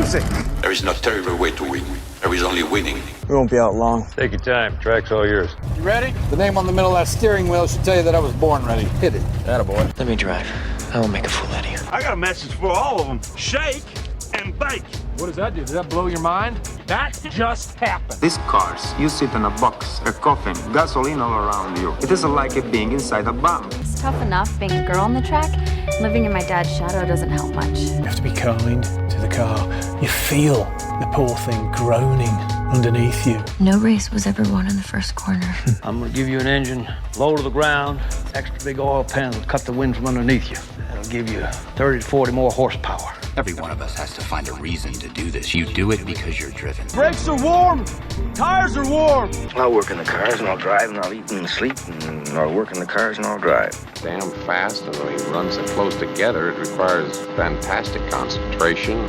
music. There is no terrible way to win. There is only winning. We won't be out long. Take your time. Track's all yours. You ready? The name on the middle of that steering wheel should tell you that I was born ready. Hit it. Attaboy. Let me drive. I will make a fool out of you. I got a message for all of them. Shake and bake. What does that do? Does that blow your mind? That just happened. These cars, you sit in a box, a coffin, gasoline all around you. It isn't like it being inside a bomb. It's tough enough being a girl on the track. Living in my dad's shadow doesn't help much. You have to be kind to the car. You feel the poor thing groaning underneath you. No race was ever won in the first corner. I'm gonna give you an engine, low to the ground, extra big oil pan will cut the wind from underneath you. That'll give you 30 to 40 more horsepower. Every one of us has to find a reason to do this. You do it because you're driven. Brakes are warm. Tires are warm. I'll work in the cars and I'll drive and I'll eat and sleep and I'll work in the cars and I'll drive. Damn fast, and when he runs so close together, it requires fantastic concentration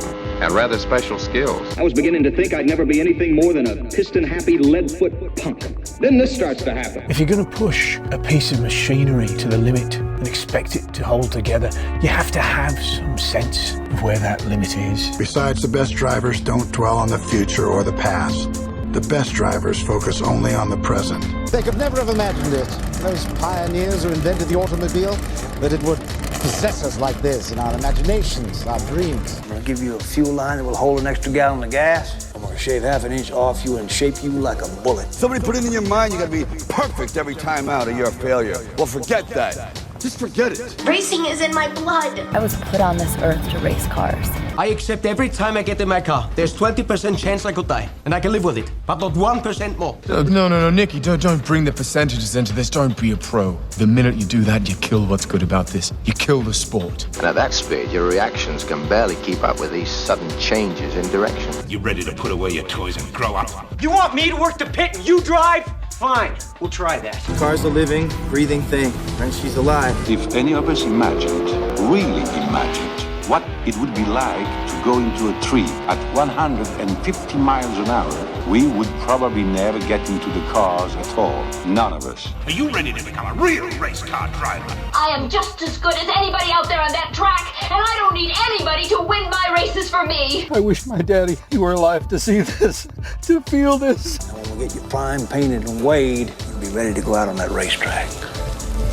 and rather special skills. I was beginning to think I'd never be anything more than a piston-happy lead-foot punk. Then this starts to happen. If you're going to push a piece of machinery to the limit and expect it to hold together, you have to have some sense of where that limit is. Besides, the best drivers don't dwell on the future or the past. The best drivers focus only on the present. They could never have imagined it, those pioneers who invented the automobile, that it would possess us like this in our imaginations, our dreams. I'm gonna give you a fuel line that will hold an extra gallon of gas. I'm gonna shave half an inch off you and shape you like a bullet. Somebody put it in your mind you gotta be perfect every time out or you're a failure. Well, forget that. Just forget it. Racing is in my blood. I was put on this earth to race cars. I accept every time I get in my car. There's 20% chance I could die, and I can live with it, but not 1% more. No, Nicky, don't bring the percentages into this. Don't be a pro. The minute you do that, you kill what's good about this. You kill the sport. And at that speed, your reactions can barely keep up with these sudden changes in direction. You ready to put away your toys and grow up? You want me to work the pit and you drive? Fine, we'll try that. The car's a living, breathing thing, and she's alive. If any of us imagined, really imagined, what it would be like to go into a tree at 150 miles an hour, we would probably never get into the cars at all. None of us. Are you ready to become a real race car driver? I am just as good as anybody out there on that track, and I don't need anybody to win my races for me. I wish my daddy were alive to see this, to feel this. And when we get you primed, painted, and weighed, you'll be ready to go out on that racetrack.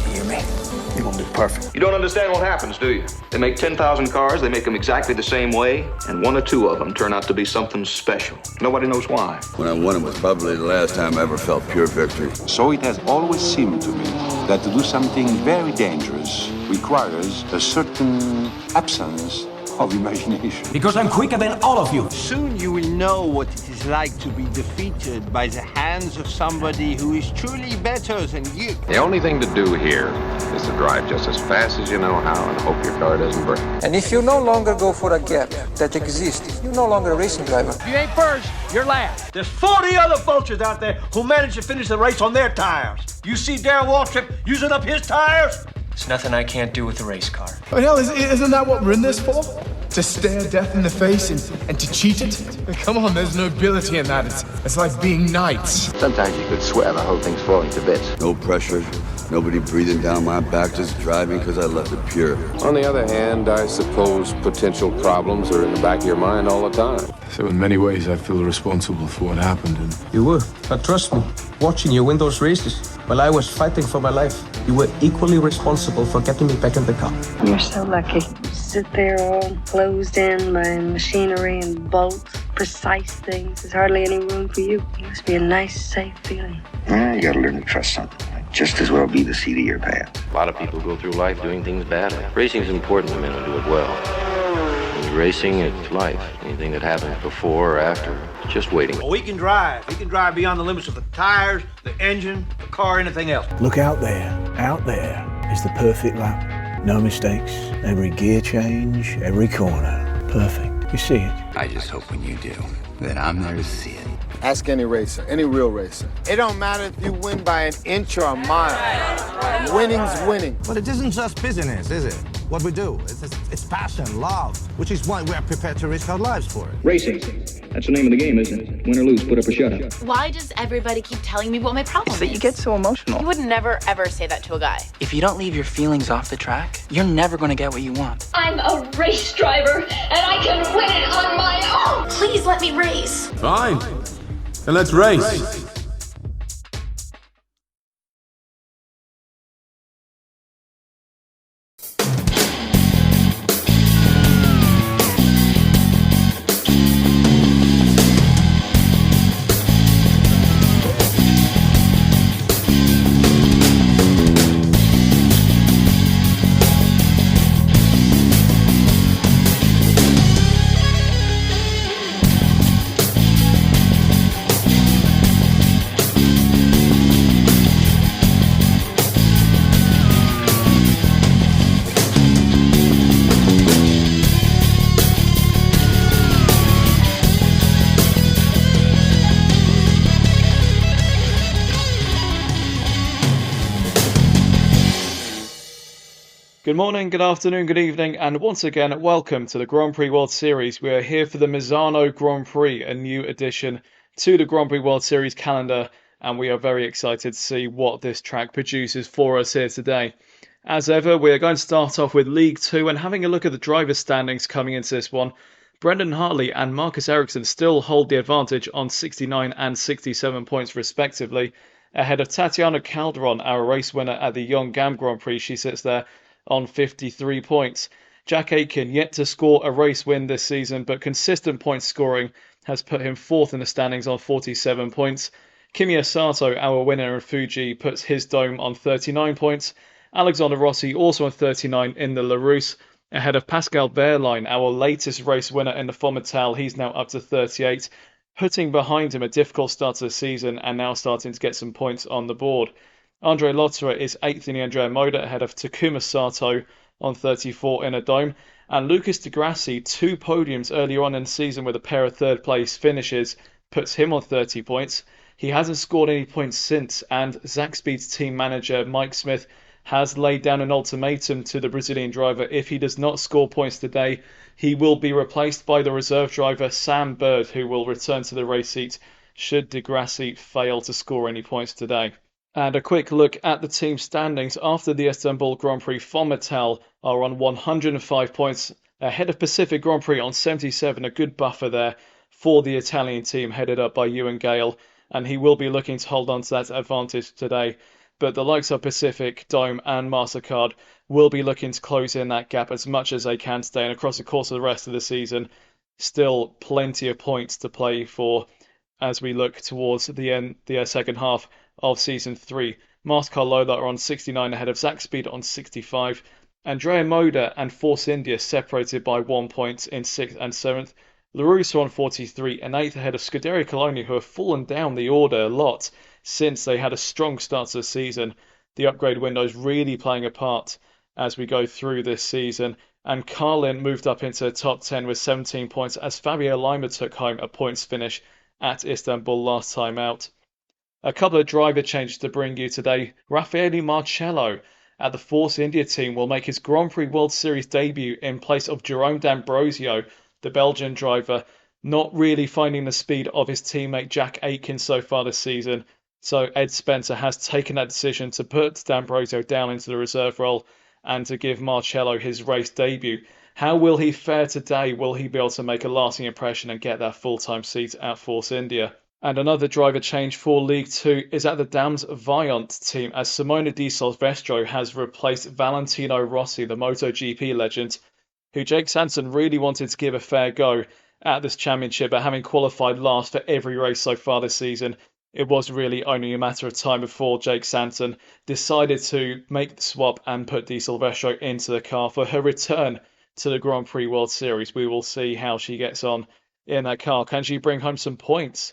You hear me? You're gonna be perfect. You don't understand what happens, do you? They make 10,000 cars, they make them exactly the same way, and one or two of them turn out to be something special. Nobody knows why. When I won it was probably the last time I ever felt pure victory. So it has always seemed to me that to do something very dangerous requires a certain absence of imagination. Because I'm quicker than all of you. Soon you will know what it is like to be defeated by the hands of somebody who is truly better than you. The only thing to do here is to drive just as fast as you know how and hope your car doesn't break. And if you no longer go for a gap that exists, you're no longer a racing driver. If you ain't first, you're last. There's 40 other vultures out there who managed to finish the race on their tires. You see Darrell Waltrip using up his tires? There's nothing I can't do with a race car. Oh, hell, isn't that what we're in this for? To stare death in the face and to cheat it? Come on, there's nobility in that. It's like being knights. Sometimes you could swear the whole thing's falling to bits. No pressure, nobody breathing down my back, just driving because I left it pure. On the other hand, I suppose potential problems are in the back of your mind all the time. So in many ways, I feel responsible for what happened. And You were, but trust me, watching you win those races while I was fighting for my life, you were equally responsible for getting me back in the car. You're so lucky. You sit there all closed in by machinery and bolts, precise things. There's hardly any room for you. It must be a nice, safe feeling. You gotta learn to trust something. Might just as well be the seat of your pants. A lot of people go through life doing things badly. Racing is important to men who do it well. When you're racing, it's life. Anything that happens before or after, it's just waiting. Well, we can drive. We can drive beyond the limits of the tires, the engine, the car, anything else. look out there is the perfect lap. No mistakes, every gear change, every corner, perfect. You see it. I just hope when you do, that I'm there to see it. Ask any racer, any real racer. It don't matter if you win by an inch or a mile. Winning's winning. But it isn't just business, is it? What we do. It's passion, love, which is why we are prepared to risk our lives for it. Racing. That's the name of the game, isn't it? Win or lose, put up or shut up. Why does everybody keep telling me what my problem is? That you get so emotional. You would never, ever say that to a guy. If you don't leave your feelings off the track, you're never going to get what you want. I'm a race driver, and I can win it on my own! Please let me race. Fine. Then let's race. Good morning, good afternoon, good evening, and once again, welcome to the Grand Prix World Series. We are here for the Misano Grand Prix, a new addition to the Grand Prix World Series calendar, and we are very excited to see what this track produces for us here today. As ever, we are going to start off with League 2 and having a look at the driver standings coming into this one. Brendan Hartley and Marcus Ericsson still hold the advantage on 69 and 67 points respectively, ahead of Tatiana Calderon, our race winner at the Yongan Grand Prix. She sits there on 53 points. Jack Aitken yet to score a race win this season, but consistent point scoring has put him fourth in the standings on 47 points. Kimi Sato, our winner in Fuji, puts his dome on 39 points. Alexander Rossi also on 39 in the Larousse, ahead of Pascal Wehrlein, our latest race winner in the Fometal. He's now up to 38, putting behind him a difficult start to the season and now starting to get some points on the board. Andre Lotterer is 8th in the Andrea Moda, ahead of Takuma Sato on 34 in a dome. And Lucas Di Grassi, 2 podiums earlier on in the season with a pair of third place finishes, puts him on 30 points. He hasn't scored any points since, and Zaxby's team manager Mike Smith has laid down an ultimatum to the Brazilian driver. If he does not score points today, he will be replaced by the reserve driver Sam Bird, who will return to the race seat should Di Grassi fail to score any points today. And a quick look at the team standings after the Istanbul Grand Prix. Fometal are on 105 points, ahead of Pacific Grand Prix on 77. A good buffer there for the Italian team headed up by Ewan Gale, and he will be looking to hold on to that advantage today. But the likes of Pacific, Dome and MasterCard will be looking to close in that gap as much as they can today, and across the course of the rest of the season, still plenty of points to play for as we look towards the end, the second half of Season 3. MasterCard Lola are on 69 ahead of Zaxby's on 65. Andrea Moda and Force India separated by 1 point in 6th and 7th. LaRusso on 43 and 8th ahead of Scuderia Colonia, who have fallen down the order a lot since they had a strong start to the season. The upgrade window is really playing a part as we go through this season. And Carlin moved up into the top 10 with 17 points as Fabio Lima took home a points finish at Istanbul last time out. A couple of driver changes to bring you today. Raffaele Marcello at the Force India team will make his Grand Prix World Series debut in place of Jerome D'Ambrosio, the Belgian driver, not really finding the speed of his teammate Jack Aitken so far this season. So Ed Spencer has taken that decision to put D'Ambrosio down into the reserve role and to give Marcello his race debut. How will he fare today? Will he be able to make a lasting impression and get that full-time seat at Force India? And another driver change for League 2 is at the Dams Viant team, as Simona Di Silvestro has replaced Valentino Rossi, the MotoGP legend, who Jake Sanson really wanted to give a fair go at this championship, but having qualified last for every race so far this season, it was really only a matter of time before Jake Sanson decided to make the swap and put Di Silvestro into the car for her return to the Grand Prix World Series. We will see how she gets on in that car. Can she bring home some points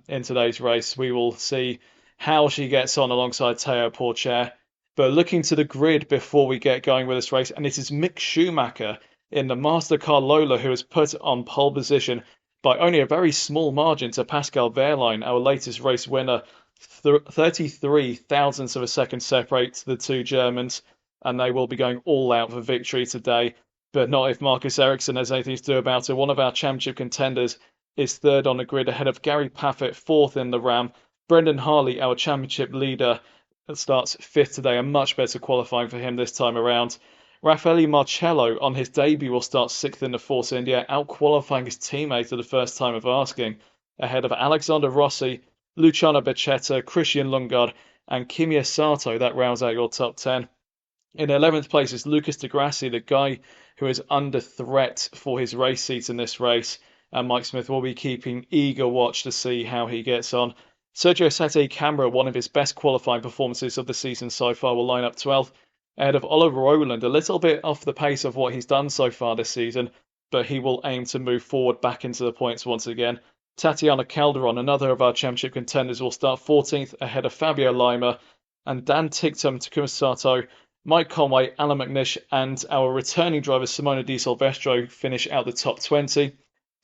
in today's race? We will see how she gets on alongside Teo Porcher. But looking to the grid before we get going with this race, and it is Mick Schumacher in the MasterCard Lola who has put on pole position by only a very small margin to Pascal Wehrlein, our latest race winner. 33 thousandths of a second separate the two Germans, and they will be going all out for victory today. But not if Marcus Ericsson has anything to do about it. One of our championship contenders is third on the grid ahead of Gary Paffett, fourth in the Ram. Brendan Hartley, our championship leader, starts fifth today, a much better qualifying for him this time around. Raffaele Marcello on his debut will start 6th in the Force India, out-qualifying his teammate at the first time of asking, ahead of Alexander Rossi, Luciano Becchetta, Christian Lundgaard and Kimi Sato. That rounds out your top 10. In 11th place is Lucas Di Grassi, the guy who is under threat for his race seat in this race, and Mike Smith will be keeping eager watch to see how he gets on. Sergio Sette Camara, one of his best qualifying performances of the season so far, will line up 12th, ahead of Oliver Rowland, a little bit off the pace of what he's done so far this season, but he will aim to move forward back into the points once again. Tatiana Calderon, another of our championship contenders, will start 14th, ahead of Fabio Lima, and Dan Ticktum, Takuma Sato, Mike Conway, Alan McNish, and our returning driver Simona Di Silvestro finish out the top 20.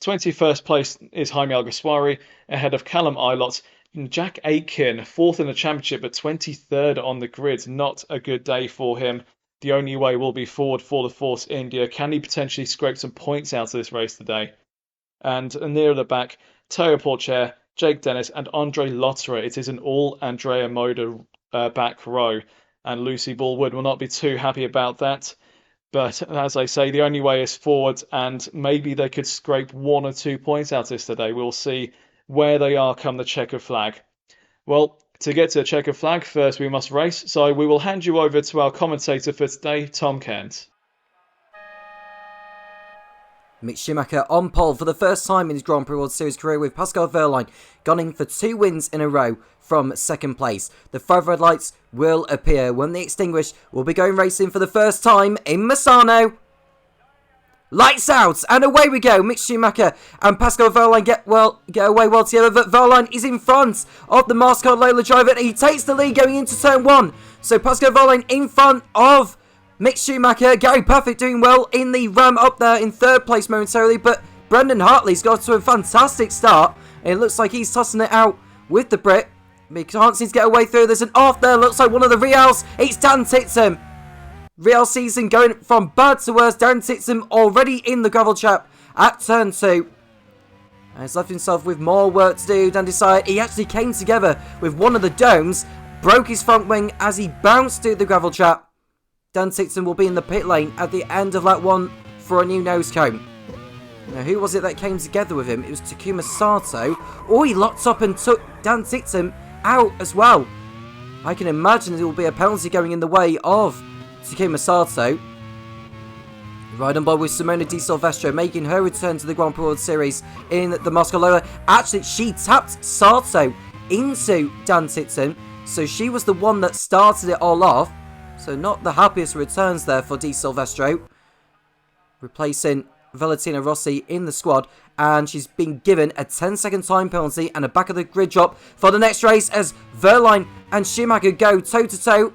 21st place is Jaime Alguersuari, ahead of Callum Ilott. Jack Aitken, 4th in the championship, but 23rd on the grid. Not a good day for him. The only way will be forward for the Force India. Can he potentially scrape some points out of this race today? And near the back, Teo Porcher, Jake Dennis, and Andre Lotterer. It is an all Andrea Moda back row. And Lucy Ballwood will not be too happy about that. But as I say, the only way is forward, and maybe they could scrape 1 or 2 points out of this today. We'll see where they are come the checkered flag. Well, to get to the checkered flag, first we must race, so we will hand you over to our commentator for today, Tom Cairns. Mick Schumacher on pole for the first time in his Grand Prix World Series career, with Pascal Wehrlein gunning for 2 wins in a row from second place. The 5 red lights will appear. When they extinguish, we'll be going racing for the first time in Misano. Lights out, and away we go. Mick Schumacher and Pascal Wehrlein get away well together, but Wehrlein is in front of the Mastercard Lola driver, and he takes the lead going into turn 1. So Pascal Wehrlein in front of Mick Schumacher. Gary Perfect doing well in the Ram up there in 3rd place momentarily, but Brendan Hartley's got to a fantastic start, and it looks like he's tossing it out with the Brit. He can't seem to get away through. There's an off there, looks like one of the Reals. It's Dan Titsum. Real season going from bad to worse. Dan Titsum already in the gravel trap at turn 2. And he's left himself with more work to do than decide. He actually came together with one of the domes, broke his front wing as he bounced through the gravel trap. Dan Titsum will be in the pit lane at the end of lap 1 for a new nose cone. Now, who was it that came together with him? It was Takuma Sato. Oh, he locked up and took Dan Titsum out as well. I can imagine there will be a penalty going in the way of Takuma Sato. Right on board with Simona Di Silvestro making her return to the Grand Prix World Series in the Mascaloa. Actually, she tapped Sato into Dan Titsum, so she was the one that started it all off. So not the happiest returns there for Di Silvestro. Replacing Valentina Rossi in the squad, and she's been given a 10-second time penalty and a back of the grid drop for the next race as Wehrlein and Schumacher go toe-to-toe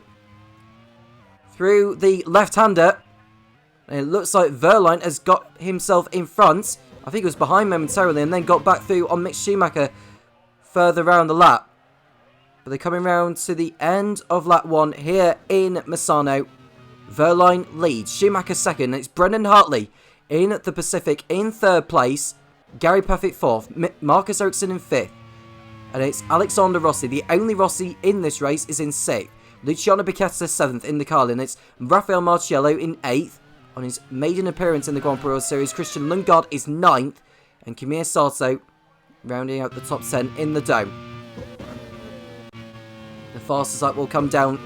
through the left-hander. And it looks like Wehrlein has got himself in front. I think it was behind momentarily and then got back through on Mick Schumacher further around the lap. But they're coming round to the end of lap 1 here in Misano. Wehrlein leads, Schumacher second, and it's Brendan Hartley in the Pacific in 3rd place, Gary Perfect 4th, Marcus Ericsson in 5th, and it's Alexander Rossi. The only Rossi in this race is in 6th. Luciano Becchetta 7th in the Carlin. It's Rafael Marciello in 8th on his maiden appearance in the Grand Prix World Series. Christian Lundgaard is 9th, and Kimi Sato rounding out the top 10 in the Dome. The fastest lap will come down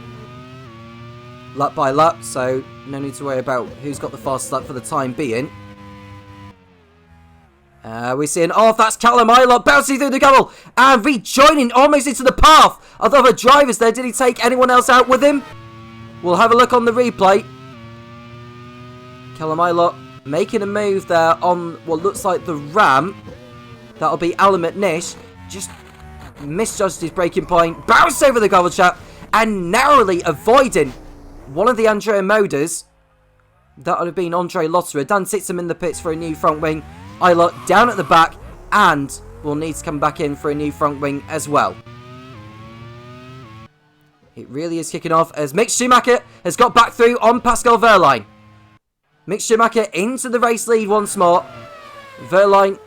lap by lap, so no need to worry about who's got the fastest lap for the time being. We see an off, that's Callum Ilott bouncing through the gravel and rejoining almost into the path of the other drivers there. Did he take anyone else out with him? We'll have a look on the replay. Callum Ilott making a move there on what looks like the Ram. That'll be Alan McNish. Just misjudged his braking point, bounced over the gravel trap and narrowly avoiding one of the Andrea Modas. That would have been Andre Lotterer. Dan Titsum in the pits for a new front wing. Ilott down at the back and will need to come back in for a new front wing as well. It really is kicking off as Mick Schumacher has got back through on Pascal Wehrlein. Mick Schumacher into the race lead once more. Wehrlein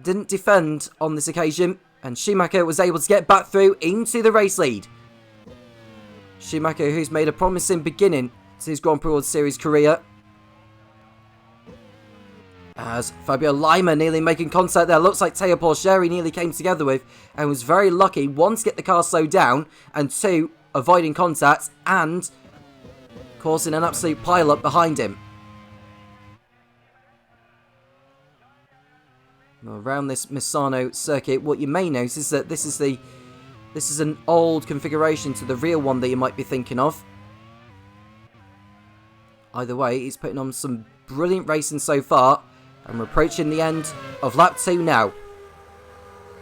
didn't defend on this occasion, and Schumacher was able to get back through into the race lead. Schumacher, who's made a promising beginning to his Grand Prix World Series career. As Fabio Lima nearly making contact there. Looks like Teo Porcheri nearly came together with and was very lucky, one, to get the car slowed down, and two, avoiding contact and causing an absolute pile-up behind him. Now, around this Misano circuit, what you may notice is that this is an old configuration to the real one that you might be thinking of. Either way, he's putting on some brilliant racing so far. And we're approaching the end of lap 2 now.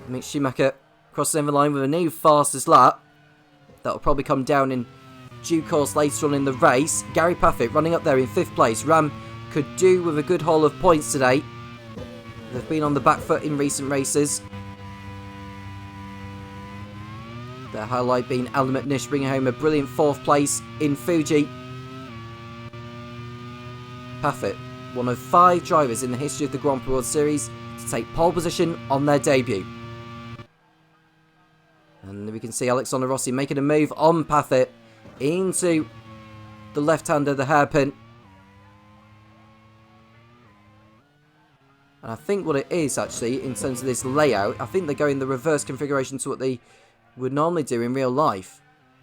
Mick Schumacher crossing the line with a new fastest lap. That'll probably come down in due course later on in the race. Gary Paffett running up there in 5th place. Ram could do with a good haul of points today. They've been on the back foot in recent races. The highlight being Alan McNish bringing home a brilliant 4th place in Fuji. Paffett, one of 5 drivers in the history of the Grand Prix World Series to take pole position on their debut. And we can see Alexander Rossi making a move on Paffett into the left-hander, the hairpin. And I think what it is actually, in terms of this layout, I think they're going the reverse configuration to what they would normally do in real life.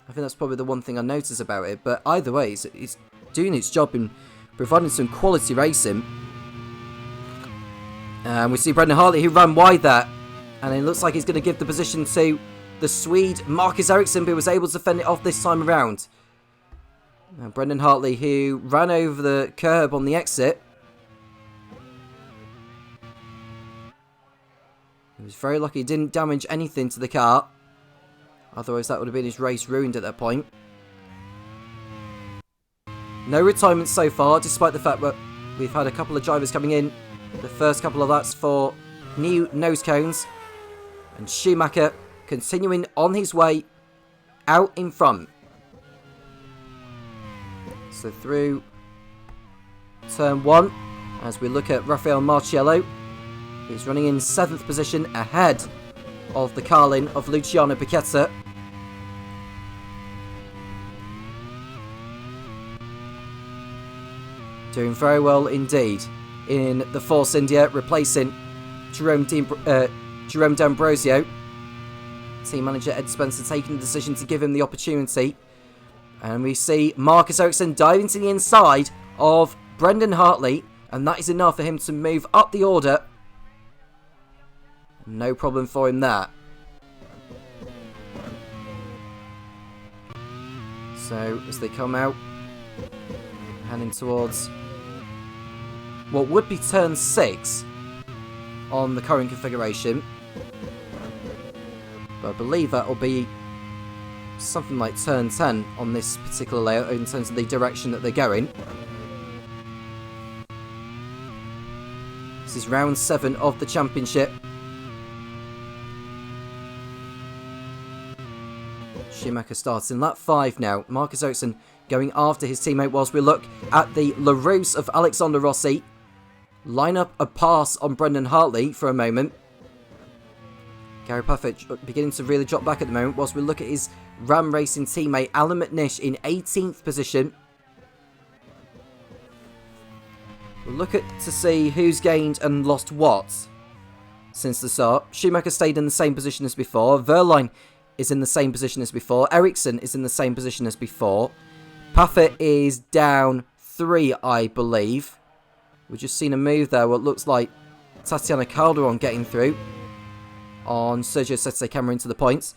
I think that's probably the one thing I notice about it. But either way, it's doing its job in providing some quality racing. And we see Brendan Hartley, who ran wide there. And it looks like he's going to give the position to the Swede Marcus Ericsson, who was able to fend it off this time around. Now, Brendan Hartley, who ran over the curb on the exit. He was very lucky he didn't damage anything to the car. Otherwise, that would have been his race ruined at that point. No retirement so far, despite the fact that we've had a couple of drivers coming in. The first couple of laps for new nose cones. And Schumacher continuing on his way out in front. So through turn 1, as we look at Rafael Marciello. He's running in 7th position ahead of the Carlin of Luciano Piquetta. Doing very well indeed in the Force India, replacing Jerome D'Ambrosio. Team manager Ed Spencer taking the decision to give him the opportunity. And we see Marcus Ericsson diving to the inside of Brendan Hartley. And that is enough for him to move up the order. No problem for him there. So, as they come out, heading towards what would be turn 6 on the current configuration. But I believe that will be something like turn 10 on this particular layout in terms of the direction that they're going. This is round 7 of the championship. Schumacher starts in lap 5 now. Marcus Ericsson going after his teammate whilst we look at the LaRousse of Alexander Rossi. Line up a pass on Brendan Hartley for a moment. Gary Paffett beginning to really drop back at the moment whilst we look at his Ram Racing teammate Alan McNish in 18th position. We'll look at to see who's gained and lost what since the start. Schumacher stayed in the same position as before. Verline is in the same position as before. Ericsson is in the same position as before. Paffett is down 3, I believe. We've just seen a move there. What looks like Tatiana Calderon getting through on Sergio Sette Camera into the points.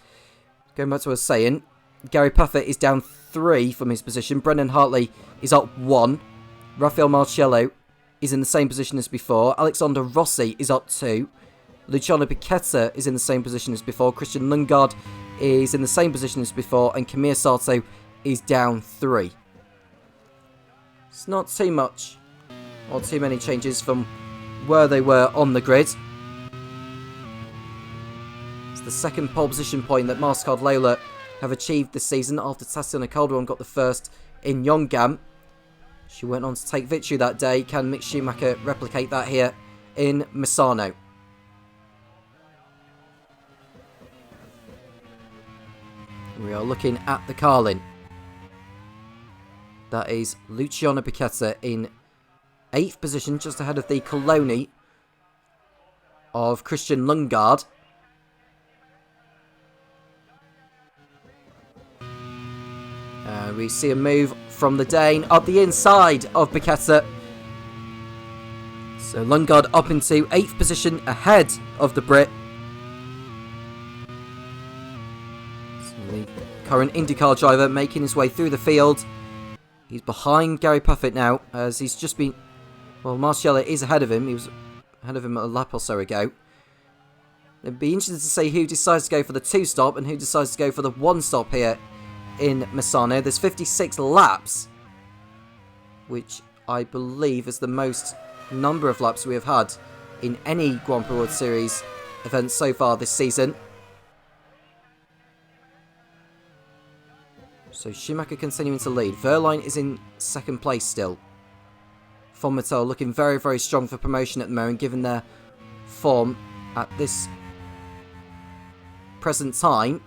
Going back to what I was saying, Gary Paffett is down 3 from his position. Brendan Hartley is up 1. Rafael Marciello is in the same position as before. Alexander Rossi is up 2. Luciano Piquetta is in the same position as before. Christian Lundgaard is in the same position as before. And Kamir Sato is down 3. It's not too much or too many changes from where they were on the grid. It's the second pole position point that Mastercard Lola have achieved this season after Tatiana Calderon got the first in Yongam. She went on to take victory that day. Can Mick Schumacher replicate that here in Misano? We are looking at the Carlin. That is Luciano Piquetta in 8th position, just ahead of the Coloni of Christian Lundgaard. We see a move from the Dane up the inside of Piquetta. So Lundgaard up into 8th position ahead of the Brit. So the current IndyCar driver making his way through the field. He's behind Gary Puffett now, as he's just been... Well, Marciello is ahead of him. He was ahead of him a lap or so ago. It'd be interesting to see who decides to go for the 2-stop and who decides to go for the 1-stop here in Misano. There's 56 laps, which I believe is the most number of laps we have had in any Grand Prix World Series event so far this season. So Schumacher continuing to lead. Wehrlein is in 2nd place still. Von Mattel looking very, very strong for promotion at the moment, given their form at this present time.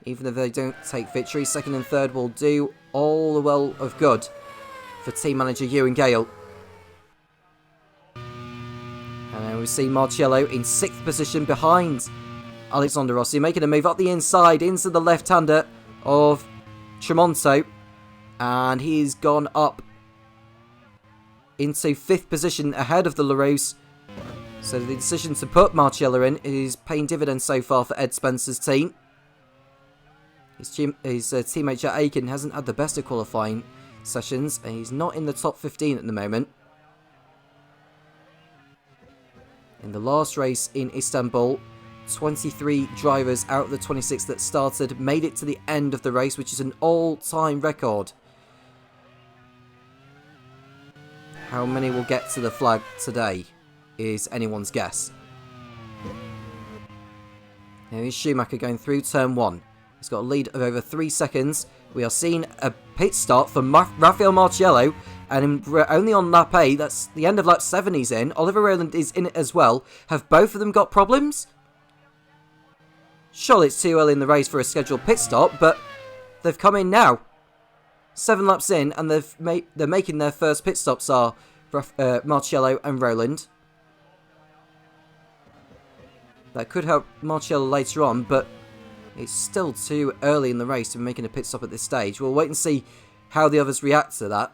Even if they don't take victory, 2nd and 3rd will do all the well of good for team manager Ewan Gale. And then we see Marciello in 6th position behind Alexander Rossi, making a move up the inside into the left-hander of Tremonto. And he's gone up into 5th position ahead of the LaRousse. So the decision to put Marciello in is paying dividends so far for Ed Spencer's team. His teammate Jack Aiken hasn't had the best of qualifying sessions, and he's not in the top 15 at the moment. In the last race in Istanbul, 23 drivers out of the 26 that started made it to the end of the race, which is an all-time record. How many will get to the flag today is anyone's guess. Here is Schumacher going through turn 1. He's got a lead of over 3 seconds. We are seeing a pit start for Rafael Marciello, and only on lap 8, that's the end of lap 7 he's in. Oliver Rowland is in it as well. Have both of them got problems? Surely it's too early in the race for a scheduled pit stop, but they've come in now. 7 laps in, and they're making their first pit stops are Marciello and Rowland. That could help Marciello later on, but it's still too early in the race to be making a pit stop at this stage. We'll wait and see how the others react to that.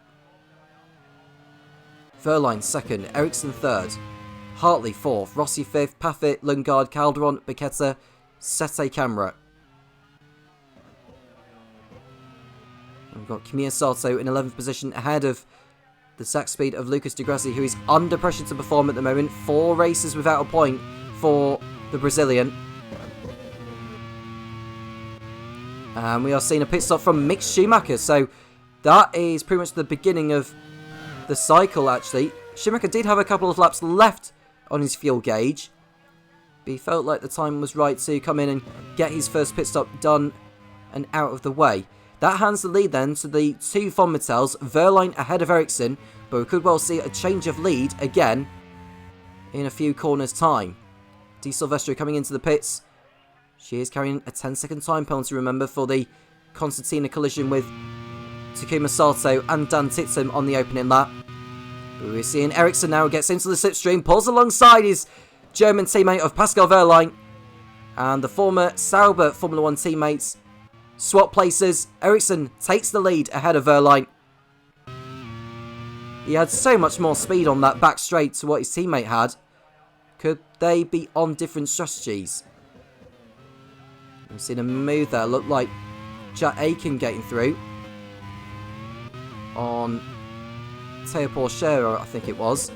Wehrlein 2nd, Ericsson 3rd, Hartley 4th, Rossi 5th, Paffett, Lundgaard, Calderon, Piquetta, Sete Camera. We've got Kimiya Sato in 11th position ahead of the sack speed of Lucas Di Grassi, who is under pressure to perform at the moment. 4 races without a point for the Brazilian. And we are seeing a pit stop from Mick Schumacher. So that is pretty much the beginning of the cycle, actually. Schumacher did have a couple of laps left on his fuel gauge, but he felt like the time was right to come in and get his first pit stop done and out of the way. That hands the lead then to the 2 Von Mattels, Wehrlein ahead of Ericsson, but we could well see a change of lead again in a few corners' time. Di Silvestro coming into the pits. She is carrying a 10-second time penalty, remember, for the Constantina collision with Takuma Sato and Dan Titsum on the opening lap. But we're seeing Ericsson now gets into the slipstream, pulls alongside his German teammate of Pascal Wehrlein. And the former Sauber Formula 1 teammates swap places. Ericsson takes the lead ahead of Wehrlein. He had so much more speed on that back straight to what his teammate had. Could they be on different strategies? We've seen a move there. Looked like Jack Aiken getting through on Teo Porchero, I think it was.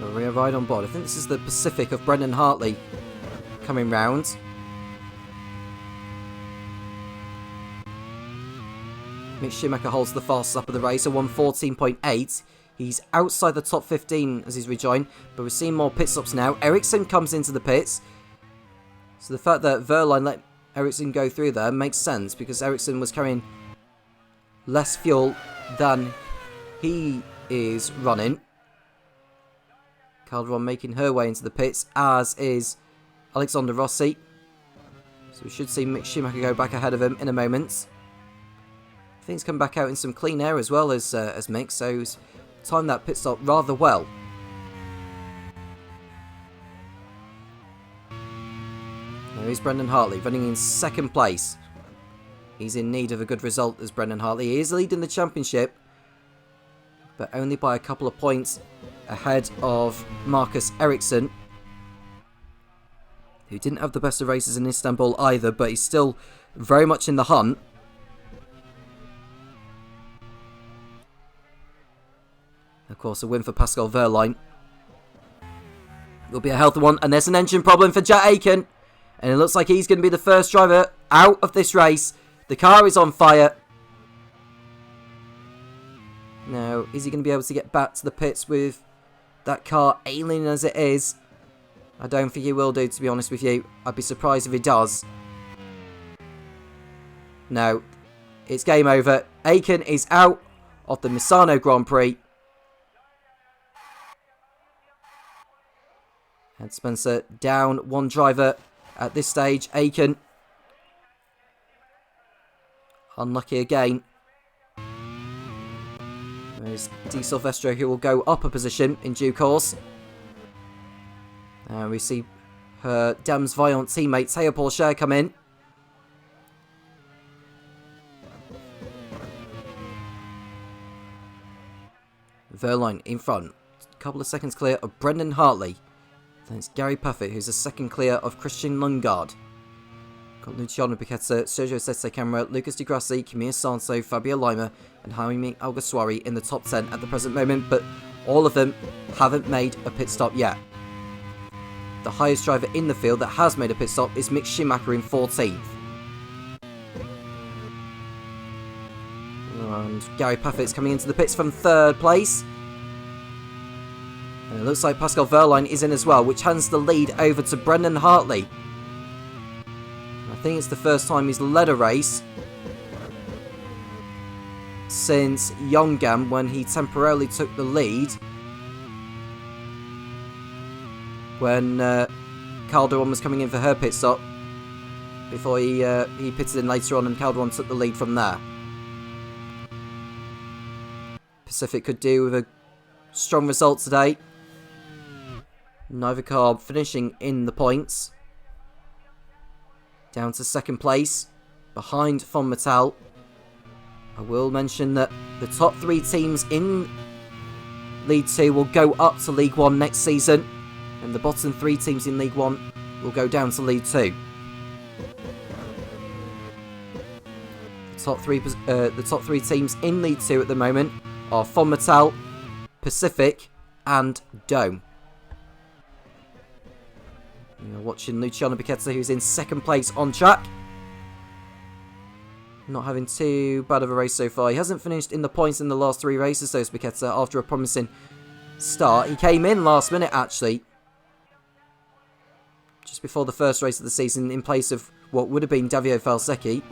A rear ride on board. I think this is the Pacific of Brendan Hartley coming round. Mick Schumacher holds the fastest lap of the race, a 1:14.8. He's outside the top 15 as he's rejoined, but we're seeing more pit stops now. Ericsson comes into the pits. So the fact that Wehrlein let Ericsson go through there makes sense, because Ericsson was carrying less fuel than he is running. Calderon making her way into the pits, as is Alexander Rossi. So we should see Mick Schumacher go back ahead of him in a moment. I think he's come back out in some clean air as well as Mick, so he's timed that pit stop rather well. Now here's Brendan Hartley running in second place. He's in need of a good result as Brendan Hartley. He is leading the championship, but only by a couple of points ahead of Marcus Ericsson, who didn't have the best of races in Istanbul either, but he's still very much in the hunt. Of course, a win for Pascal Wehrlein. It'll be a healthy one, and there's an engine problem for Jack Aiken, and it looks like he's going to be the first driver out of this race. The car is on fire. Now, is he going to be able to get back to the pits with that car ailing as it is? I don't think he will do, to be honest with you. I'd be surprised if he does. No, it's game over. Aiken is out of the Misano Grand Prix. And Spencer down one driver at this stage. Aiken unlucky again. There's Di Silvestro, who will go up a position in due course. We see her Dams Vaillant teammate Théo Pourchaire come in. Wehrlein in front. A couple of seconds clear of Brendan Hartley. Then it's Gary Puffett, who's a second clear of Christian Lundgaard. Got Luciano Piquetta, Sergio Sette Camara, Lucas Di Grassi, Camille Sanso, Fabio Lima, and Jaime Alguersuari in the top 10 at the present moment, but all of them haven't made a pit stop yet. The highest driver in the field that has made a pit stop is Mick Schumacher in 14th. And Gary Puffett's coming into the pits from 3rd place. And it looks like Pascal Wehrlein is in as well, which hands the lead over to Brendan Hartley. I think it's the first time he's led a race since Yongam, when he temporarily took the lead when Calderon was coming in for her pit stop before he pitted in later on, and Calderon took the lead from there. Pacific could do with a strong result today. Neither car finishing in the points. Down to 2nd place, behind Von Mattel. I will mention that the top 3 teams in League 2 will go up to League 1 next season, and the bottom 3 teams in League 1 will go down to League 2. The top three teams in League 2 at the moment are Von Mattel, Pacific, and Dome. You're watching Luciano Piquetta, who's in 2nd place on track. Not having too bad of a race so far. He hasn't finished in the points in the last 3 races, though, Piquetta, after a promising start. He came in last minute, actually, just before the first race of the season, in place of what would have been Davide Falsecchi.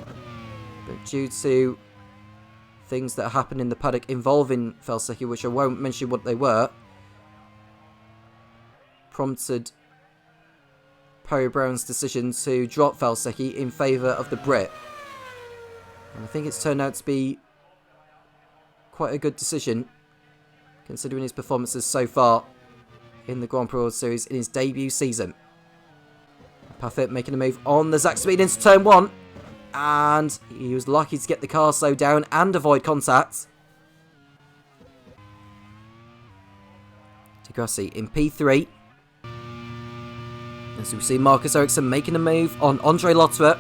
But due to things that happened in the paddock involving Falsecchi, which I won't mention what they were, prompted Perry Brown's decision to drop Falsecchi in favour of the Brit. And I think it's turned out to be quite a good decision, considering his performances so far in the Grand Prix World Series in his debut season. Puffett making a move on the Zach Speed into turn 1, and he was lucky to get the car slowed down and avoid contact. Di Grassi in P3. As we see Marcus Ericsson making a move on Andre Lotterer.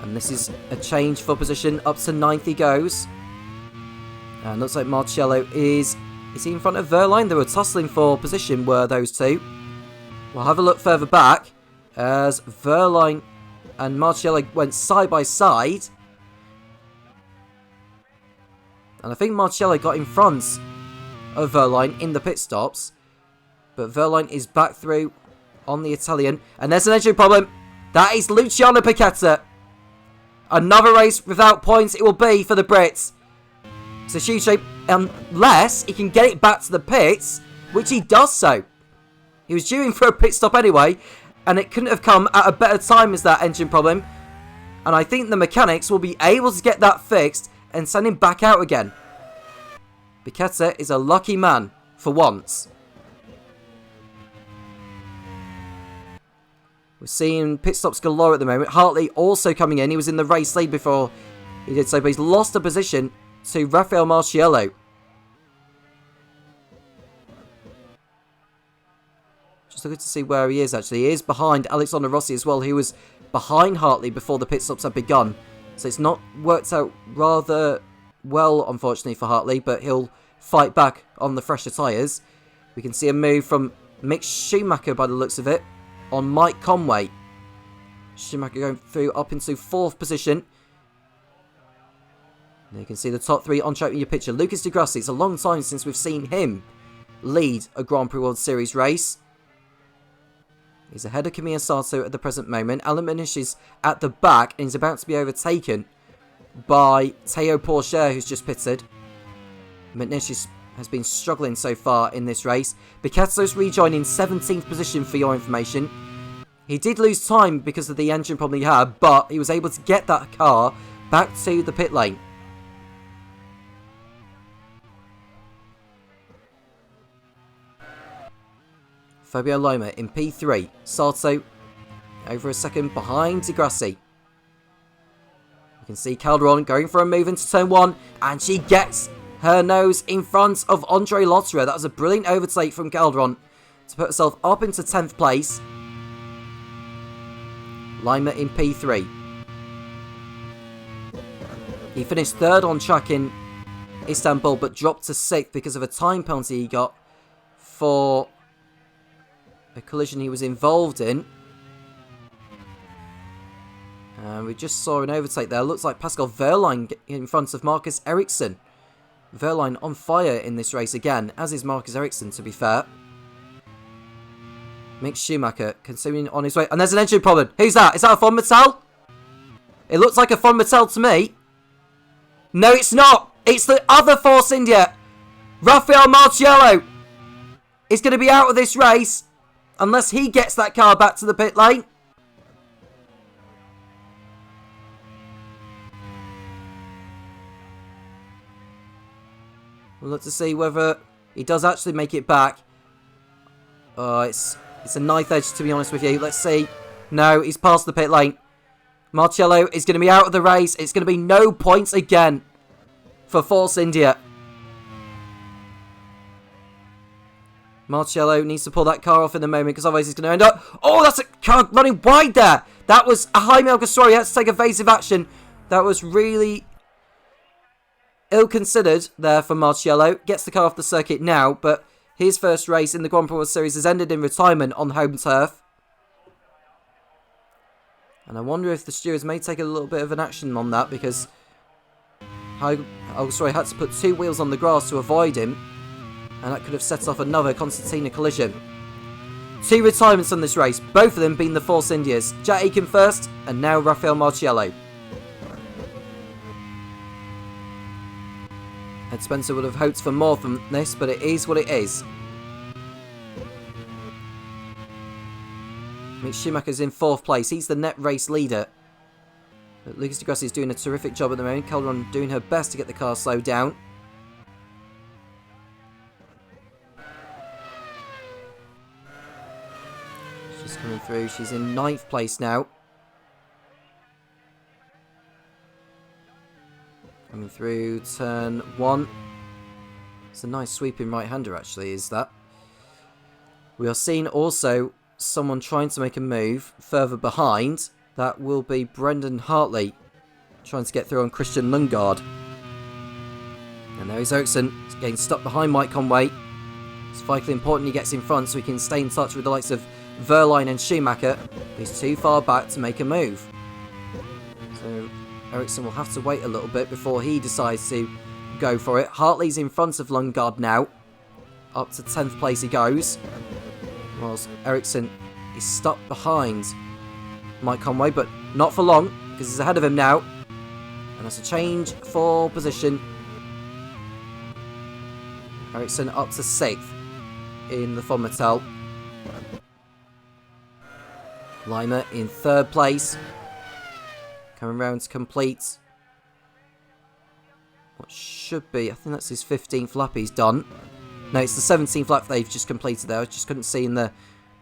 And this is a change for position. Up to 9th he goes. And looks like Marcello is he in front of Wehrlein? They were tussling for position, were those two. We'll have a look further back as Wehrlein and Marcello went side by side. And I think Marcello got in front of Wehrlein in the pit stops. But Wehrlein is back through on the Italian. And there's an engine problem. That is Luciano Piquetta. Another race without points it will be for the Brits. It's a huge shape, unless he can get it back to the pits, which he does so. He was due in for a pit stop anyway, and it couldn't have come at a better time as that engine problem. And I think the mechanics will be able to get that fixed and send him back out again. Bichetta is a lucky man for once. We're seeing pit stops galore at the moment. Hartley also coming in. He was in the race lead before he did so, but he's lost a position to Raffaele Marciello. Just looking to see where he is, actually. He is behind Alexander Rossi as well, who was behind Hartley before the pit stops had begun. So it's not worked out rather well, unfortunately, for Hartley, but he'll fight back on the fresher tyres. We can see a move from Mick Schumacher by the looks of it on Mike Conway. Schumacher going through up into 4th position. And you can see the top 3 on track in your picture. Lucas Di Grassi, it's a long time since we've seen him lead a Grand Prix World Series race. He's ahead of Kamiya Sato at the present moment. Alan Manish is at the back and he's about to be overtaken by Teo Pourchaire, who's just pitted. Manish has been struggling so far in this race. Bichetta's rejoining 17th position for your information. He did lose time because of the engine problem he had, but he was able to get that car back to the pit lane. Fabio Loma in P3. Sato over a second behind Di Grassi. You can see Calderon going for a move into turn 1, and she gets her nose in front of Andre Lotterer. That was a brilliant overtake from Calderon to put herself up into 10th place. Lima in P3. He finished 3rd on track in Istanbul, but dropped to 6th because of a time penalty he got for a collision he was involved in. And we just saw an overtake there. Looks like Pascal Wehrlein in front of Marcus Ericsson. Wehrlein on fire in this race again, as is Marcus Ericsson, to be fair. Mick Schumacher continuing on his way. And there's an engine problem. Who's that? Is that a Von Mattel? It looks like a Von Mattel to me. No, it's not. It's the other Force India. Raffaele Marciello is going to be out of this race unless he gets that car back to the pit lane. We'll look to see whether he does actually make it back. It's a knife edge, to be honest with you. Let's see. No, he's past the pit lane. Marciello is going to be out of the race. It's going to be no points again for Force India. Marciello needs to pull that car off in the moment because otherwise he's going to end up... Oh, that's a car running wide there. That was a Jaime Alguersuari. He had to take evasive action. That was really ill-considered there for Marciello. Gets the car off the circuit now, but his first race in the Grand Prix World Series has ended in retirement on home turf. And I wonder if the stewards may take a little bit of an action on that because Alguersuari had to put 2 wheels on the grass to avoid him. And that could have set off another Constantina collision. 2 retirements on this race, both of them being the Force Indias. Jack Aitken first, and now Raffaele Marciello. Ed Spencer would have hoped for more from this, but it is what it is. Mick Schumacher's in 4th place. He's the net race leader. But Lucas Di Grassi is doing a terrific job at the moment. Calderon doing her best to get the car slowed down. She's coming through. She's in 9th place now. Coming through turn 1. It's a nice sweeping right-hander, actually, is that. We are seeing also someone trying to make a move further behind. That will be Brendan Hartley trying to get through on Christian Lundgaard. And there is Ericsson. He's getting stuck behind Mike Conway. It's vitally important he gets in front so he can stay in touch with the likes of Wehrlein and Schumacher. He's too far back to make a move. So Ericsson will have to wait a little bit before he decides to go for it. Hartley's in front of Lundgaard now. Up to 10th place he goes. Whilst Ericsson is stuck behind Mike Conway, but not for long, because he's ahead of him now. And that's a change for position. Ericsson up to 6th in the Von Mattel. Lima in 3rd place. Coming round to complete what should be, I think that's his 15th lap he's done. No, it's the 17th lap they've just completed there. I just couldn't see in the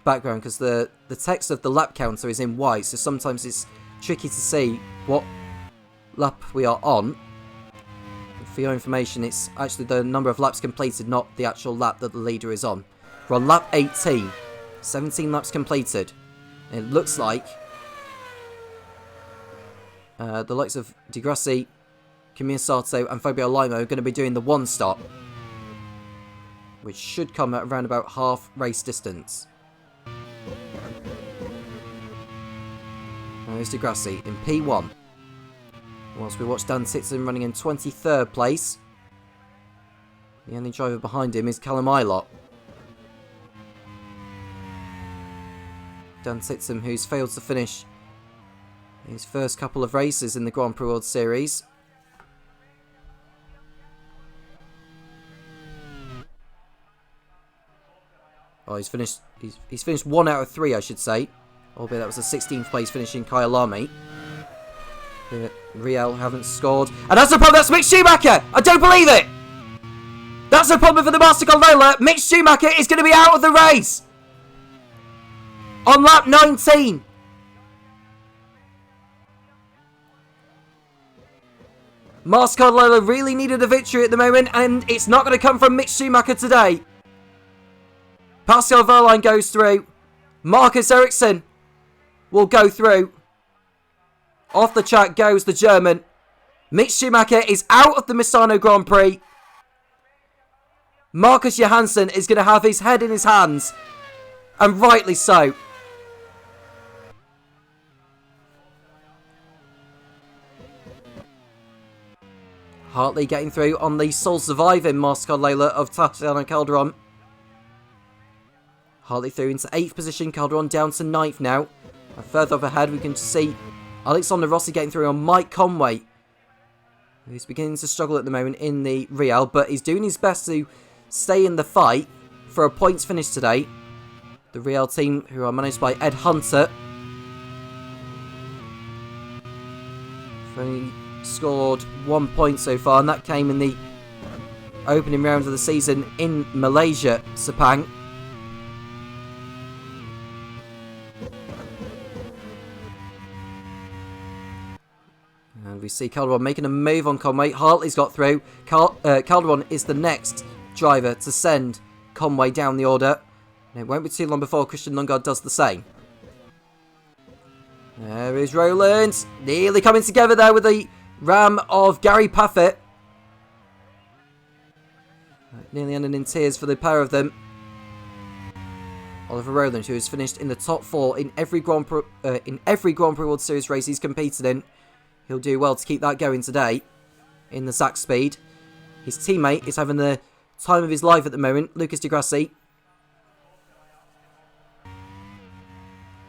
background because the text of the lap counter is in white, so sometimes it's tricky to see what lap we are on. For your information, it's actually the number of laps completed, not the actual lap that the leader is on. We're on lap 18. 17 laps completed. It looks like the likes of Di Grassi, Camille Sato and Fabio Lima are going to be doing the 1 stop, which should come at around about half race distance. There's Di Grassi in P1. Whilst we watch Dan Titson running in 23rd place. The only driver behind him is Callum Ilott. Dan Titson, who's failed to finish his first couple of races in the Grand Prix World Series. Oh, he's finished 1 out of 3, I should say. Albeit that was a 16th place finish in Kyalami. Real haven't scored. And that's the problem, that's Mick Schumacher! I don't believe it! That's the problem for the Mastercard roller. Mick Schumacher is going to be out of the race! On lap 19! Mastercard Lola really needed a victory at the moment, and it's not going to come from Mick Schumacher today. Pascal Wehrlein goes through. Marcus Ericsson will go through. Off the track goes the German. Mick Schumacher is out of the Misano Grand Prix. Marcus Johansson is going to have his head in his hands. And rightly so. Hartley getting through on the sole surviving Mastercard Lola of Tatiana Calderon. Hartley through into 8th position, Calderon down to 9th now. And further up ahead we can see Alexander Rossi getting through on Mike Conway, who's beginning to struggle at the moment in the Real, but he's doing his best to stay in the fight for a points finish today. The Real team, who are managed by Ed Hunter, have only scored 1 point so far, and that came in the opening round of the season in Malaysia, Sepang. And we see Calderon making a move on Conway. Hartley's got through. Calderon is the next driver to send Conway down the order. And it won't be too long before Christian Lundgaard does the same. There is Roland. Nearly coming together there with the ram of Gary Paffett. Nearly ending in tears for the pair of them. Oliver Rowland, who has finished in the top 4 in every Grand Prix World Series race he's competed in. He'll do well to keep that going today in the Zach Speed. His teammate is having the time of his life at the moment, Lucas Di Grassi.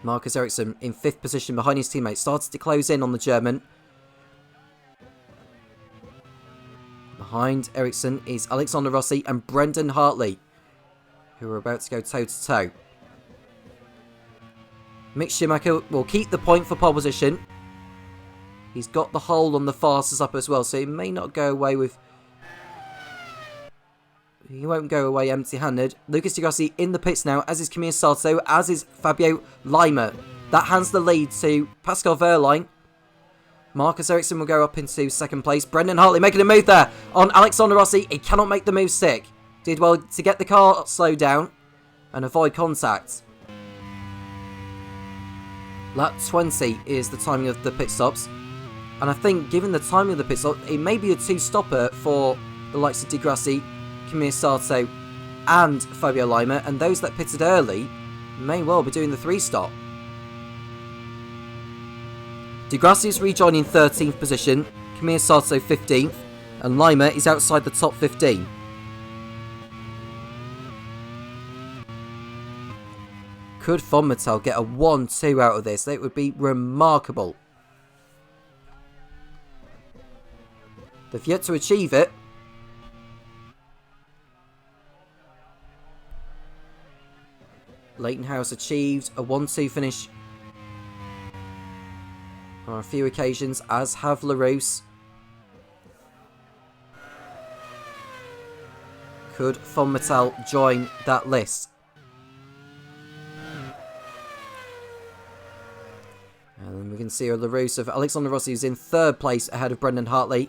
Marcus Ericsson in 5th position behind his teammate, started to close in on the German. Behind Ericsson is Alexander Rossi and Brendan Hartley, who are about to go toe-to-toe. Mick Schumacher will keep the point for pole position. He's got the hold on the fastest up as well, so he may not go away with... He won't go away empty-handed. Lucas Di Grassi in the pits now, as is Camille Sato, as is Fabio Lima. That hands the lead to Pascal Wehrlein. Marcus Ericsson will go up into 2nd place. Brendan Hartley making a move there on Alexander Rossi. He cannot make the move stick. Did well to get the car slowed down and avoid contact. Lap 20 is the timing of the pit stops. And I think, given the timing of the pit stop, it may be a 2-stopper for the likes of Di Grassi, Camille Sato and Fabio Lima. And those that pitted early may well be doing the 3-stop. Di Grassi is rejoining 13th position, Camille Sato 15th, and Lima is outside the top 15. Could Von Mattel get a 1-2 out of this? That would be remarkable. They've yet to achieve it. Leighton House achieved a 1-2 finish on a few occasions, as have LaRousse. Could Von Mattel join that list? And we can see a LaRousse of Alexander Rossi, who's in 3rd place ahead of Brendan Hartley.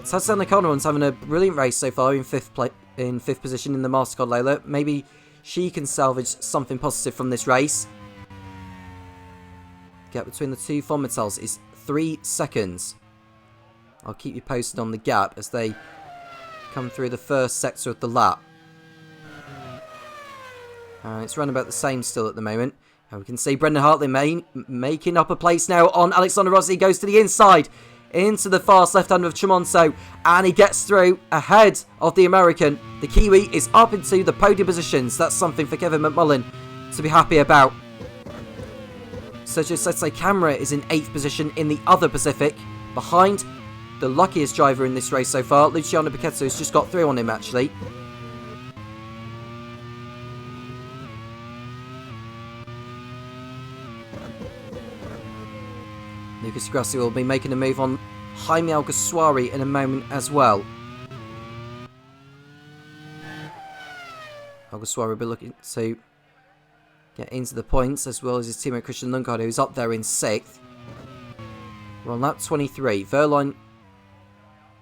Tatiana Conrad's having a brilliant race so far in 5th position in the MasterCard Lola. Maybe she can salvage something positive from this race. The gap between the two Von Mattels is 3 seconds. I'll keep you posted on the gap as they come through the first sector of the lap. It's run about the same still at the moment. And we can see Brendan Hartley making up a place now on Alexander Rossi. He goes to the inside, into the fast left hand of Tremonto, and he gets through ahead of the American. The Kiwi is up into the podium positions. That's something for Kevin McMullen to be happy about. Sergio Sete Camara is in 8th position in the other Pacific, behind the luckiest driver in this race so far, Luciano Piquetto, has just got through on him actually. Lucas Di Grassi will be making a move on Jaime Alguersuari in a moment as well. Alguersuari will be looking to get into the points, as well as his teammate Christian Lundgaard, who's up there in 6th. We're on lap 23. Verline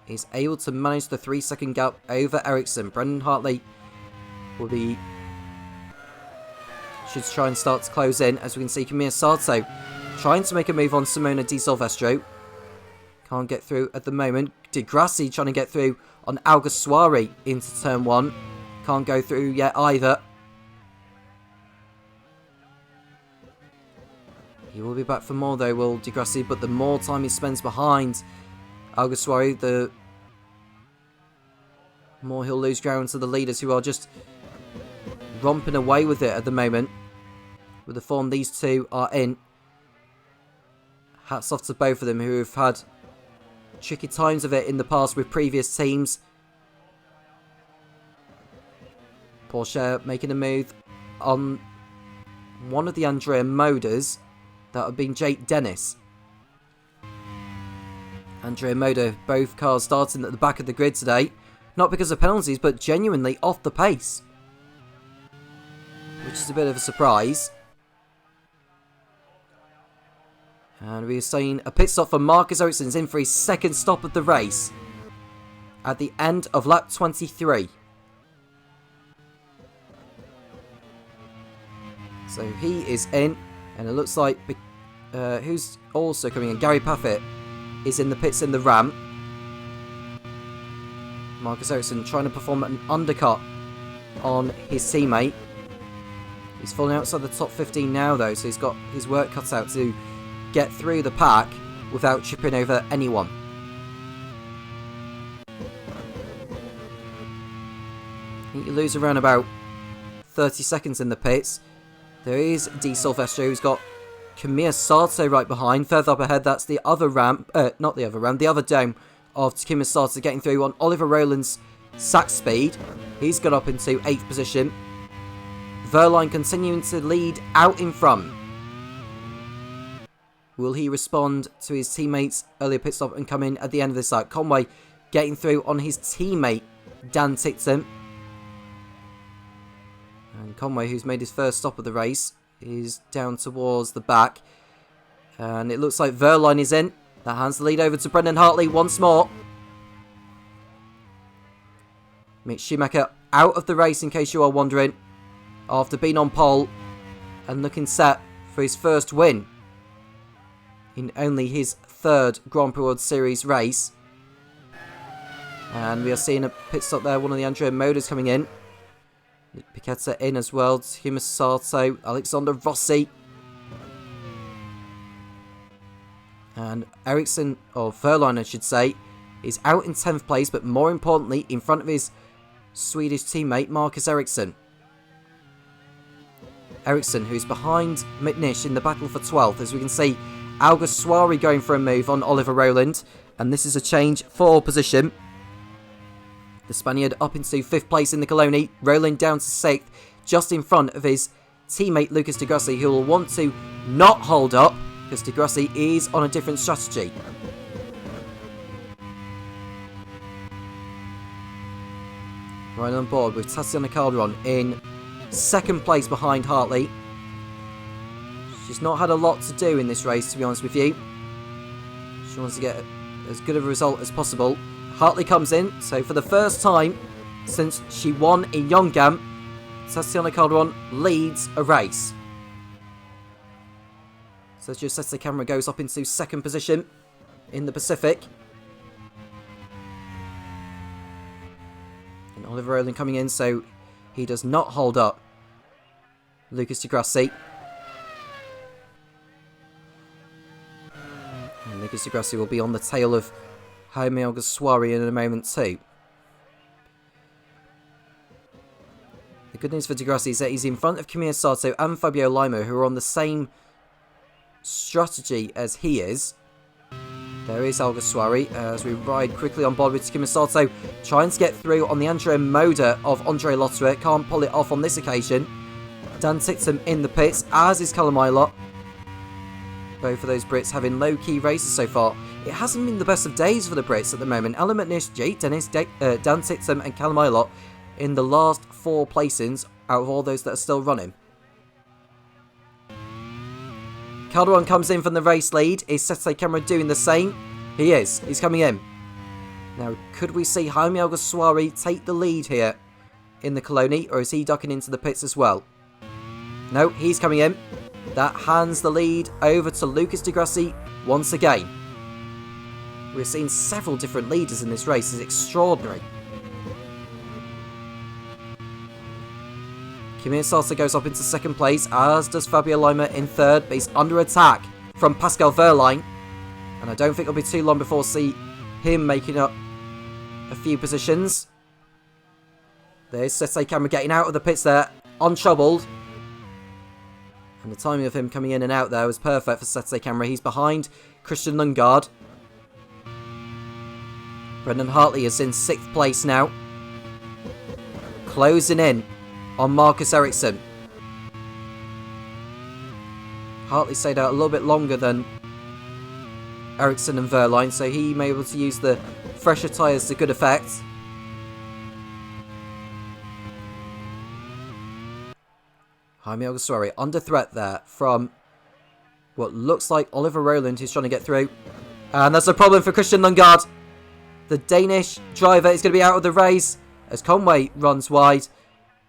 is able to manage the 3-second gap over Ericsson. Brendan Hartley will be... should try and start to close in, as we can see Camille Sato trying to make a move on Simona Di Silvestro. Can't get through at the moment. Di Grassi trying to get through on Alguersuari into turn 1. Can't go through yet either. He will be back for more though, will Di Grassi, but the more time he spends behind Alguersuari, the more he'll lose ground to the leaders, who are just romping away with it at the moment. With the form these two are in. Hats off to both of them, who have had tricky times of it in the past with previous teams. Porsche making a move on one of the Andrea Moders. That would have been Jake Dennis. Andrea Moda, both cars starting at the back of the grid today. Not because of penalties, but genuinely off the pace. Which is a bit of a surprise. And we are seeing a pit stop for Marcus Ericsson's in for his 2nd stop of the race. At the end of lap 23. So he is in. And it looks like... who's also coming in? Gary Paffett is in the pits in the ramp. Marcus Ericsson trying to perform an undercut on his teammate. He's falling outside the top 15 now though, so he's got his work cut out to get through the pack without tripping over anyone. I think you lose around about 30 seconds in the pits. There is Di Silvestro, who's got Camille Sato right behind. Further up ahead, that's the other ramp, not the other ramp, the other dome of Takuma Sato getting through on Oliver Rowland's sack speed. He's got up into 8th position. Verline continuing to lead out in front. Will he respond to his teammates' earlier pit stop and come in at the end of this lap? Conway getting through on his teammate, Dan Tickton. And Conway, who's made his first stop of the race, is down towards the back. And it looks like Verline is in. That hands the lead over to Brendan Hartley once more. Mick Schumacher out of the race, in case you are wondering, after being on pole and looking set for his first win in only his 3rd Grand Prix World Series race. And we are seeing a pit stop there, one of the Andrea Moders coming in. Piquetta in as well, Takuma Sato, Alexander Rossi. And Ericsson, or Verline I should say, is out in 10th place, but more importantly in front of his Swedish teammate Marcus Ericsson. Ericsson, who's behind McNish in the battle for 12th, as we can see Alguersuari going for a move on Oliver Rowland, and this is a change for position. The Spaniard up into 5th place in the Coloni, Rowland down to 6th, just in front of his teammate Lucas Di Grassi, who will want to not hold up because Di Grassi is on a different strategy. Right on board with Tatiana Calderon in second place behind Hartley. She's not had a lot to do in this race, to be honest with you. She wants to get as good of a result as possible. Hartley comes in, so for the first time since she won in Yongam, Tatiana Calderon leads a race. So Giuseppe Camera goes up into second position in the Pacific. And Oliver Rowland coming in, so he does not hold up Lucas Di Grassi. And Lucas Di Grassi will be on the tail of Jaime Alguersuari in a moment too. The good news for Di Grassi is that he's in front of Camille Sato and Fabio Lima, who are on the same strategy as he is. There is Alguersuari as we ride quickly on board with Camille Sato, trying to get through on the Andrea Moda of Andre Lotterer. Can't pull it off on this occasion. Dan Tixham in the pits, as is Callum Ilott. Both of those Brits having low-key races so far. It hasn't been the best of days for the Brits at the moment. Alan McNish, Jake Dennis, Dan Tixham and Callum Ilott in the last 4 placings out of all those that are still running. Calderon comes in from the race lead. Is Sete Camera doing the same? He is. He's coming in. Now, could we see Jaime Alguersuari take the lead here in the Coloni, or is he ducking into the pits as well? No, he's coming in. That hands the lead over to Lucas Di Grassi once again. We're seeing several different leaders in this race. It's extraordinary. Camille Sato goes up into second place, as does Fabio Lima in third, but he's under attack from Pascal Wehrlein. And I don't think it'll be too long before we see him making up a few positions. There's Sete Camera getting out of the pits there, untroubled. And the timing of him coming in and out there was perfect for Sete Camera. He's behind Christian Lundgaard. Brendan Hartley is in 6th place now. Closing in on Marcus Ericsson. Hartley stayed out a little bit longer than Ericsson and Wehrlein, so he may be able to use the fresher tyres to good effect. Jaime Alguersuari under threat there from what looks like Oliver Rowland, who's trying to get through. And that's a problem for Christian Lundgaard. The Danish driver is going to be out of the race as Conway runs wide.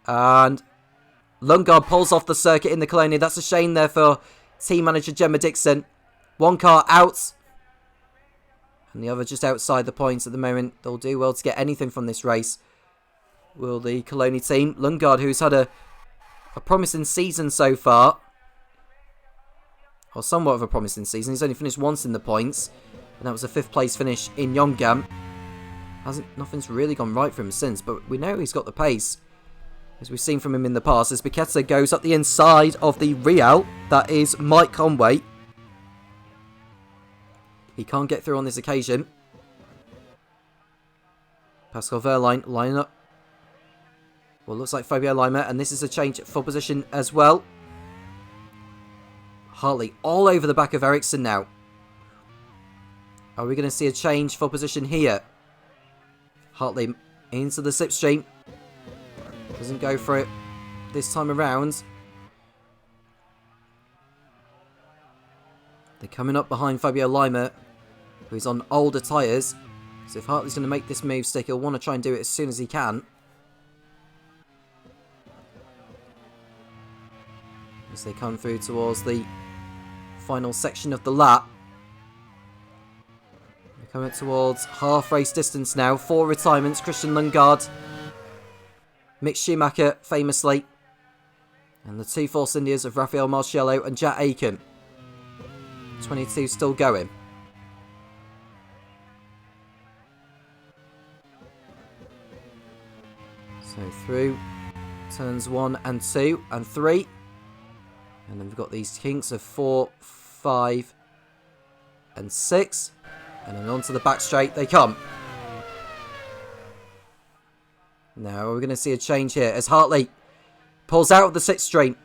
And Lundgaard pulls off the circuit in the Colony. That's a shame there for team manager Gemma Dixon. One car out. And the other just outside the points at the moment. They'll do well to get anything from this race. Will the Colony team. Lundgaard, who's had a promising season so far. Or somewhat of a promising season. He's only finished once in the points. And that was a 5th place finish in Yongam. Nothing's really gone right for him since. But we know he's got the pace, as we've seen from him in the past, as Bichetta goes up the inside of the Real. That is Mike Conway. He can't get through on this occasion. Pascal Wehrlein lining up. Well, looks like Fabio Lima, and this is a change for position as well. Hartley all over the back of Ericsson now. Are we going to see a change for position here? Hartley into the slipstream. Doesn't go for it this time around. They're coming up behind Fabio Lima, who's on older tyres. So if Hartley's going to make this move stick, he'll want to try and do it as soon as he can. As they come through towards the final section of the lap. They're coming towards half race distance now. 4 retirements. Christian Lundgaard, Mick Schumacher, famously. And the 2 Force Indias of Rafael Marciello and Jack Aiken. 22 still going. So through turns 1 and 2 and 3. And then we've got these kinks of 4, 5 and 6. And then onto the back straight they come. Now we're going to see a change here as Hartley pulls out of the 6th straight.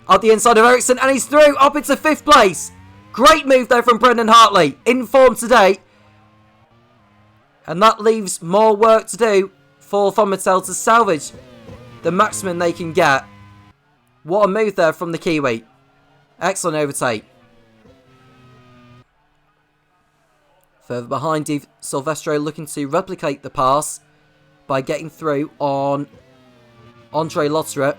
Up the inside of Ericsson, and he's through, up into 5th place. Great move there from Brendan Hartley, in form today. And that leaves more work to do for Von Mattel to salvage the maximum they can get. What a move there from the Kiwi. Excellent overtake. Further behind, Di Silvestro looking to replicate the pass by getting through on Andre Lotterer.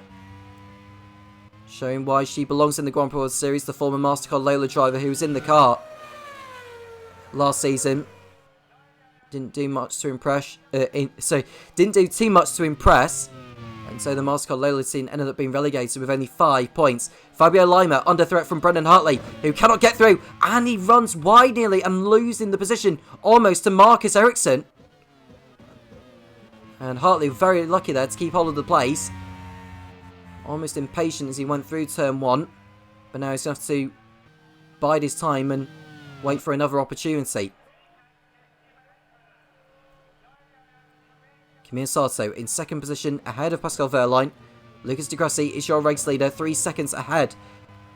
Showing why she belongs in the Grand Prix World Series, the former MasterCard Lola driver who was in the car last season. Didn't do much to impress. Didn't do too much to impress. And so the MasterCard Lola team ended up being relegated with only 5 points. Fabio Lima under threat from Brendan Hartley, who cannot get through. And he runs wide nearly and losing the position almost to Marcus Ericsson. And Hartley very lucky there to keep hold of the place. Almost impatient as he went through turn 1. But now he's going to have to bide his time and wait for another opportunity. Camille Sato in 2nd position ahead of Pascal Wehrlein. Lucas Di Grassi is your race leader, 3 seconds ahead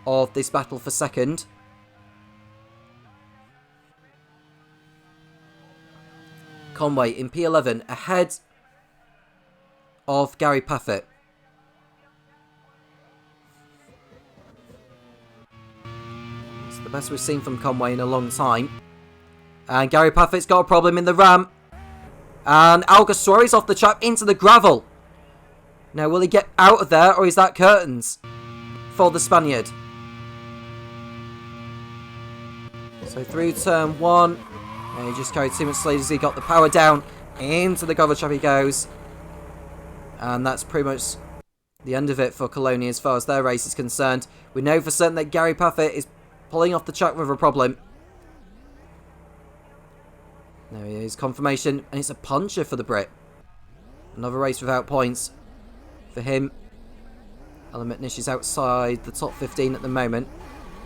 of this battle for 2nd. Conway in P11 ahead of Gary Paffett. It's the best we've seen from Conway in a long time. And Gary Paffett's got a problem in the ramp. And Alguersuari's off the track into the gravel. Now, will he get out of there, or is that curtains for the Spaniard? So through turn 1. And he just carried too much speed as he got the power down. Into the gravel trap he goes. And that's pretty much the end of it for Colonia as far as their race is concerned. We know for certain that Gary Paffett is pulling off the track with a problem. There he is, confirmation, and it's a puncher for the Brit. Another race without points for him. Alan McNish is outside the top 15 at the moment.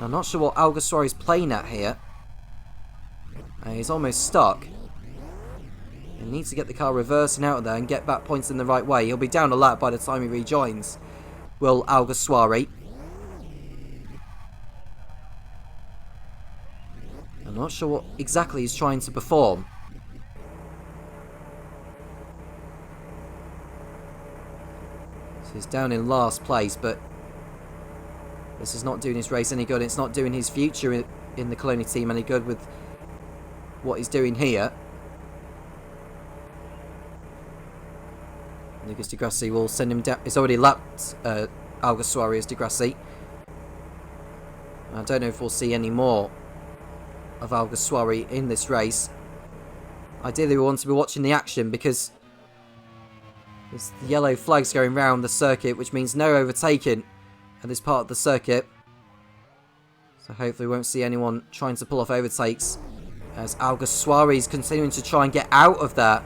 I'm not sure what Alguersuari is playing at here. He's almost stuck. He needs to get the car reversing out of there and get back points in the right way. He'll be down a lap by the time he rejoins, will Alguersuari. I'm not sure what exactly he's trying to perform. So he's down in last place, but this is not doing his race any good. It's not doing his future in the Colonia team any good with what he's doing here. Lucas Di Grassi will send him down. He's already lapped Alguersuari as Di Grassi. I don't know if we'll see any more of Alguersuari in this race. Ideally, we want to be watching the action because there's the yellow flags going round the circuit, which means no overtaking at this part of the circuit. So hopefully we won't see anyone trying to pull off overtakes as Alguersuari is continuing to try and get out of that.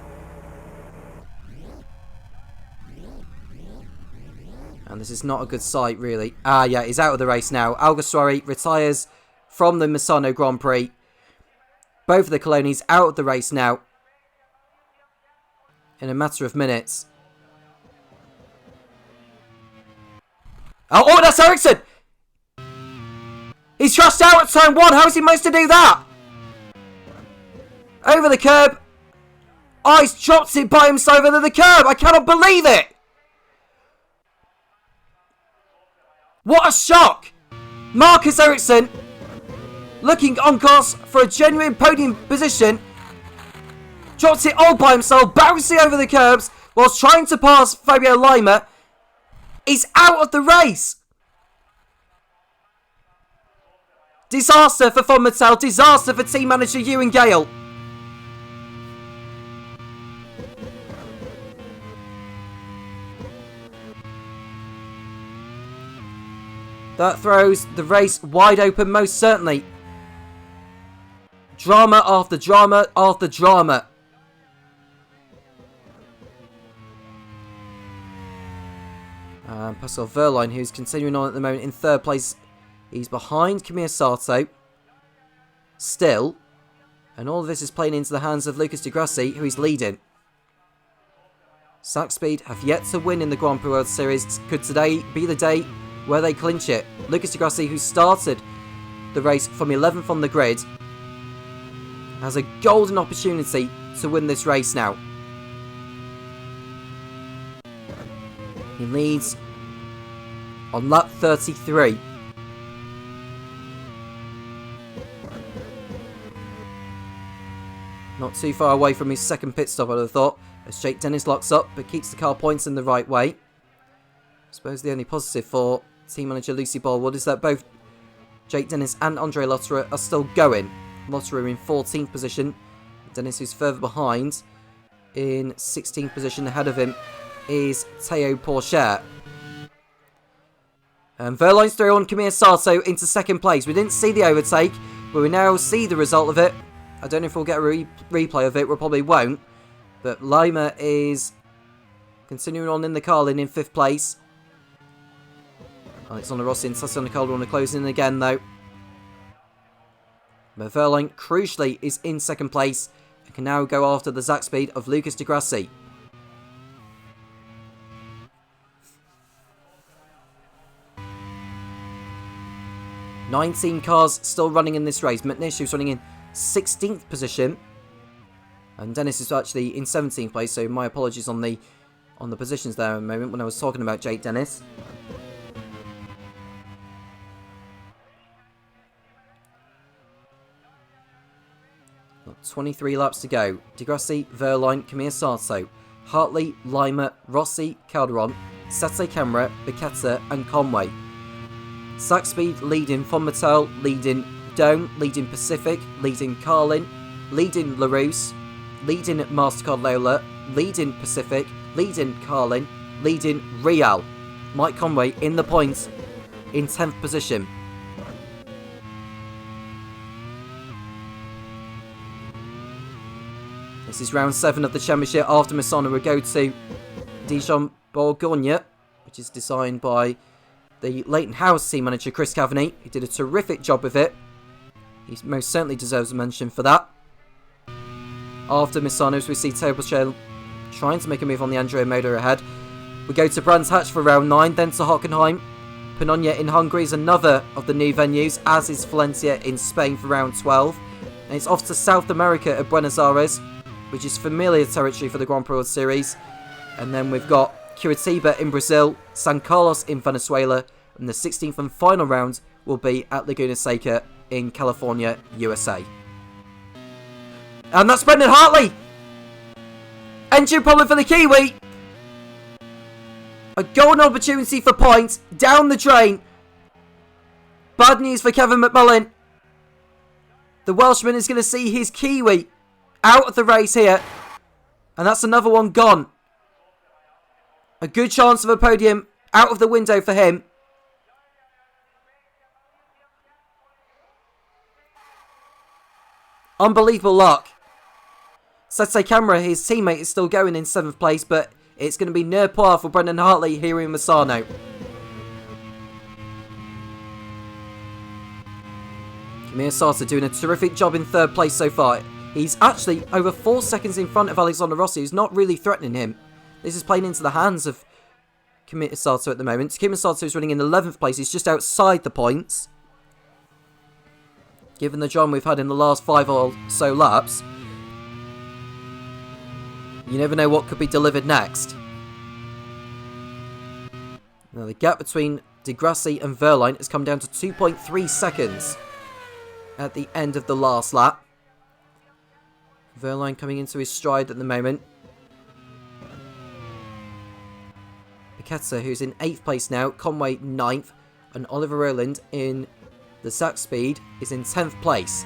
And this is not a good sight, really. Yeah, he's out of the race now. Alguersuari retires from the Misano Grand Prix. Both of the Colonies out of the race now. In a matter of minutes. Oh, that's Ericsson! He's crashed out at turn 1. How is he managed to do that? Over the curb. Oh, he's dropped it by himself over the curb. I cannot believe it. What a shock. Marcus Ericsson looking on course for a genuine podium position. Drops it all by himself, bouncing over the curbs whilst trying to pass Fabio Lima. He's out of the race. Disaster for Von Mattel. Disaster for team manager Ewan Gale. That throws the race wide open, most certainly. Drama after drama after drama. Pascal Wehrlein, who's continuing on at the moment in 3rd place. He's behind Camille Sato. Still. And all of this is playing into the hands of Lucas Di Grassi, who is leading. Sack Speed have yet to win in the Grand Prix World Series. Could today be the day where they clinch it. Lucas Di Grassi, who started the race from 11th on the grid, has a golden opportunity to win this race now. He leads on lap 33. Not too far away from his second pit stop, I'd have thought, as Jake Dennis locks up but keeps the car points in the right way. I suppose the only positive for team manager Lucy Ballwood is that both Jake Dennis and Andre Lotterer are still going. Lotterer in 14th position. Dennis, who's further behind, in 16th position. Ahead of him is Teo Pourchaire. And Verline's through on Kamir Sato into second place. We didn't see the overtake, but we now see the result of it. I don't know if we'll get a replay of it. We probably won't. But Lima is continuing on in the Carlin in 5th place. Alexander Rossi and Tatiana Calderon are closing in again, though. But Verline, crucially, is in 2nd place and can now go after the Zach speed of Lucas Di Grassi. "19 cars still running in this race. McNish, who's running in 16th position. And Dennis is actually in 17th place, so my apologies on the positions there a moment when I was talking about Jake Dennis. Got 23 laps to go. Di Grassi, Verline, Kamir Sato, Hartley, Lima, Rossi, Calderon, Sete Camera, Bichetta and Conway. Zach Speed leading Von Mattel, leading Dome, leading Pacific, leading Carlin, leading LaRousse, leading MasterCard Lola, leading Pacific, leading Carlin, leading Real. Mike Conway in the points in 10th position. This is round 7 of the championship. After Misano will go to Dijon Bourgogne, which is designed by the Leighton House team manager Chris Cavaney. He did a terrific job with it. He most certainly deserves a mention for that. After Misano's, we see Topher trying to make a move on the Andrea motor ahead. We go to Brands Hatch for round 9, then to Hockenheim. Panonia in Hungary is another of the new venues, as is Valencia in Spain for round 12. And it's off to South America at Buenos Aires, which is familiar territory for the Grand Prix World Series. And then we've got Curitiba in Brazil, San Carlos in Venezuela, and the 16th and final round will be at Laguna Seca in California, USA. And that's Brendan Hartley! Engine problem for the Kiwi! A golden opportunity for points, down the drain. Bad news for Kevin McMullen. The Welshman is going to see his Kiwi out of the race here. And that's another one gone. A good chance of a podium out of the window for him. Unbelievable luck. Sete Camera, his teammate, is still going in 7th place, but it's going to be near par for Brendan Hartley here in Misano. Kamir Sato doing a terrific job in 3rd place so far. He's actually over 4 seconds in front of Alexander Rossi, who's not really threatening him. This is playing into the hands of Kamir Sato at the moment. Kamir Sato is running in 11th place. He's just outside the points. Given the jam we've had in the last 5 or so laps, you never know what could be delivered next. Now the gap between Di Grassi and Verline has come down to 2.3 seconds at the end of the last lap. Verline coming into his stride at the moment. Bichetta, who's in 8th place now, Conway 9th, and Oliver Rowland in the Zach Speed is in 10th place.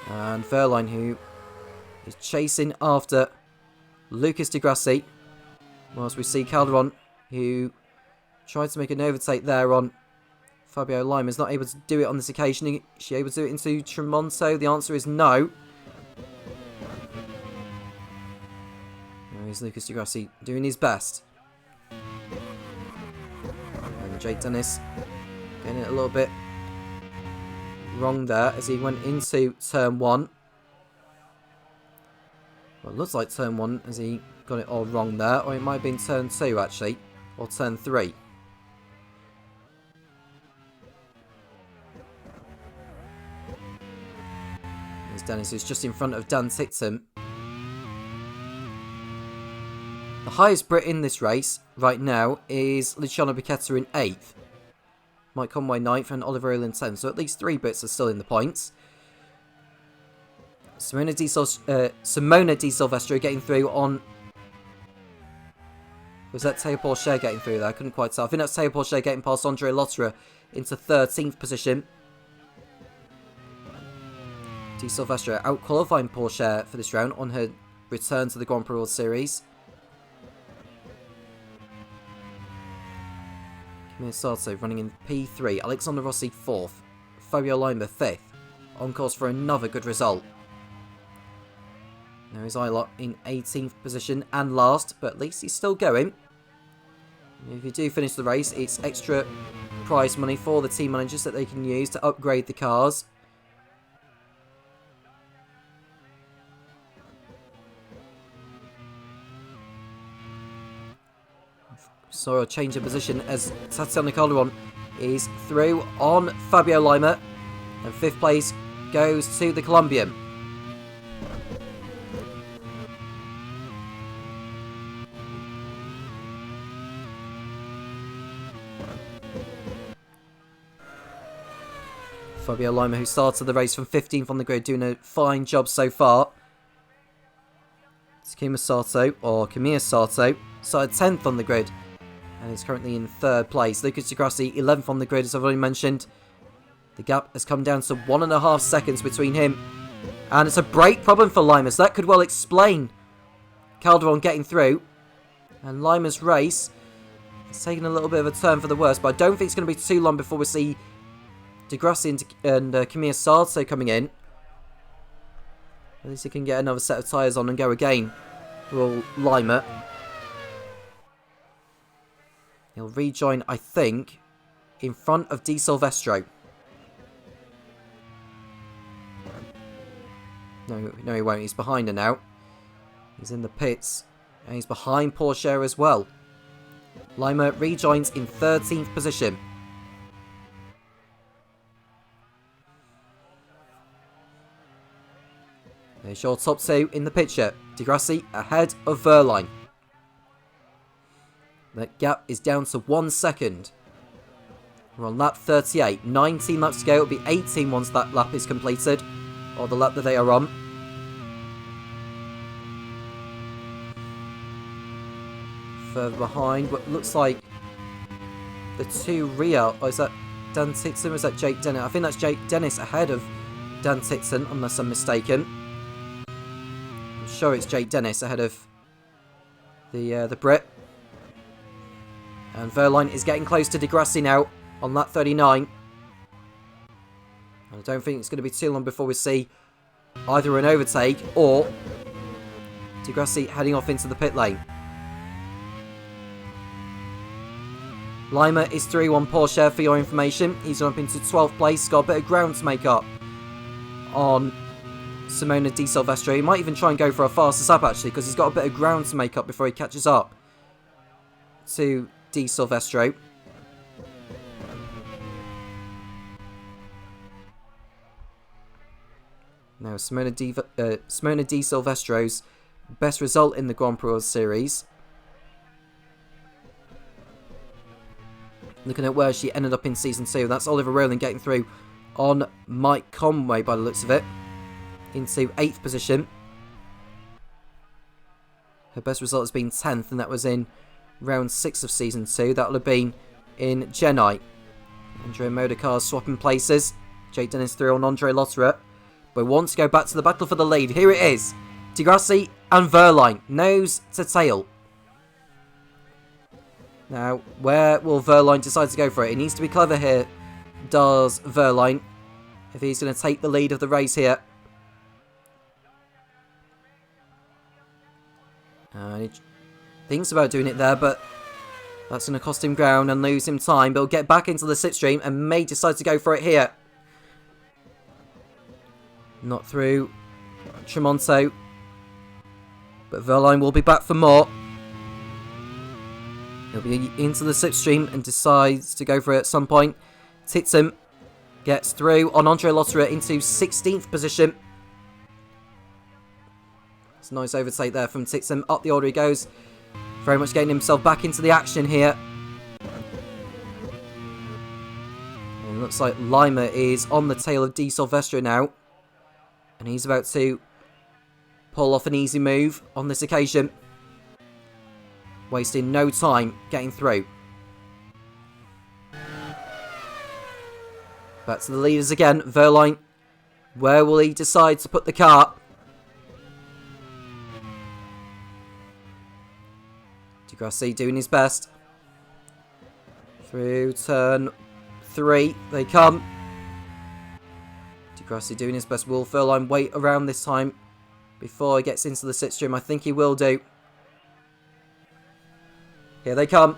And Verline, who is chasing after Lucas Di Grassi, whilst we see Calderon, who tried to make an overtake there on Fabio Lima, is not able to do it on this occasion. Is she able to do it into Tremonto? The answer is no. Here's Lucas Di Grassi doing his best. And Jake Dennis getting it a little bit wrong there as he went into turn 1. Well, it looks like turn 1 as he got it all wrong there. Or it might have been turn 2, actually. Or turn 3. There's Dennis, who's just in front of Dan Titson. The highest Brit in this race right now is Luciano Becchetta in 8th. Mike Conway 9th and Oliver Earl in 10th. So at least 3 Brits are still in the points. Simona Di Silvestro getting through on... Was that Théo Pourchaire getting through there? I couldn't quite tell. I think that's Théo Pourchaire getting past Andre Lotterer into 13th position. Di Silvestro out-qualifying Pourchaire for this round on her return to the Grand Prix World Series. Camille Sarto running in P3. Alexander Rossi 4th. Fabio Lima 5th. On course for another good result. Now is Ilott in 18th position and last, but at least he's still going. If you do finish the race, it's extra prize money for the team managers that they can use to upgrade the cars. So a change of position as Tatiana Calderon is through on Fabio Lima. And 5th place goes to the Colombian. Fabio Lima, who started the race from 15th on the grid, doing a fine job so far. Takuma Sato, or Kamiya Sato, started 10th on the grid and is currently in 3rd place. Lucas Di Grassi, 11th on the grid, as I've already mentioned. The gap has come down to 1.5 seconds between him. And it's a brake problem for Lima, so that could well explain Calderon getting through. And Lima's race is taking a little bit of a turn for the worse, but I don't think it's going to be too long before we see Di Grassi and Kamiya Sato coming in. At least he can get another set of tyres on and go again. Will Lima. He'll rejoin, I think, in front of Di Silvestro. No, he won't. He's behind her now. He's in the pits. And he's behind Pourchaire as well. Lima rejoins in 13th position. There's your top 2 in the picture. Di Grassi ahead of Wehrlein. That gap is down to 1 second. We're on lap 38. 19 laps to go. It'll be 18 once that lap is completed. Or the lap that they are on. Further behind, what looks like the 2 rear. Oh, is that Dan Titson or is that Jake Dennis? I think that's Jake Dennis ahead of Dan Titson, unless I'm mistaken. I'm sure it's Jake Dennis ahead of the Brit. And Wehrlein is getting close to Di Grassi now on lap 39. And I don't think it's going to be too long before we see either an overtake or Di Grassi heading off into the pit lane. Lima is 3-1 Pourchaire for your information. He's up into 12th place. He's got a bit of ground to make up on Simona Di Silvestro. He might even try and go for a faster lap actually, because he's got a bit of ground to make up before he catches up to Di Silvestro. Now Simona Di Silvestro's best result in the Grand Prix World Series. Looking at where she ended up in Season 2. That's Oliver Rowland getting through on Mike Conway by the looks of it. Into 8th position. Her best result has been 10th, and that was in round 6 of Season 2. That will have been in Chennai. Andrea Motorcars swapping places. Jake Dennis through on Andre Lotterer. But we want to go back to the battle for the lead. Here it is. Di Grassi and Wehrlein. Nose to tail. Now, where will Wehrlein decide to go for it? He needs to be clever here, does Wehrlein, if he's going to take the lead of the race here. He thinks about doing it there, but that's going to cost him ground and lose him time. But he'll get back into the slipstream and may decide to go for it here. Not through Tremonto. But Verline will be back for more. He'll be into the slipstream and decides to go for it at some point. Titsum gets through on Andre Lotterer into 16th position. It's a nice overtake there from Titsum. Up the order he goes. Very much getting himself back into the action here. And it looks like Lima is on the tail of Di Silvestro now. And he's about to pull off an easy move on this occasion. Wasting no time getting through. Back to the leaders again. Verline. Where will he decide to put the car? Degrassi doing his best. Through turn 3 they come. Degrassi doing his best. Will Verline wait around this time before he gets into the slipstream? I think he will do. Here they come.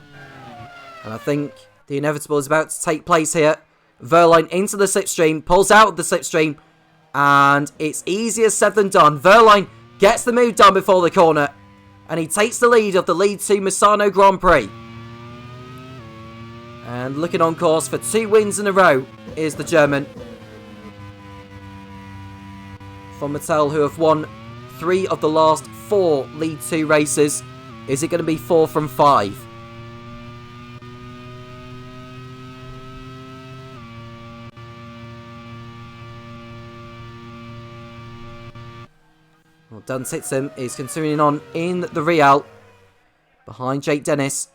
And I think the inevitable is about to take place here. Verline into the slipstream. Pulls out of the slipstream. And it's easier said than done. Verline gets the move done before the corner. And he takes the lead of the Lead 2 Misano Grand Prix. And looking on course for 2 wins in a row is the German. From Mattel, who have won 3 of the last 4 Lead 2 races. Is it going to be 4 from 5? Well, Dan Titsum is continuing on in the Real behind Jake Dennis.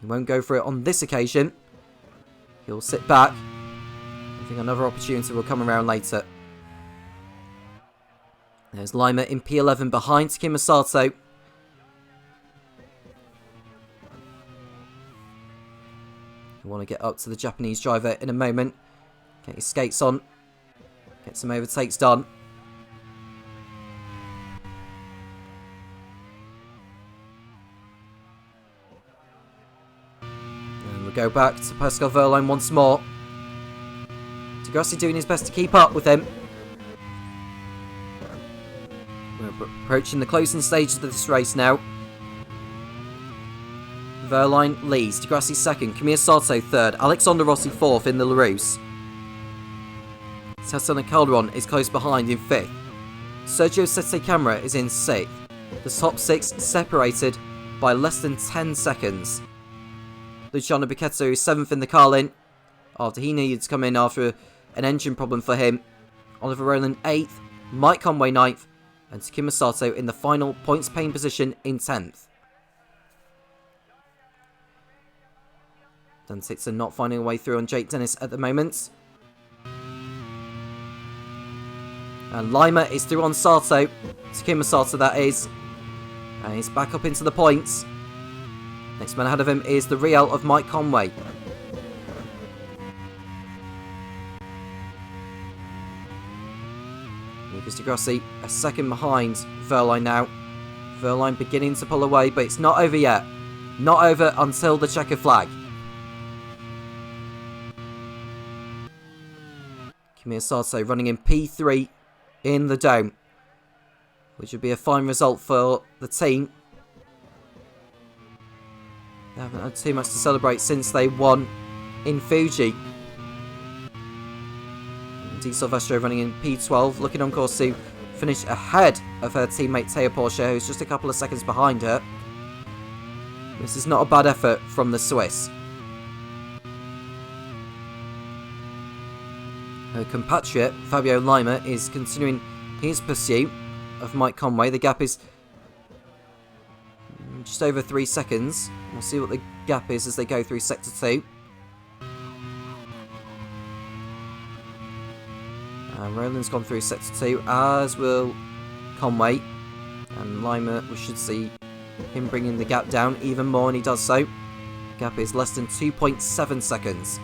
He won't go for it on this occasion. He'll sit back. I think another opportunity will come around later. There's Lima in P11 behind Takuma Sato. I want to get up to the Japanese driver in a moment. Get his skates on. Get some overtakes done. And we'll go back to Pascal Verline once more. Degrassi doing his best to keep up with him. We're approaching the closing stages of this race now. Verline leads. Degrassi second. Kamiya Sato third. Alexander Rossi fourth in the LaRousse. Tatsuya Calderon is close behind in 5th. Sergio Sette Camera is in 6th. The top 6 separated by less than 10 seconds. Luciano Bicchetto is 7th in the Carlin after he needed to come in after an engine problem for him. Oliver Rowland 8th, Mike Conway 9th, and Takuma Sato in the final points paying position in 10th. Dan Titsum not finding a way through on Jake Dennis at the moment. And Lima is through on Sato. Takuma Sato, that is. And he's back up into the points. Next man ahead of him is the Real of Mike Conway. Lucas Degrassi a second behind Verline now. Verline beginning to pull away, but it's not over yet. Not over until the checker flag. Kamiya Sato running in P3 in the Dome, which would be a fine result for the team. They haven't had too much to celebrate since they won in Fuji. Di Silvestro running in P12, looking on course to finish ahead of her teammate Taya Porsche, who's just a couple of seconds behind her. This is not a bad effort from the Swiss. Her compatriot, Fabio Lima, is continuing his pursuit of Mike Conway. The gap is just over 3 seconds. We'll see what the gap is as they go through Sector 2. Roland's gone through Sector 2, as will Conway. And Lima, we should see him bringing the gap down even more, and he does so. The gap is less than 2.7 seconds.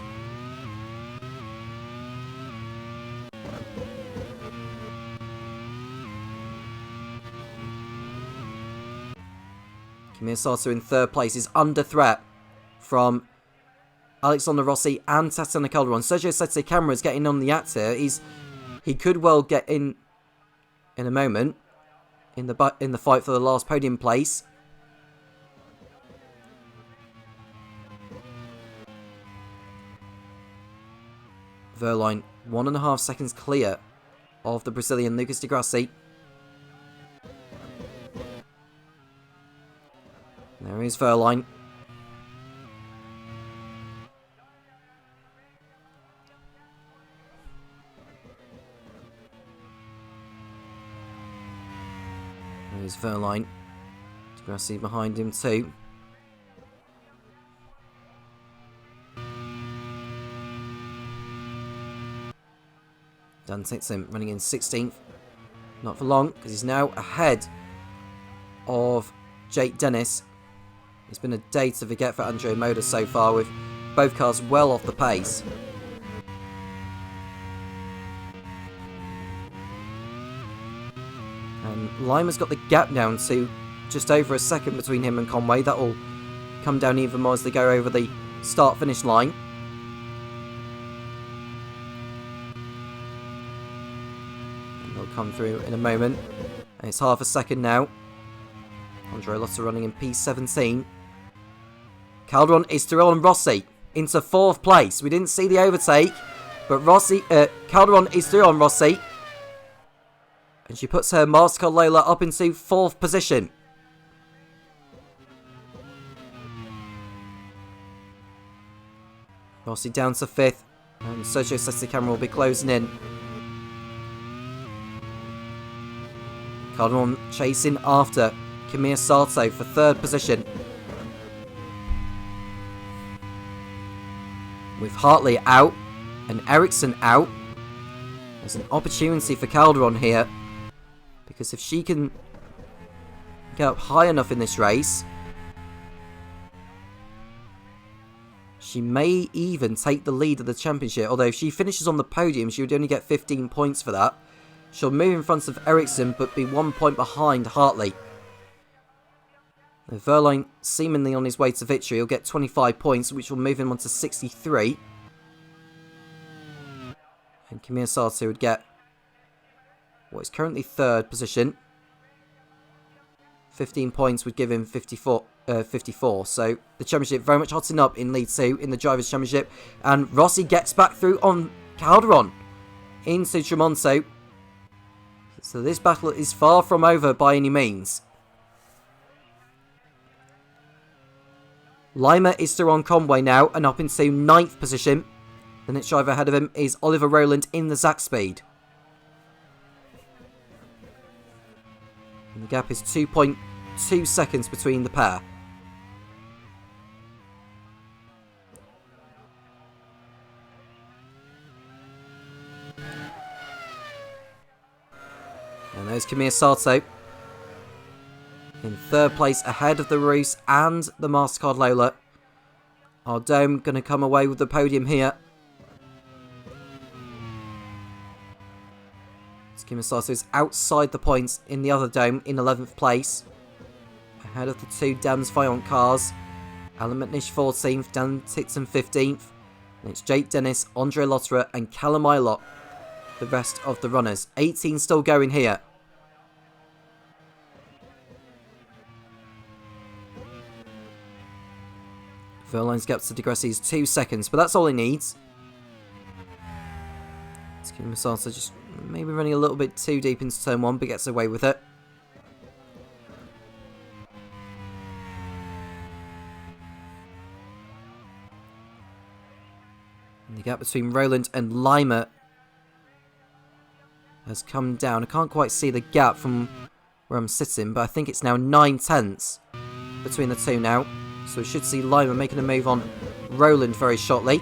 Kamiya Sato in 3rd place is under threat from Alexander Rossi and Tatsuya Calderon. Sergio Sette Camera is getting on the act here. He could well get in in a moment in the fight for the last podium place. Verline 1.5 seconds clear of the Brazilian Lucas Di Grassi. There is Verline. There's Verline. Di Grassi behind him too. Dan Tixon running in 16th. Not for long, because he's now ahead of Jake Dennis. It's been a day to forget for Andrea Moda so far, with both cars well off the pace. And Lima's got the gap down to just over a second between him and Conway. That will come down even more as they go over the start-finish line. And they'll come through in a moment. And it's half a second now. Andre Lotta running in P17. Calderon is through on Rossi into 4th place. We didn't see the overtake, but Calderon is through on Rossi. And she puts her MasterCard Lola up into 4th position. Rossi down to 5th. And Sergio says the camera will be closing in. Calderon chasing after Kamiya Sato for 3rd position. With Hartley out and Ericsson out, there's an opportunity for Calderon here. Because if she can get up high enough in this race, she may even take the lead of the championship. Although if she finishes on the podium, she would only get 15 points for that. She'll move in front of Ericsson, but be 1 point behind Hartley. Verline seemingly on his way to victory. He'll get 25 points, which will move him on to 63. And Kamiya Sato would get what is currently 3rd position. 15 points would give him 54. So the championship very much hotting up in Lead 2 in the Drivers' Championship. And Rossi gets back through on Calderon into Tremonto. So this battle is far from over by any means. Lima is through on Conway now and up into 9th position. The next driver ahead of him is Oliver Rowland in the Zack Speed. And the gap is 2.2 seconds between the pair. And there's Kamiya Sato in 3rd place ahead of the Roos and the MasterCard Lola. Our Dome going to come away with the podium here. Kamiya Sato is outside the points in the other Dome in 11th place. Ahead of the 2 Dan's Vaillant cars. Alan McNish 14th, Dan Tixon 15th. And it's Jake Dennis, Andre Lotterer and Callum Ilott, the rest of the runners. 18 still going here. Verline's gap to Di Grassi is 2 seconds, but that's all he needs. Kamiya Sato just maybe running a little bit too deep into turn 1, but gets away with it. And the gap between Rowland and Lima has come down. I can't quite see the gap from where I'm sitting, but I think it's now 9 tenths between the two now. So we should see Lima making a move on Rowland very shortly.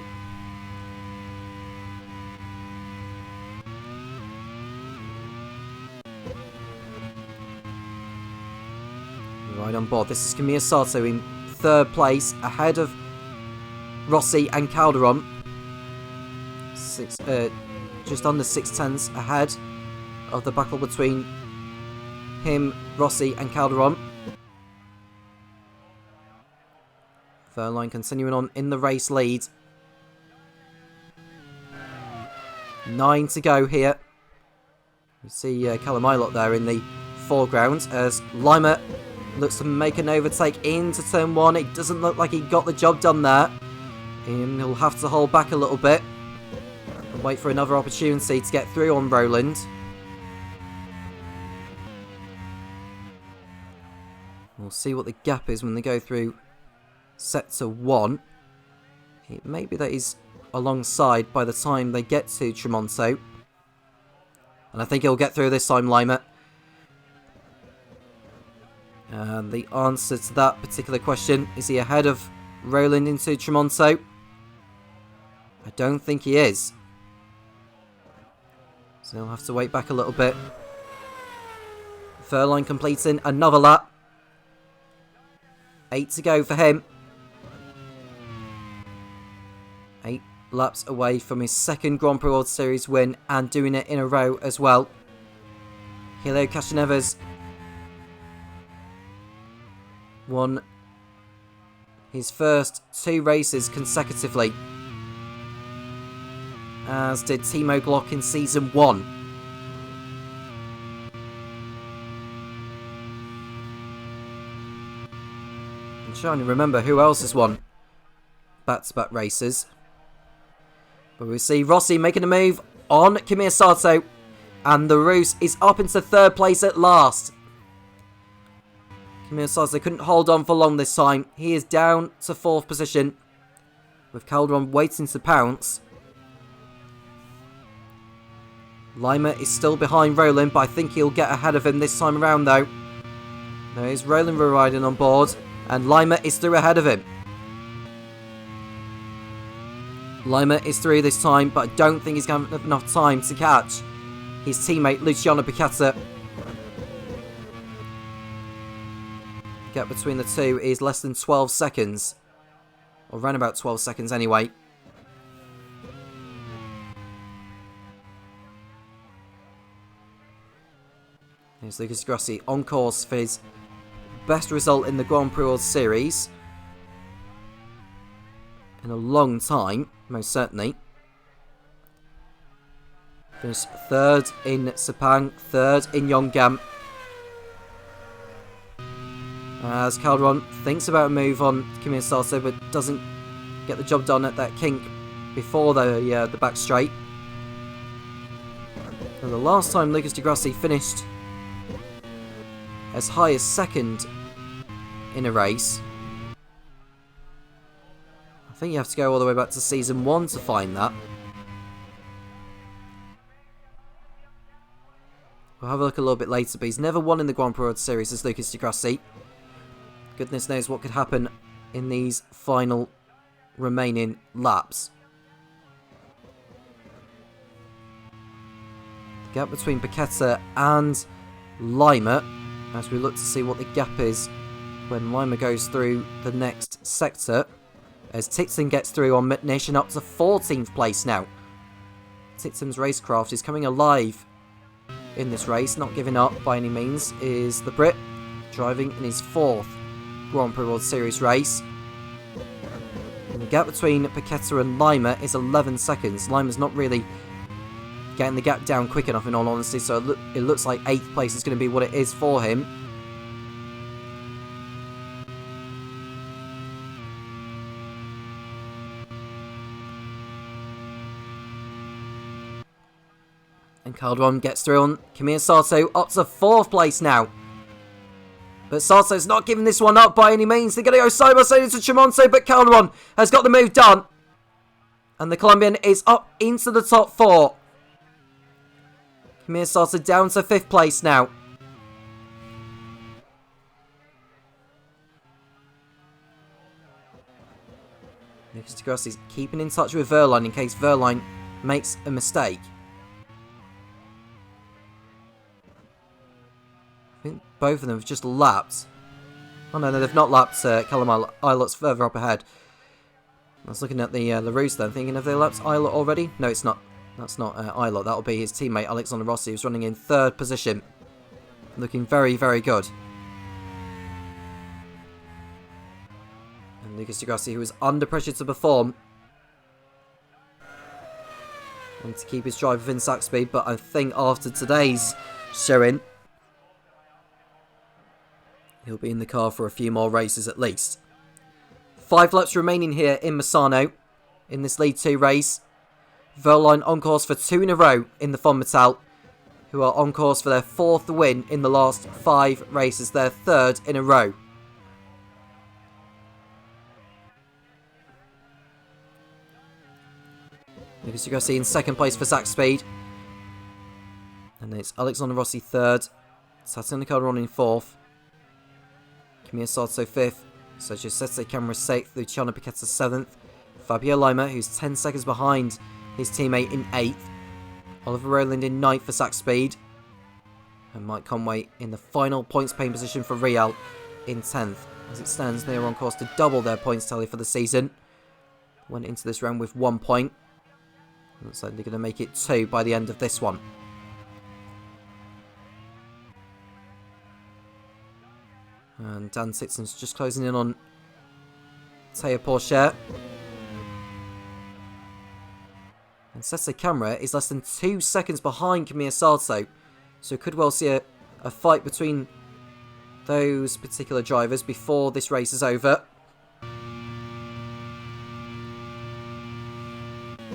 Right on board. This is Kamiya Sato in 3rd place, ahead of Rossi and Calderon. Just under 6 tenths ahead of the battle between him, Rossi and Calderon. Verline continuing on in the race lead. 9 to go here. You see Callum Ilott there in the foreground as Lima looks to make an overtake into turn 1. It doesn't look like he got the job done there. And he'll have to hold back a little bit and wait for another opportunity to get through on Roland. We'll see what the gap is when they go through sector 1. It may be that he's alongside by the time they get to Tremonto. And I think he'll get through this time, Lima. And the answer to that particular question, is he ahead of Roland into Tremonto? I don't think he is. So he'll have to wait back a little bit. Furline completing another lap. 8 to go for him. 8 laps away from his second Grand Prix World Series win and doing it in a row as well. Helio Castroneves won his first 2 races consecutively, as did Timo Glock in Season 1. I'm trying to remember who else has won back-to-back races. But we see Rossi making a move on Kimi Sato, and the Roos is up into 3rd place at last. Kimi Sato couldn't hold on for long this time. He is down to 4th position, with Calderon waiting to pounce. Lima is still behind Roland, but I think he'll get ahead of him this time around though. There is Roland riding on board, and Lima is through ahead of him. Lima is through this time, but I don't think he's going to have enough time to catch his teammate Luciano Piccata. The gap between the two is less than 12 seconds. Or around about 12 seconds anyway. Here's Lucas Grassi on course for his best result in the Grand Prix World Series in a long time, most certainly. Finished 3rd in Sepang, 3rd in Yonggam. As Calderon thinks about a move on Kimi Sato, but doesn't get the job done at that kink before the back straight. And the last time Lucas Di Grassi finished as high as 2nd in a race, I think you have to go all the way back to Season 1 to find that. We'll have a look a little bit later, but he's never won in the Grand Prix World Series as Lucas Di Grassi. Goodness knows what could happen in these final remaining laps. The gap between Piccata and Lima, as we look to see what the gap is when Lima goes through the next sector, as Ticton gets through on Mitnish and up to 14th place now. Ticton's racecraft is coming alive in this race, not giving up by any means, is the Brit, driving in his 4th Grand Prix World Series race. And the gap between Piccata and Lima is 11 seconds. Lima's not really getting the gap down quick enough, in all honesty, so it looks like 8th place is going to be what it is for him. And Calderon gets through on Kimi Sato, up to 4th place now. But Sato's not giving this one up by any means. They're going to go side by side into Tremonto, but Calderon has got the move done. And the Colombian is up into the top 4. Kimi Sato down to 5th place now. Lucas Di Grassi is keeping in touch with Verline in case Verline makes a mistake. I think both of them have just lapped. Oh no, they've not lapped Callum Ilott's further up ahead. I was looking at the LaRousse then, thinking, have they lapped Ilott already? No, it's not. That's not Ilott. That'll be his teammate Alexander Rossi, who's running in 3rd position. Looking very, very good. And Lucas Di Grassi, who was under pressure to perform, and to keep his drive within sack speed, but I think after today's showing, he'll be in the car for a few more races at least. 5 laps remaining here in Misano in this League 2 race. Verline on course for 2 in a row in the Fonmetal, who are on course for their 4th win in the last 5 races, their 3rd in a row. Lucas Di Grassi in 2nd place for Zach Speed. And it's Alexander Rossi 3rd. Tatiana Calderon in 4th. Camilla Sarto 5th. Sergio Sette Camera 6th. Luciano Piquetta 7th. Fabio Lima, who's 10 seconds behind his teammate, in 8th. Oliver Rowland in 9th for Zach Speed. And Mike Conway in the final points paying position for Real in 10th. As it stands, they are on course to double their points tally for the season. Went into this round with 1 point. Looks like they're going to make it 2 by the end of this one. And Dan Titson's just closing in on Teo Porcher. And Sette Camera is less than 2 seconds behind Camilla Sarto. So could well see a fight between those particular drivers before this race is over.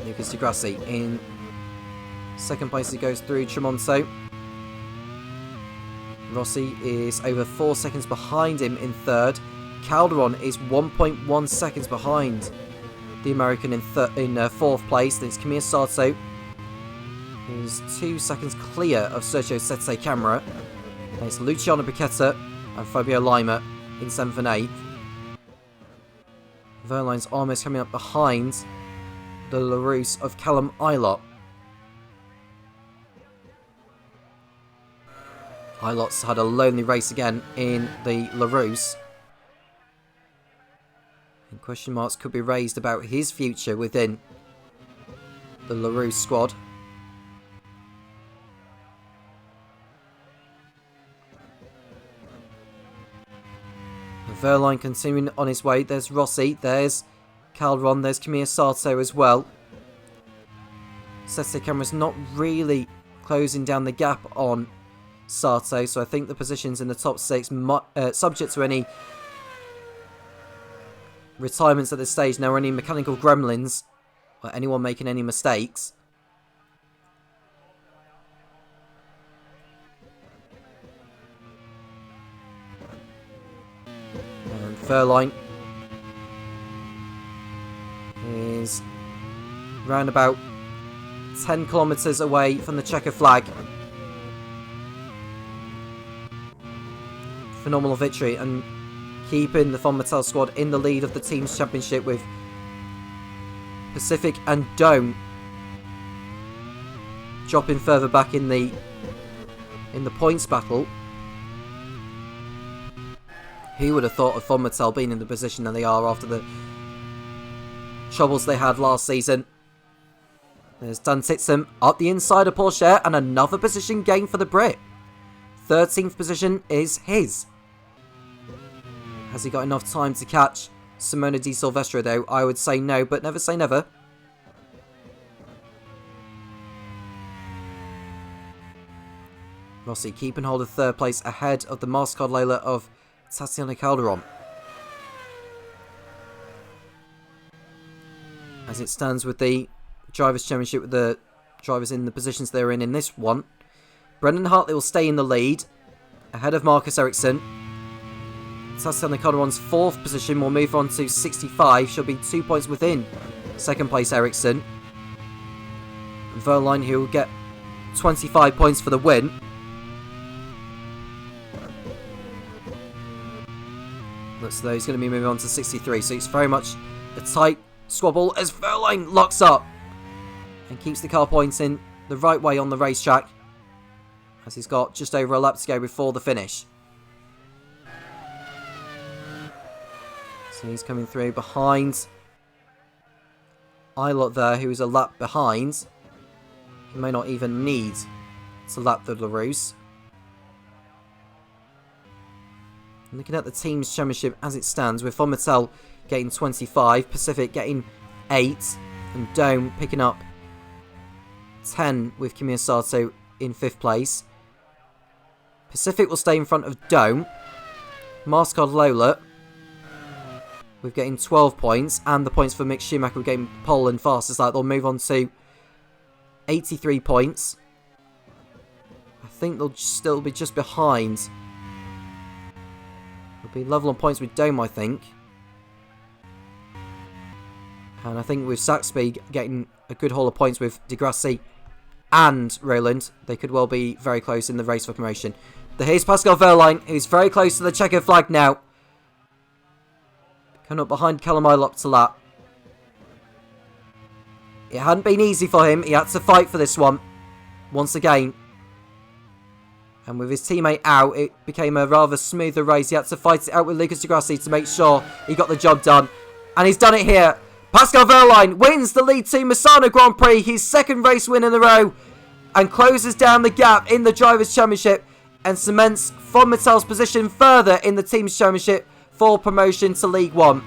Lucas Di Grassi in 2nd place, he goes through Tremonto. Rossi is over 4 seconds behind him in 3rd. Calderon is 1.1 seconds behind the American in 4th place. Then it's Camilla Sarto, who's 2 seconds clear of Sergio Sette Camera. Then it's Luciano Piquetta and Fabio Lima in 7th and 8th. Verline's almost coming up behind the LaRousse of Callum Ilott. Ilott's had a lonely race again in the LaRousse. And question marks could be raised about his future within the LaRousse squad. Verline continuing on his way. There's Rossi, there's Calderon, there's Camilla Sarto as well. Sette Camera's not really closing down the gap on Sarto, so I think the positions in the top 6, subject to any retirements at this stage now, or any mechanical gremlins, or anyone making any mistakes. And Verline is round about 10 kilometres away from the checker flag. Phenomenal victory, and keeping the Fonmetal squad in the lead of the team's championship, with Pacific and Dome dropping further back in the points battle. Who would have thought of Fonmetal being in the position that they are after the troubles they had last season? There's Dan Titson up the inside of Porsche, and another position gain for the Brit. 13th position is his. Has he got enough time to catch Simona Di Silvestro though? I would say no, but never say never. Rossi keeping hold of 3rd place ahead of the Mastercard Layla of Tatiana Calderon. As it stands with the Drivers' Championship, with the drivers in the positions they're in this one, Brendan Hartley will stay in the lead ahead of Marcus Ericsson. Tatiana Calderon's 4th position will move on to 65. She'll be 2 points within 2nd place Ericsson. Verline, who will get 25 points for the win. Looks as though he's going to be moving on to 63. So it's very much a tight squabble as Verline locks up and keeps the car pointing the right way on the racetrack, as he's got just over a lap to go before the finish. So he's coming through behind Ilott there, who is a lap behind. He may not even need to lap the LaRousse. Looking at the team's championship as it stands, with Fonmetal getting 25, Pacific getting 8, and Dome picking up 10 with Kimi Sato in 5th place. Pacific will stay in front of Dome. Mastercard Lola with getting 12 points, and the points for Mick Schumacher with getting pole and fastest lap. They'll move on to 83 points. I think they'll still be just behind. They'll be level on points with Dome, I think. And I think with Saxby getting a good haul of points with Degrassi and Roland, they could well be very close in the race for promotion. Here's Pascal Wehrlein, who's very close to the checker flag now. Coming up behind Callum Ilott to lap. It hadn't been easy for him. He had to fight for this one once again. And with his teammate out, it became a rather smoother race. He had to fight it out with Lucas Degrassi to make sure he got the job done. And he's done it here. Pascal Wehrlein wins the lead to Misano Grand Prix, his 2nd race win in a row, and closes down the gap in the Drivers' Championship and cements Von Mattel's position further in the Teams' Championship for promotion to League One.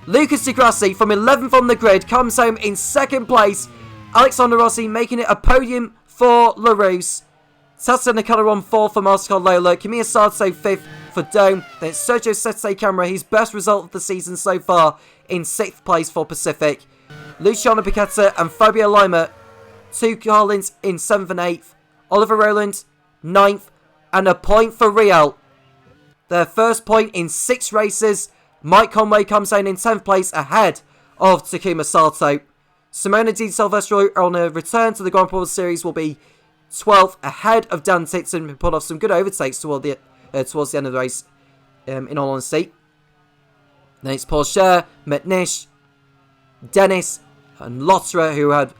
Lucas Degrassi from 11th on the grid comes home in 2nd place. Alexander Rossi making it a podium for LaRousse. Tatiana Calaron 4th for Mastercard Lola. Kimi Sato 5th for Dome. Then it's Sergio Sette Camera, his best result of the season so far, in 6th place for Pacific. Luciano Piquetta and Fabio Lima, 2 Carlins in 7th and 8th. Oliver Rowland 9th, and a point for Real. Their first point in 6 races. Mike Conway comes home in 10th place ahead of Takuma Sato. Simona Di Silvestro on a return to the Grand Prix World Series will be 12th ahead of Dan Tixon, who pulled off some good overtakes towards the end of the race, in all honesty. Then it's Porsche, McNish, Dennis and Lotterer, who had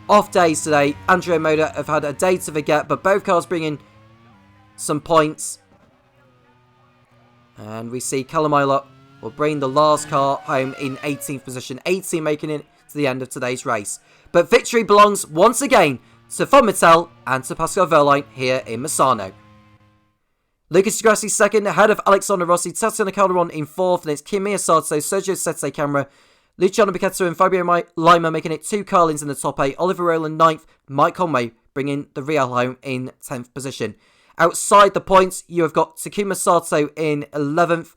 off days today. Andrea Moda have had a day to forget, but both cars bring in some points. And we see Callum Ilott will bring the last car home in 18th position. 18 making it to the end of today's race. But victory belongs once again to Von Mattel and to Pascal Wehrlein here in Misano. Lucas Degrassi 2nd ahead of Alexander Rossi. Tatiana Calderon in 4th. And it's Kimi Sato, Sergio Sette Camera, Luciano Piquetta and Fabio Lima making it 2 Carlins in the top 8. Oliver Rowland 9th. Mike Conway bringing the Real home in 10th position. Outside the points, you have got Takuma Sato in 11th,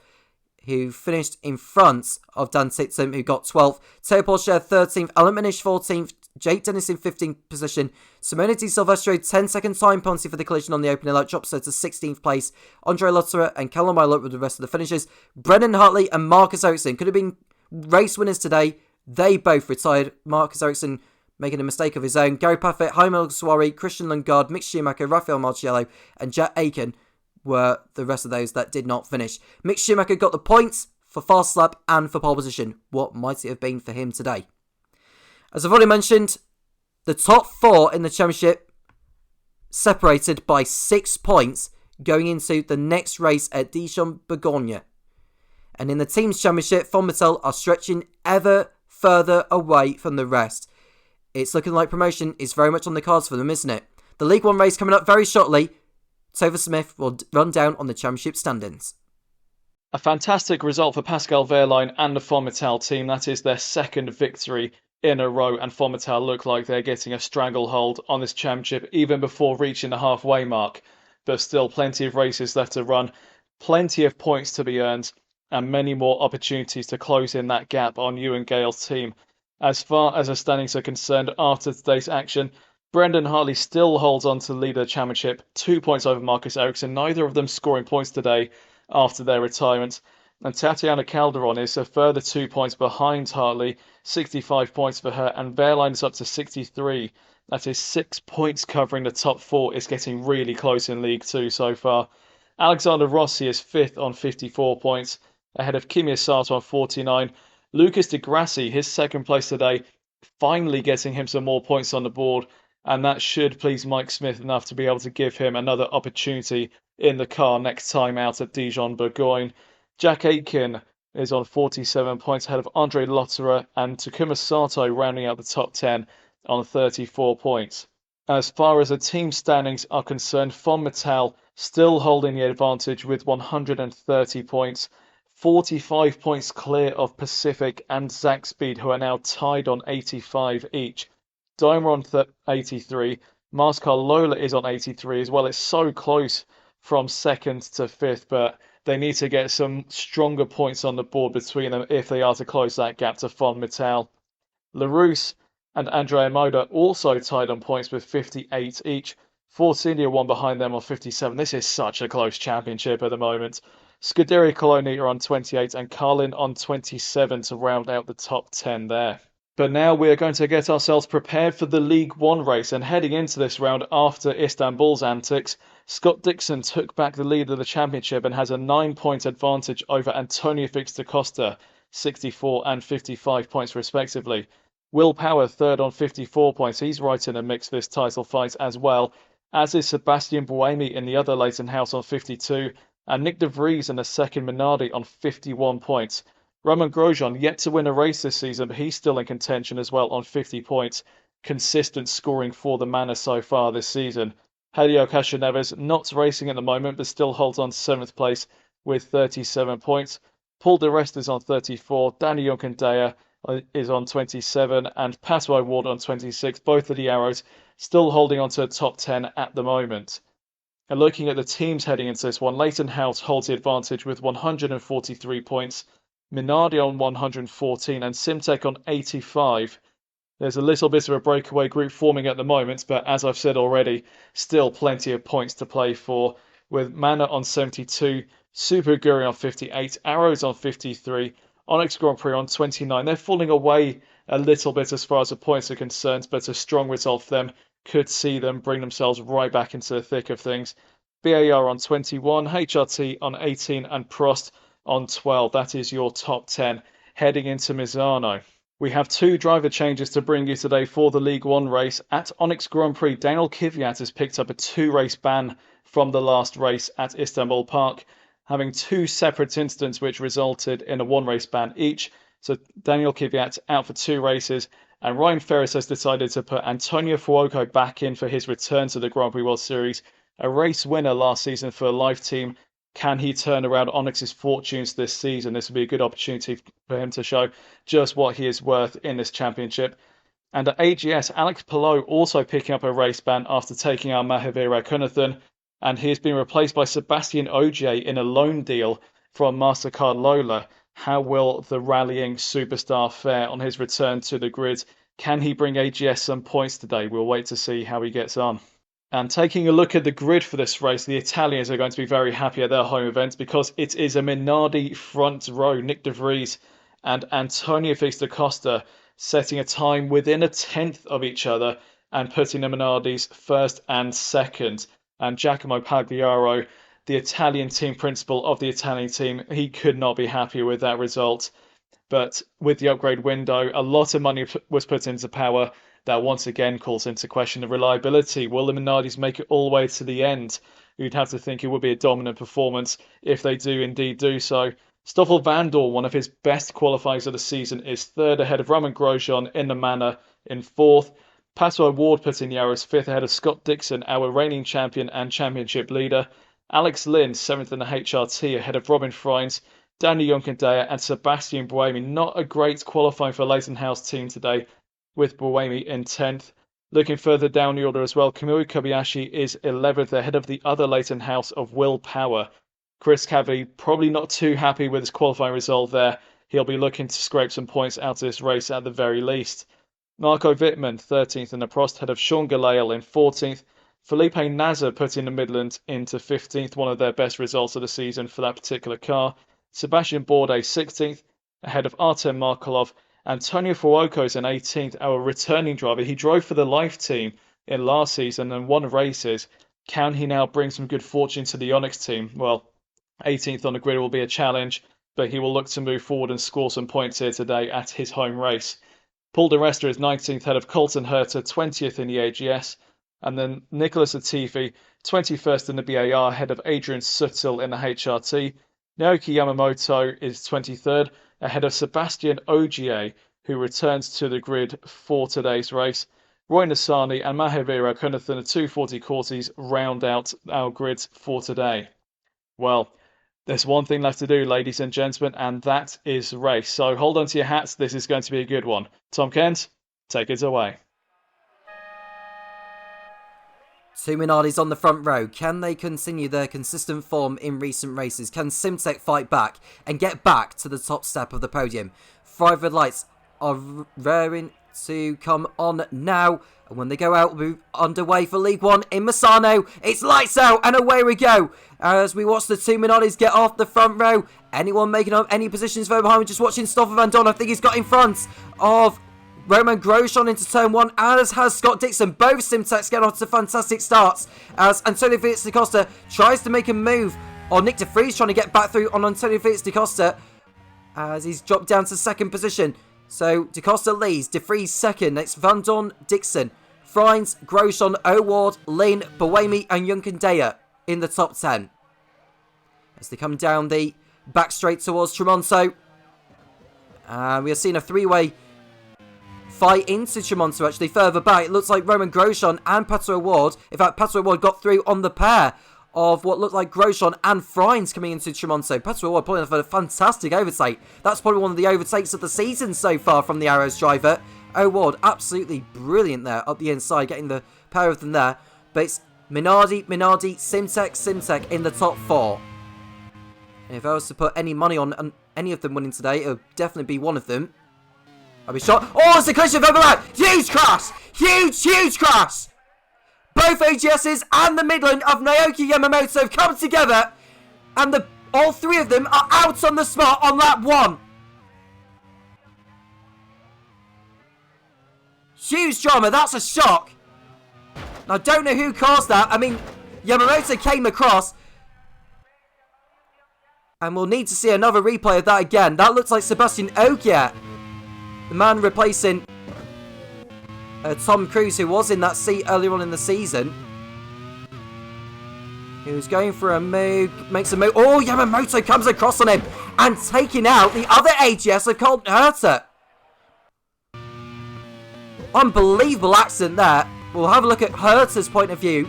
who finished in front of Dan Tixon, who got 12th. Teo Porsche 13th, Alan Manish 14th, Jake Dennis in 15th position. Simona Di Silvestro 10-second time penalty for the collision on the opening lap, drops her to 16th place. Andre Lotterer and Callum Ilott with the rest of the finishers. Brendan Hartley and Marcus Ericsson could have been race winners today. They both retired. Marcus Ericsson making a mistake of his own. Gary Paffett, Jaime Alguersuari, Christian Lundgaard, Mick Schumacher, Rafael Marciello and Jack Aiken were the rest of those that did not finish. Mick Schumacher got the points for fast lap and for pole position. What might it have been for him today? As I've already mentioned, the top 4 in the championship separated by 6 points going into the next race at Dijon-Bourgogne. And in the team's championship, Von Mattel are stretching ever further away from the rest. It's looking like promotion is very much on the cards for them, isn't it? The League One race coming up very shortly. Topher Smith will run down on the championship standings. A fantastic result for Pascal Wehrlein and the Von Mattel team. That is their 2nd victory in a row, and Von Mattel look like they're getting a stranglehold on this championship even before reaching the halfway mark. There's still plenty of races left to run, plenty of points to be earned, and many more opportunities to close in that gap on Ewan Gale's team. As far as the standings are concerned after today's action, Brendan Hartley still holds on to lead the championship, 2 points over Marcus Ericsson, neither of them scoring points today after their retirement. And Tatiana Calderon is a further 2 points behind Hartley, 65 points for her, and Wehrlein is up to 63. That is 6 points covering the top 4. It's getting really close in League 2 so far. Alexander Rossi is 5th on 54 points, ahead of Kimi Sato on 49. Lucas Degrassi, his 2nd place today, finally getting him some more points on the board, and that should please Mike Smith enough to be able to give him another opportunity in the car next time out at Dijon-Bourgogne. Jack Aitken is on 47 points ahead of Andre Lotterer, and Takuma Sato rounding out the top 10 on 34 points. As far as the team standings are concerned, Von Mattel still holding the advantage with 130 points, 45 points clear of Pacific and Zaxbyt, who are now tied on 85 each. Dimer on 83. Marscar Lola is on 83 as well. It's so close from 2nd to 5th, but they need to get some stronger points on the board between them if they are to close that gap to Fon Mittal. LaRousse and Andrea Moda also tied on points with 58 each. Force India one behind them on 57. This is such a close championship at the moment. Scuderia Coloni are on 28 and Carlin on 27 to round out the top 10 there. But now we are going to get ourselves prepared for the League One race, and heading into this round after Istanbul's antics, Scott Dixon took back the lead of the championship and has a 9-point advantage over Antonio Fix da Costa, 64 and 55 points respectively. Will Power third on 54 points. He's right in the mix for this title fight as well, as is Sebastian Buemi in the other Leighton House on 52, and Nick de Vries in the second Minardi on 51 points. Roman Grosjean yet to win a race this season, but he's still in contention as well on 50 points. Consistent scoring for the Manor so far this season. Helio Castroneves not racing at the moment, but still holds on to 7th place with 37 points. Paul de Rest is on 34, Danny Juncadella is on 27, and Pato Ward on 26. Both of the Arrows still holding on to the top 10 at the moment. And looking at the teams heading into this one, Leighton House holds the advantage with 143 points, Minardi on 114 and Simtek on 85. There's a little bit of a breakaway group forming at the moment, but as I've said already, still plenty of points to play for, with Manor on 72, Super Guri on 58, Arrows on 53, Onyx Grand Prix on 29. They're falling away a little bit as far as the points are concerned, but a strong result for them could see them bring themselves right back into the thick of things. BAR on 21, HRT on 18 and Prost on 12. That is your top 10 heading into Misano. We have 2 driver changes to bring you today for the League One race. At Onyx Grand Prix, Daniel Kvyat has picked up a 2-race ban from the last race at Istanbul Park, having 2 separate incidents which resulted in a 1-race ban each. So Daniel Kvyat out for 2 races, and Ryan Ferris has decided to put Antonio Fuoco back in for his return to the Grand Prix World Series. A race winner last season for a live team. Can he turn around Onyx's fortunes this season? This will be a good opportunity for him to show just what he is worth in this championship. And at AGS, Alex Palou also picking up a race ban after taking out Mahavira Kunathan, and he has been replaced by Sebastian Ogier in a loan deal from MasterCard Lola. How will the rallying superstar fare on his return to the grid? Can he bring AGS some points today? We'll wait to see how he gets on. And taking a look at the grid for this race, the Italians are going to be very happy at their home event because it is a Minardi front row. Nick de Vries and Antonio Fix da Costa setting a time within a 10th of each other and putting the Minardis first and second. And Giacomo Pagliaro, the Italian team principal of the Italian team, he could not be happier with that result. But with the upgrade window, a lot of money was put into power. That once again calls into question the reliability. Will the Minardis make it all the way to the end? You'd have to think it would be a dominant performance if they do indeed do so. Stoffel Vandoorne, one of his best qualifiers of the season, is third ahead of Roman Grosjean in the Manor in fourth. Pato Ward putting the Arrows fifth ahead of Scott Dixon, our reigning champion and championship leader. Alex Lynn, seventh in the HRT ahead of Robin Freins, Danny Juncadella and Sebastian Buemi. Not a great qualifying for Leighton House team today, with Buemi in 10th. Looking further down the order as well, Kamui Kobayashi is 11th ahead of the other Leighton House of Will Power. Chris Cavey probably not too happy with his qualifying result there. He'll be looking to scrape some points out of this race at the very least. Marco Wittmann 13th in the Prost ahead of Sean Gelael in 14th. Felipe Nasr putting the Midland into 15th, one of their best results of the season for that particular car. Sebastian Bourdais 16th ahead of Artem Markelov. Antonio Fuoco is in 18th, our returning driver. He drove for the Life team in last season and won races. Can he now bring some good fortune to the Onyx team? Well, 18th on the grid will be a challenge, but he will look to move forward and score some points here today at his home race. Paul de Resta is 19th ahead of Colton Herter, 20th in the AGS, and then Nicholas Latifi, 21st in the BAR ahead of Adrian Suttil in the HRT. Naoki Yamamoto is 23rd ahead of Sebastian Ogier, who returns to the grid for today's race. Roy Nassani and Mahavira Kunathan, the 240 Corsies, round out our grids for today. Well, there's one thing left to do, ladies and gentlemen, and that is race. So hold on to your hats. This is going to be a good one. Tom Cairns, take it away. Two Minardis on the front row. Can they continue their consistent form in recent races? Can Simtek fight back and get back to the top step of the podium? 5 red lights are raring to come on now. And when they go out, we'll be underway for League 1 in Misano. It's lights out and away we go. As we watch the two Minardis get off the front row. Anyone making up any positions further behind? We're just watching Topher Van Dorn. I think he's got in front of Roman Grosjean into turn 1, as has Scott Dixon. Both Simtex get off to fantastic starts as Antonio Felix da Costa tries to make a move. Or Nick de Vries trying to get back through on Antonio Felix da Costa as he's dropped down to second position. So da Costa leads, de Vries second. Next Van Dorn, Dixon, Frines, Grosjean, O'Ward, Lynn, Buemi and Junkendaya in the top 10. As they come down the back straight towards Tremonto. We are seeing a three-way fight into Tremonto actually further back. It looks like Roman Grosjean and Pato O'Ward. In fact, Pato O'Ward got through on the pair of what looked like Grosjean and Frines coming into Tremonto. Pato O'Ward pulling off a fantastic overtake. That's probably one of the overtakes of the season so far from the Arrows driver. O'Ward absolutely brilliant there up the inside, getting the pair of them there. But it's Minardi, Simtek in the top 4. And if I was to put any money on any of them winning today, it would definitely be one of them. I'll be shot. Oh, it's a collision of overlap. Huge crash. Huge crash. Both AGSs and the Midland of Naoki Yamamoto have come together. And all 3 of them are out on the spot on lap 1. Huge drama. That's a shock. I don't know who caused that. I mean, Yamamoto came across. And we'll need to see another replay of that again. That looks like Sebastian Ogier. The man replacing Tom Cruise, who was in that seat earlier on in the season. He was going for a move, makes a move. Oh, Yamamoto comes across on him and taking out the other AGS of Colton Herter. Unbelievable accident there. We'll have a look at Herter's point of view.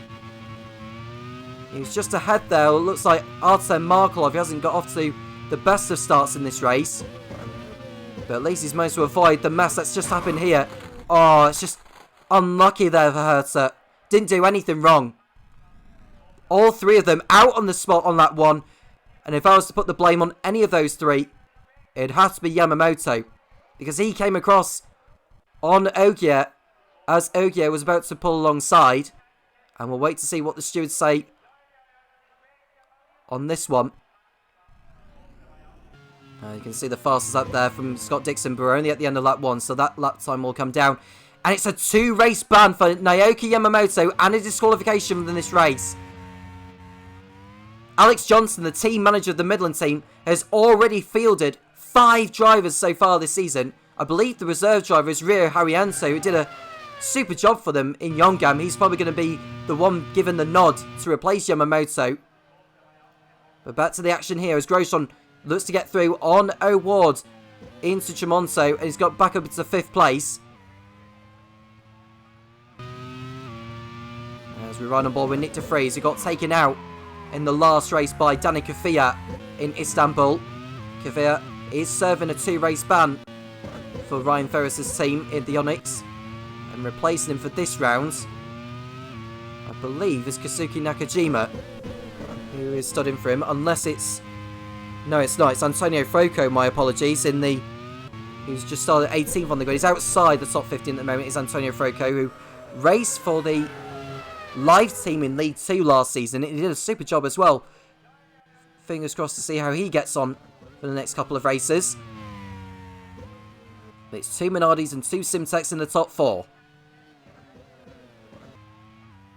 He's just ahead there. It looks like Artem Markelov. He hasn't got off to the best of starts in this race. But at least he's managed to avoid the mess that's just happened here. Oh, it's just unlucky there for Herter. Didn't do anything wrong. All 3 of them out on the spot on that one. And if I was to put the blame on any of those 3, it'd have to be Yamamoto. Because he came across on Ogier as Ogier was about to pull alongside. And we'll wait to see what the stewards say on this one. You can see the fastest lap there from Scott Dixon, but we're only at the end of lap 1, so that lap time will come down. And it's a 2-race ban for Naoki Yamamoto and a disqualification within this race. Alex Johnson, the team manager of the Midland team, has already fielded 5 drivers so far this season. I believe the reserve driver is Rio Haryanto, who did a super job for them in Yongam. He's probably going to be the one given the nod to replace Yamamoto. But back to the action here as Grosjean looks to get through on O'Ward into Tremonto, and he's got back up into 5th place. As we run on board with Nick de Vries, who got taken out in the last race by Danny Kvyat in Istanbul. Kvyat is serving a 2-race ban for Ryan Ferris's team in the Onyx, and replacing him for this round, I believe, is Kazuki Nakajima, who is studying for him, unless it's... No, it's not. It's Antonio Froco, my apologies, who's just started 18th on the grid. He's outside the top 15 at the moment, is Antonio Froco, who raced for the live team in League 2 last season. He did a super job as well. Fingers crossed to see how he gets on for the next couple of races. But it's 2 Minardis and 2 Simtex in the top 4.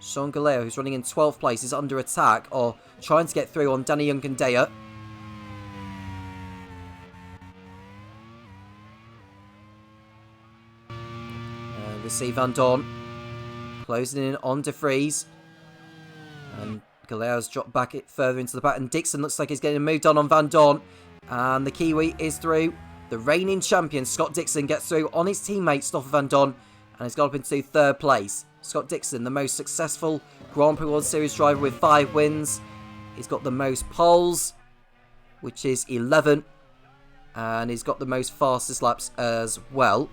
Sean Galeo, who's running in 12th place, is under attack, or trying to get through on Danny Junkendaya. We see Van Dorn closing in on de Vries. And Galeo's dropped back further into the back. And Dixon looks like he's getting moved on Van Dorn. And the Kiwi is through. The reigning champion, Scott Dixon, gets through on his teammate, Stoffel Van Dorn. And has got up into 3rd place. Scott Dixon, the most successful Grand Prix World Series driver with 5 wins. He's got the most poles, which is 11. And he's got the most fastest laps as well.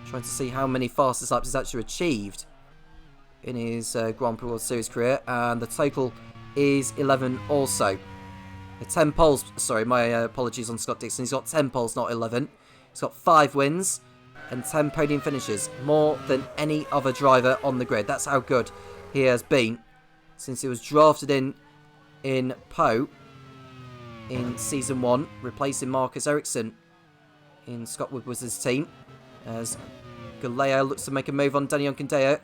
Trying to see how many fastest laps he's actually achieved. in his Grand Prix World Series career, and the total is 11 also. 10 poles, sorry, my apologies on Scott Dixon. He's got 10 poles, not 11. He's got 5 wins and 10 podium finishes, more than any other driver on the grid. That's how good he has been since he was drafted in Poe in Season 1, replacing Marcus Ericsson in Scott Woodward's team, as Galea looks to make a move on Danny Juncadella.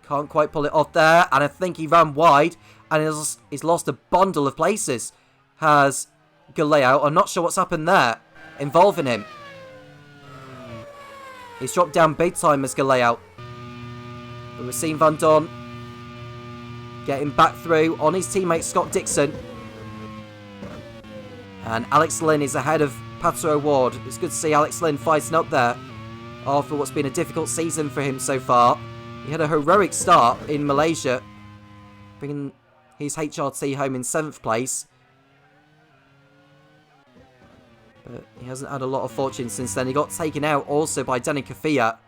Can't quite pull it off there, and I think he ran wide, and he's lost a bundle of places, has Galea. I'm not sure what's happened there, involving him. He's dropped down big time as Galea. But we've seen Van Dorn getting back through on his teammate Scott Dixon. And Alex Lynn is ahead of Pato Ward. It's good to see Alex Lynn fighting up there after what's been a difficult season for him so far. He had a heroic start in Malaysia, bringing his HRT home in 7th place. But he hasn't had a lot of fortune since then. He got taken out also by Danny Kafia,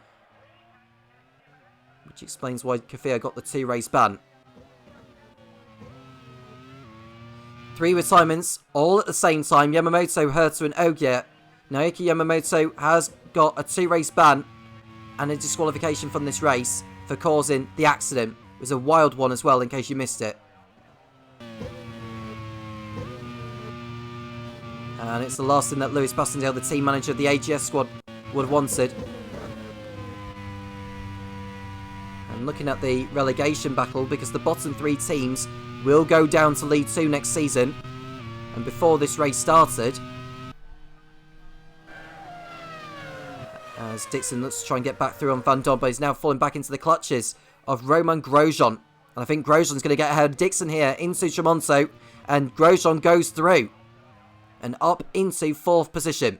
which explains why Kafia got the 2-race ban. 3 retirements, all at the same time. Yamamoto, Herta and Ogier. Naoki Yamamoto has got a 2-race ban and a disqualification from this race for causing the accident. It was a wild one as well, in case you missed it. And it's the last thing that Lewis Bastondale, the team manager of the AGS squad, would have wanted. And looking at the relegation battle, because the bottom 3 teams will go down to League 2 next season. And before this race started, as Dixon looks to try and get back through on Van Dorn, but he's now falling back into the clutches of Romain Grosjean. And I think Grosjean's going to get ahead of Dixon here into Tremonto, and Grosjean goes through and up into 4th position.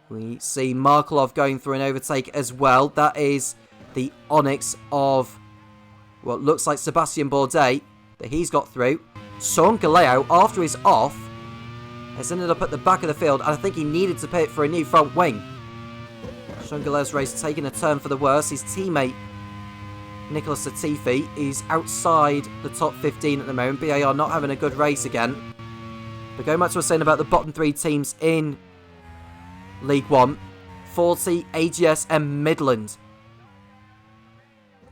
We see Markelov going through an overtake as well. That is the Onyx of what looks like Sebastian Bourdais that he's got through. Sean Galeo, after he's off, has ended up at the back of the field, and I think he needed to pit for a new front wing. Sean Galeo's race taking a turn for the worse. His teammate Nicholas Latifi is outside the top 15 at the moment. BAR not having a good race again. But going back to what I was saying about the bottom 3 teams in League 1, 40, AGS and Midland.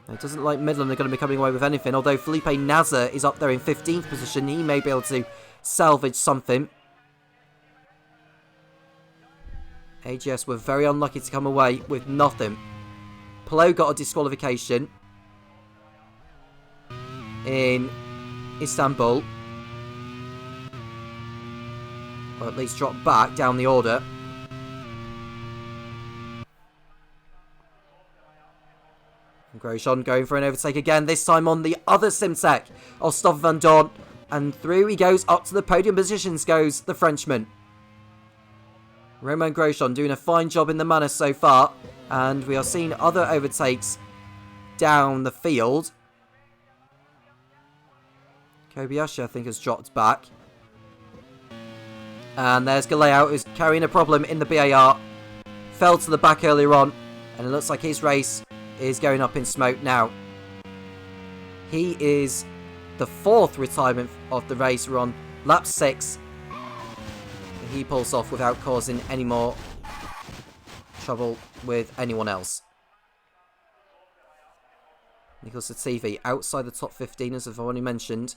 It doesn't look like Midland are going to be coming away with anything, although Felipe Nasser is up there in 15th position. He may be able to salvage something. AGS were very unlucky to come away with nothing. Plo got a disqualification in Istanbul, or at least dropped back down the order. And Grosjean going for an overtake again, this time on the other Simtek of Stoffel Van Dorn. And through he goes, up to the podium positions goes the Frenchman. Romain Grosjean doing a fine job in the manor so far. And we are seeing other overtakes down the field. Kobayashi, I think, has dropped back. And there's Galeo, who's carrying a problem in the BAR. Fell to the back earlier on, and it looks like his race is going up in smoke now. He is the 4th retirement of the race. We're on lap 6. He pulls off without causing any more trouble with anyone else. Nicholas Latifi outside the top 15, as I've already mentioned.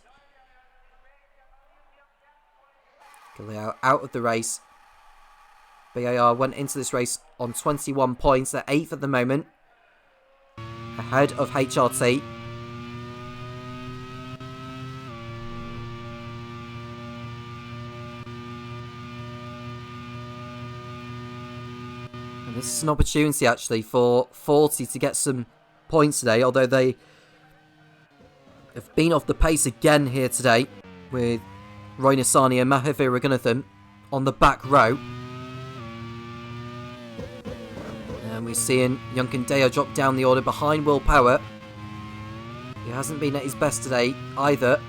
Galeo out of the race. BAR went into this race on 21 points. They're 8th at the moment, ahead of HRT. And this is an opportunity actually for 40 to get some points today, although they have been off the pace again here today with Roy Nissani and Mahir Raghunathan on the back row. And we're seeing Yunkin Deo drop down the order behind Will Power. He hasn't been at his best today either.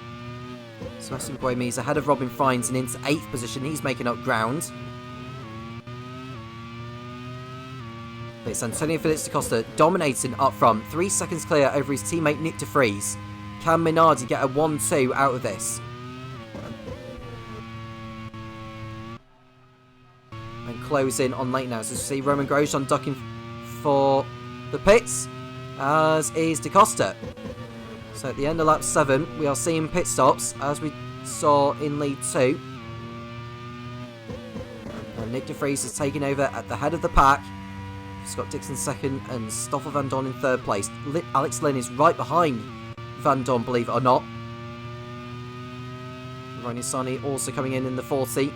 Sebastian Buemi is ahead of Robin Fines and into 8th position. He's making up ground. But it's Antonio Felix da Costa dominating up front. 3 seconds clear over his teammate Nick de Vries. Can Minardi get a 1-2 out of this? And close in on late now. So you see Roman Grosjean ducking for the pits, as is da Costa. So at the end of lap 7, we are seeing pit stops, as we saw in lead 2. And Nick de Vries is taking over at the head of the pack. Scott Dixon second and Stoffel Van Dorn in third place. Alex Lynn is right behind Van Dorn, believe it or not. Ronnie Sani also coming in the 40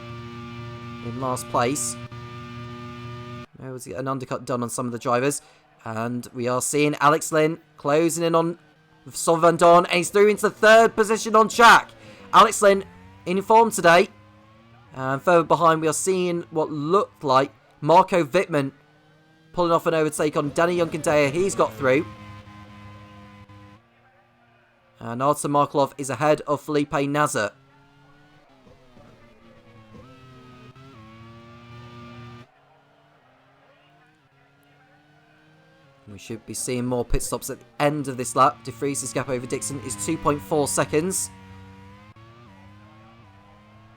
in last place. There was an undercut done on some of the drivers. And we are seeing Alex Lynn closing in on Stoffel Van Dorn. And he's through into third position on track. Alex Lynn in form today. And further behind we are seeing what looked like Marco Wittmann pulling off an overtake on Danny Junkendaya. He's got through. And Artur Markelov is ahead of Felipe Nasr. We should be seeing more pit stops at the end of this lap. De Vries' gap over Dixon is 2.4 seconds.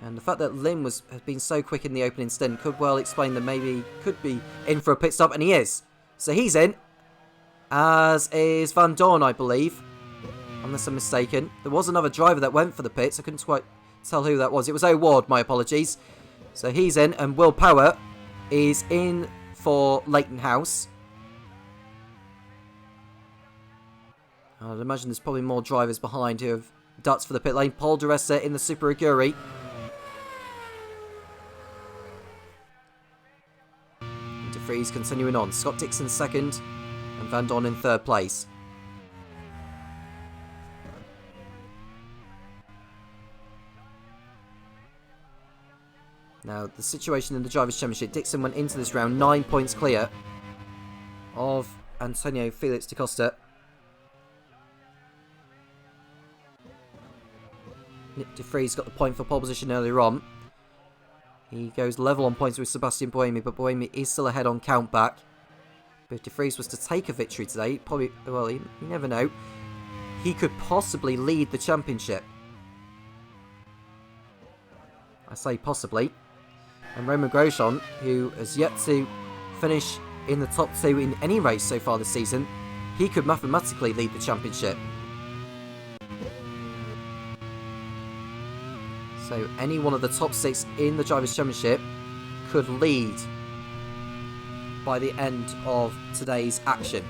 And the fact that Lynn has been so quick in the opening stint could well explain that maybe he could be in for a pit stop, and he is. So he's in, as is Van Dorn, I believe, unless I'm mistaken. There was another driver that went for the pits. I couldn't quite tell who that was. It was O'Ward, my apologies. So he's in, and Will Power is in for Leighton House. I'd imagine there's probably more drivers behind who have ducks for the pit lane. Paul di Resta in the Super Aguri. De Vries continuing on. Scott Dixon second and Van Dorn in third place. Now, the situation in the Drivers' Championship. Dixon went into this round 9 points clear of Antonio Felix da Costa. Nick de Vries got the point for pole position earlier on. He goes level on points with Sebastian Buemi, but Buemi is still ahead on countback. But if de Vries was to take a victory today, probably, well, you never know. He could possibly lead the championship. I say possibly. And Roman Grosjean, who has yet to finish in the top 2 in any race so far this season, he could mathematically lead the championship. So any one of the top 6 in the Drivers' Championship could lead by the end of today's action.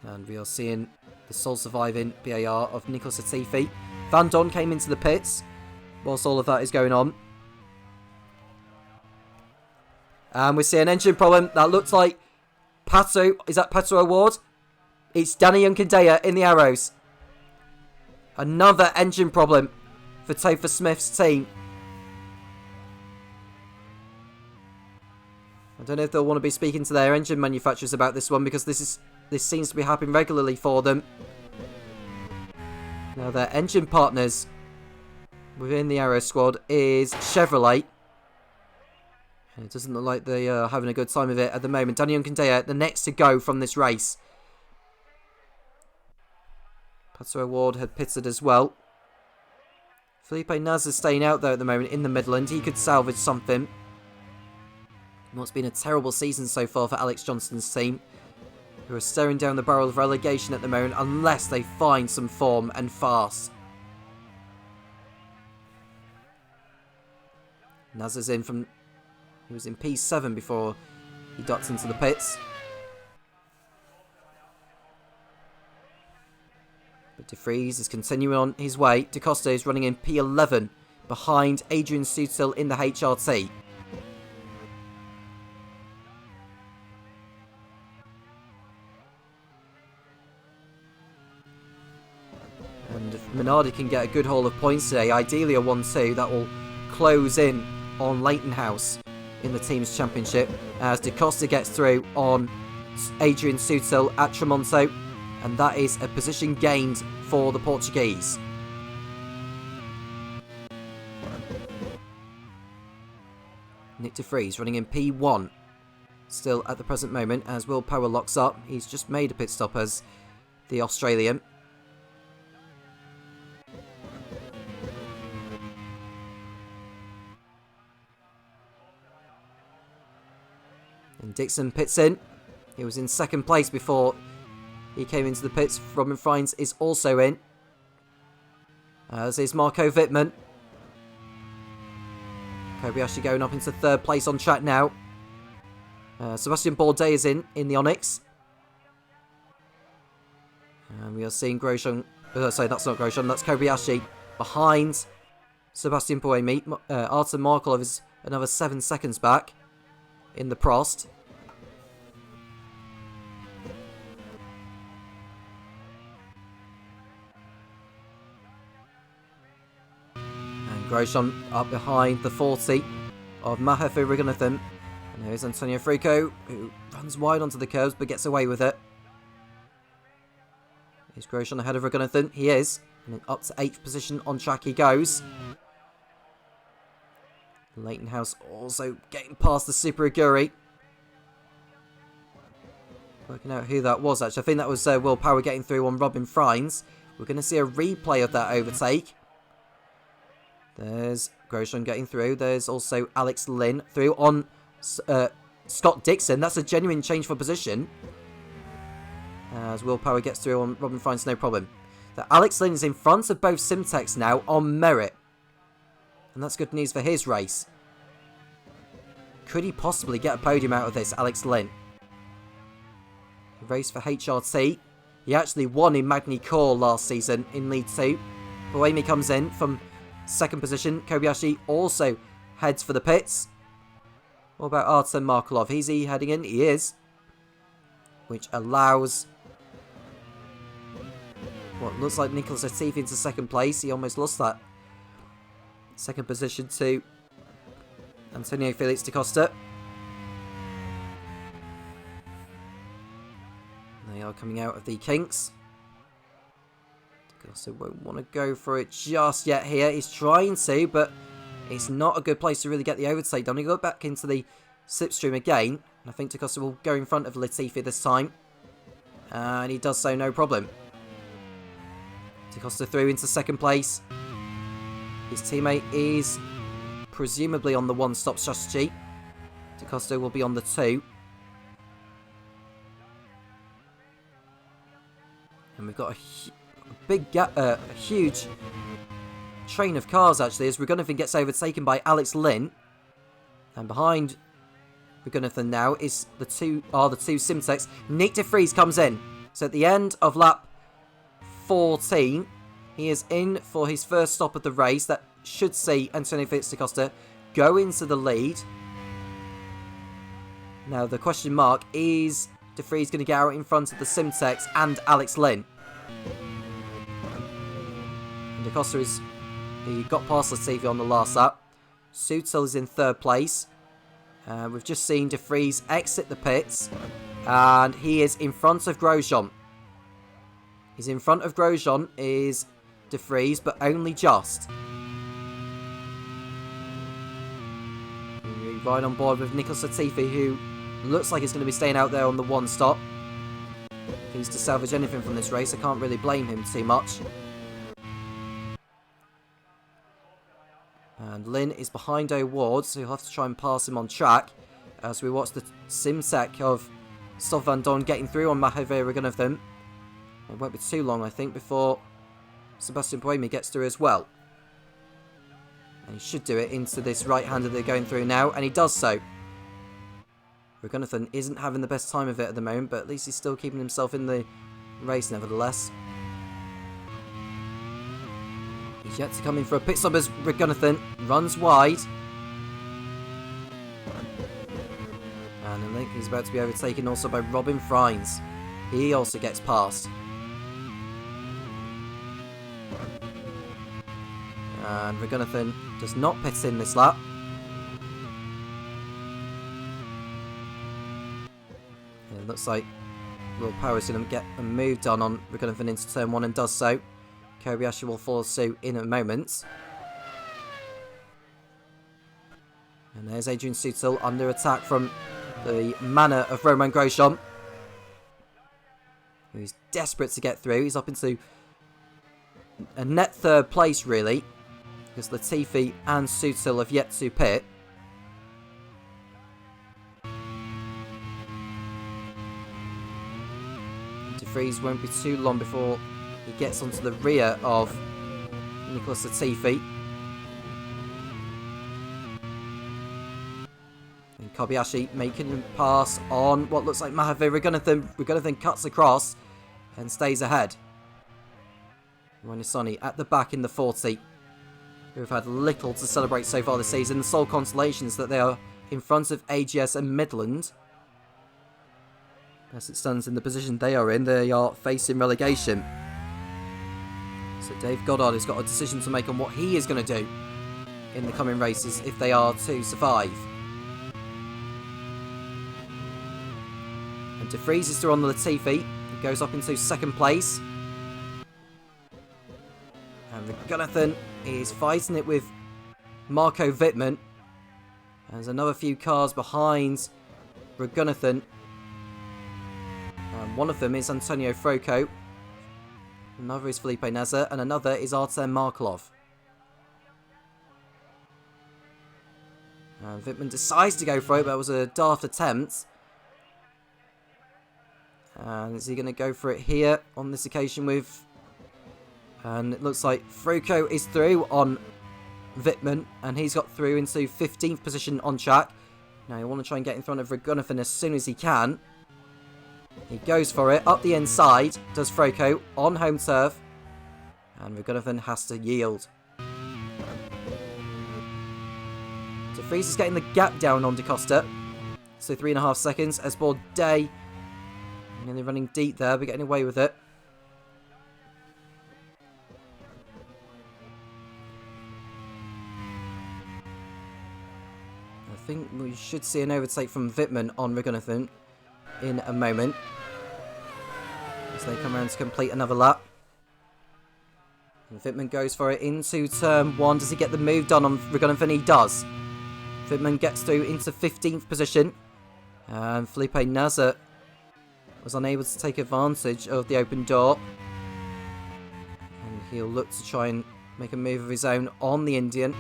And we are seeing the sole surviving BAR of Nicholas Latifi. Van Dorn came into the pits whilst all of that is going on. And we see an engine problem that looks like Pato. Is that Pato O'Ward? It's Danny Junkendaya in the arrows. Another engine problem for Topher Smith's team. I don't know if they'll want to be speaking to their engine manufacturers about this one, because this seems to be happening regularly for them. Now their engine partners within the Arrow squad is Chevrolet. And it doesn't look like they are having a good time of it at the moment. Danny Junkendaya, the next to go from this race. Pato O'Ward had pitted as well. Felipe Nasr staying out there at the moment in the Midland. He could salvage something. What's been a terrible season so far for Alex Johnston's team, who are staring down the barrel of relegation at the moment unless they find some form and fast. Nasr's in from... He was in P7 before he ducked into the pits. But de Vries is continuing on his way. Da Costa is running in P11 behind Adrian Sutil in the HRT. And if Minardi can get a good haul of points today, ideally a 1-2, that will close in on Leighton House in the team's championship, as Da Costa gets through on Adrian Sutil at Tremonto, and that is a position gained for the Portuguese. Nick de Vries running in P1. Still at the present moment as Will Power locks up. He's just made a pit stop as the Australian. And Dixon pits in. He was in second place before he came into the pits. Robin Fries is also in. As is Marco Wittmann. Kobayashi going up into third place on track now. Sebastian Bourdais is in the Onyx. And we are seeing Grosjean... sorry, that's not Grosjean, that's Kobayashi behind Sebastian Buemi. Artem Markelov is another 7 seconds back in the Prost. And Grosjean up behind the 40 of Mahafe Raghunathan. And here's Antonio Frico, who runs wide onto the curves but gets away with it. Is Grosjean ahead of Raghunathan? He is. And then up to 8th position on track he goes. Leighton House also getting past the Super Aguri. Working out who that was actually. I think that was Will Power getting through on Robin Fries. We're going to see a replay of that overtake. There's Grosjean getting through. There's also Alex Lynn through on Scott Dixon. That's a genuine change for position. As Will Power gets through on Robin Fries, no problem. So Alex Lynn is in front of both Simtex now on merit. And that's good news for his race. Could he possibly get a podium out of this, Alex Lynn? Race for HRT. He actually won in Magny Core last season in League 2. Buemi comes in from second position. Kobayashi also heads for the pits. What about Artem Markelov? Is he heading in? He is. Which allows what looks like Nicholas Latifi into second place. He almost lost that second position to Antonio Felix da Costa. They are coming out of the kinks. Da Costa won't want to go for it just yet here. He's trying to, but it's not a good place to really get the overtake done. He go back into the slipstream again. I think da Costa will go in front of Latifi this time. And he does so no problem. Da Costa through into second place. His teammate is presumably on the one-stop strategy. Da Costa will be on the 2. And we've got a big gap, a huge train of cars actually as Raghunathan gets overtaken by Alex Lynn. And behind Raghunathan now is the two Simtex. Nick de Vries comes in. So at the end of lap 14, he is in for his first stop of the race. That should see Antonio Felix da Costa go into the lead. Now the question mark is de Vries going to get out in front of the Simtex and Alex Lynn. And da Costa he got past Latifi on the last lap. Sutil is in third place. We've just seen de Vries exit the pits. And he is in front of Grosjean. He's in front of Grosjean is de Vries, but only just. We're right on board with Nicholas Latifi, who looks like he's going to be staying out there on the one stop. If he's to salvage anything from this race, I can't really blame him too much. And Lynn is behind O'Ward, so he'll have to try and pass him on track. As we watch the Simsec of Stoff Van Dorn getting through on Mahove Raghunathan. It won't be too long, I think, before Sebastian Buemi gets through as well. And he should do it into this right-hander they're going through now, and he does so. Raghunathan isn't having the best time of it at the moment, but at least he's still keeping himself in the race nevertheless. He's yet to come in for a pit stop as Raghunathan runs wide. And I think he's about to be overtaken also by Robin Fries. He also gets past. And Raghunathan does not pit in this lap. It looks like Will Power is going to get a move done on Raghunathan into turn 1 and does so. Kobayashi will follow suit in a moment. And there's Adrian Sutil under attack from the manner of Romain Grosjean, who's desperate to get through. He's up into a net third place, really, because Latifi and Sutil have yet to pit. De Vries won't be too long before he gets onto the rear of Nicholas Latifi. And Kobayashi making a pass on what looks like Mahave Raghunathan. Raghunathan cuts across and stays ahead. Roinisani at the back in the 40, who have had little to celebrate so far this season. The sole consolation is that they are in front of AGS and Midland. As it stands in the position they are in, they are facing relegation. So Dave Goddard has got a decision to make on what he is going to do in the coming races if they are to survive. And De Vries is still on the Latifi. He goes up into second place. And Raghunathan is fighting it with Marco Wittmann. There's another few cars behind Raghunathan. One of them is Antonio Froco. Another is Felipe Nasr. And another is Artem Markelov. Wittmann decides to go for it, but it was a daft attempt. And is he going to go for it here on this occasion with... And it looks like Froco is through on Wittmann, and he's got through into 15th position on track. Now you want to try and get in front of Raghunathan as soon as he can. He goes for it, up the inside, does Froco, on home turf. And Raghunathan has to yield. De Vries is getting the gap down on Da Costa. So 3.5 seconds. As Bourdais nearly running deep there, but getting away with it. I think we should see an overtake from Wittmann on Raghunathan in a moment, as they come around to complete another lap. And Wittmann goes for it into turn 1. Does he get the move done on Raghunathan? He does. Wittmann gets through into 15th position. And Felipe Nasr was unable to take advantage of the open door. And he'll look to try and make a move of his own on the Indian.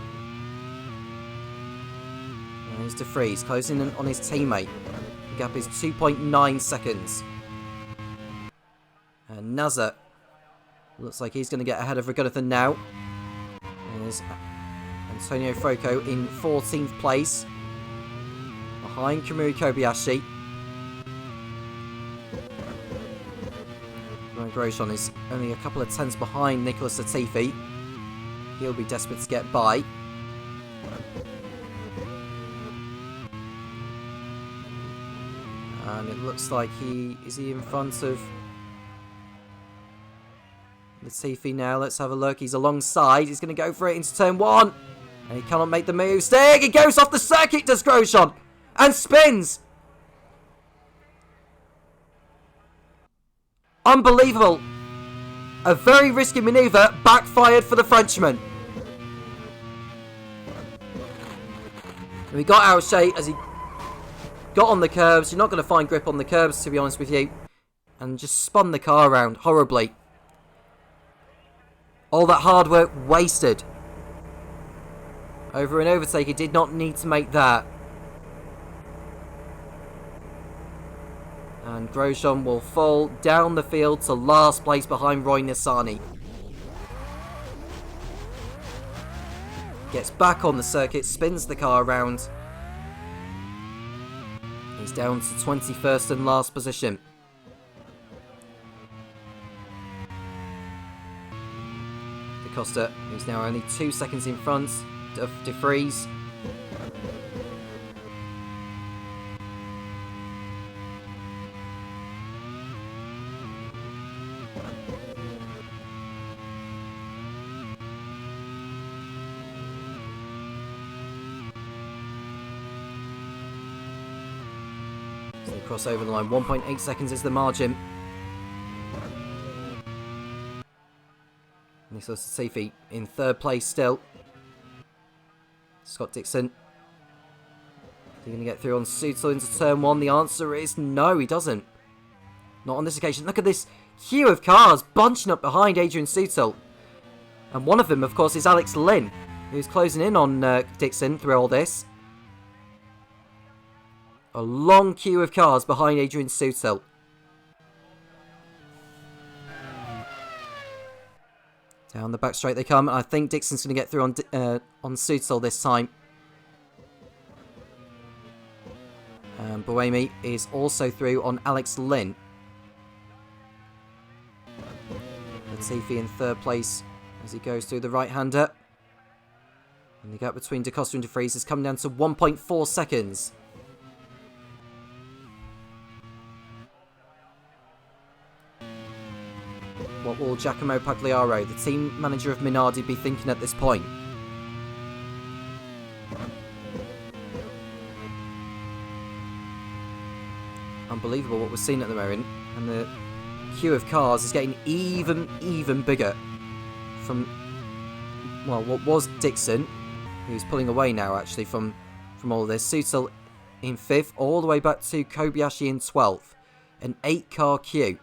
And here's De Vries closing in on his teammate. The gap is 2.9 seconds. And Nasr looks like he's going to get ahead of Raghunathan now. There's Antonio Froco in 14th place, behind Kamui Kobayashi. Romain Grosjean is only a couple of tenths behind Nicholas Latifi. He'll be desperate to get by. And it looks like is he in front of Latifi now? Let's have a look. He's alongside. He's going to go for it into turn 1. And he cannot make the move. Stig! He goes off the circuit, does Grosjean. And spins. Unbelievable. A very risky manoeuvre backfired for the Frenchman. We got Alche as he got on the curbs. You're not going to find grip on the curbs, to be honest with you. And just spun the car around horribly. All that hard work wasted. Over an overtake, he did not need to make that. And Grosjean will fall down the field to last place behind Roy Nissany. Gets back on the circuit, spins the car around. He's down to 21st and last position. Da Costa, who's now only 2 seconds in front of De Vries. So they cross over the line. 1.8 seconds is the margin. Nicholas Latifi in third place still. Scott Dixon he going to get through on Sutil into turn 1? The answer is no, he doesn't. Not on this occasion. Look at this queue of cars bunching up behind Adrian Sutil. And one of them, of course, is Alex Lynn, who's closing in on Dixon through all this. A long queue of cars behind Adrian Sutil. Down the back straight they come. I think Dixon's going to get through on Sutil this time. Buemi is also through on Alex Lynn. Latifi in third place as he goes through the right-hander. And the gap between De Costa and De Vries has come down to 1.4 seconds. What will Giacomo Pagliaro, the team manager of Minardi, be thinking at this point? Unbelievable what we're seeing at the moment. And the queue of cars is getting even bigger. From, well, what was Dixon, who's pulling away now actually from all of this. Sutil in 5th, all the way back to Kobayashi in 12th. An 8-car queue.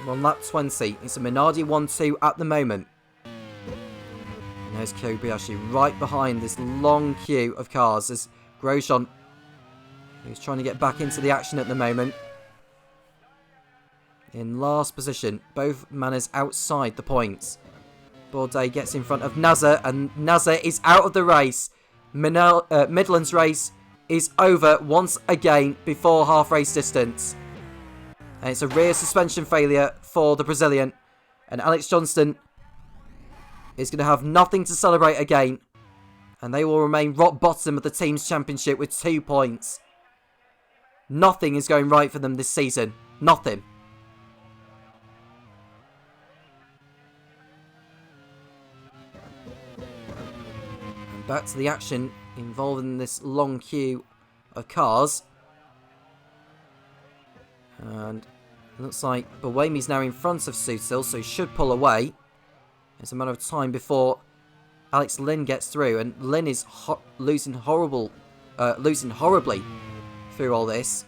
And on lap 20, it's a Minardi 1-2 at the moment. And there's Kobayashi right behind this long queue of cars. There's Grosjean, who's trying to get back into the action at the moment. In last position, both Manners outside the points. Bourdais gets in front of Nasser, and Nasser is out of the race. Midland's race is over once again before half race distance. And it's a rear suspension failure for the Brazilian. And Alex Johnston is going to have nothing to celebrate again. And they will remain rock bottom of the team's championship with 2 points. Nothing is going right for them this season. Nothing. And back to the action involving this long queue of cars. And it looks like Buemi's now in front of Sutil, so he should pull away. It's a matter of time before Alex Lynn gets through, and Lynn is losing horribly through all this.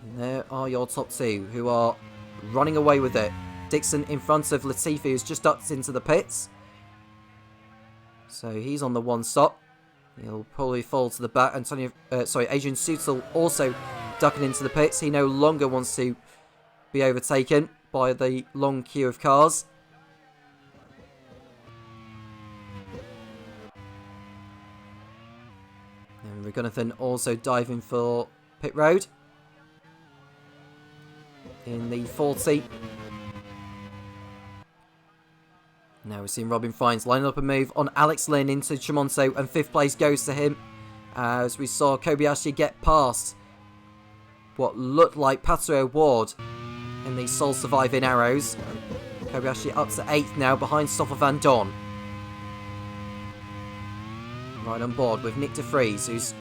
And there are your top 2 who are running away with it. Dixon in front of Latifi, who's just ducked into the pits. So he's on the 1 stop. He'll probably fall to the back. Adrian Sutil also ducking into the pits. He no longer wants to be overtaken by the long queue of cars. And Raghunathan also diving for pit road in the 40. Now we're seeing Robin Fines lining up a move on Alex Lynn into Tremonto, and 5th place goes to him as we saw Kobayashi get past what looked like Patrick Ward in the sole surviving arrows. Kobayashi up to 8th now behind Stoffel van Dorn. Right on board with Nick de Vries, who's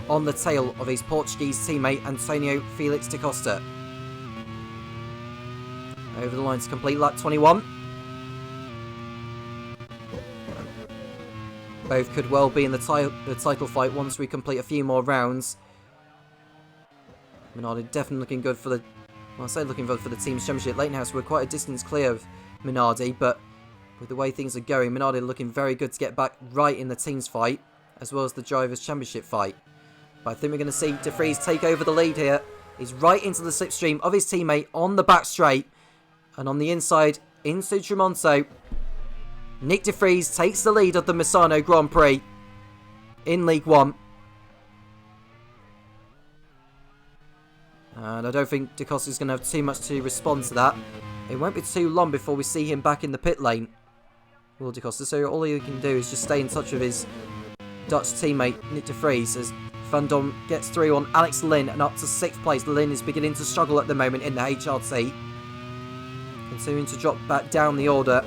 on the tail of his Portuguese teammate Antonio Felix da Costa. Over the line to complete lap 21. Both could well be in the title fight once we complete a few more rounds. Minardi definitely looking good for the... Well, I say looking good for the team's championship. Leighton we're quite a distance clear of Minardi, but with the way things are going, Minardi looking very good to get back right in the team's fight, as well as the drivers' championship fight. But I think we're going to see De Vries take over the lead here. He's right into the slipstream of his teammate on the back straight. And on the inside, into Tremonto. Nick de Vries takes the lead of the Misano Grand Prix in League 1. And I don't think Da Costa's going to have too much to respond to that. It won't be too long before we see him back in the pit lane, Will Da Costa. So all he can do is just stay in touch with his Dutch teammate Nick de Vries as Van Dorn gets through on Alex Lynn and up to 6th place. Lynn is beginning to struggle at the moment in the HRT. Continuing to drop back down the order.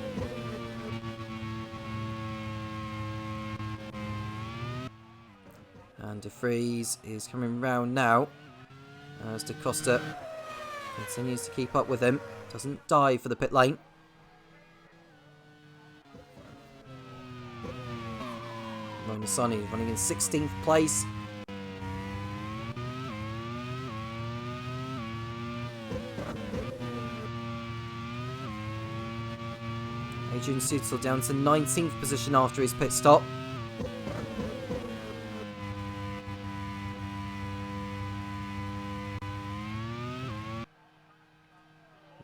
And De Vries is coming round now as Da Costa continues to keep up with him. Doesn't dive for the pit lane. Misano is running in 16th place. Adrian Sutil down to 19th position after his pit stop.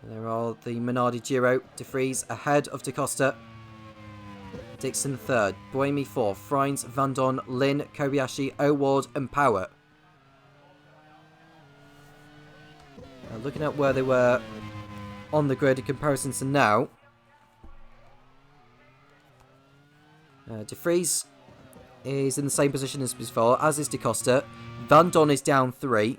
There are the Minardi Giro. De Vries ahead of Da Costa. Dixon third. Buemi fourth. Freins, Van Don, Lynn, Kobayashi, O'Ward and Power. Now looking at where they were on the grid in comparison to now. De Vries is in the same position as before, as is Da Costa. Van Don is down 3.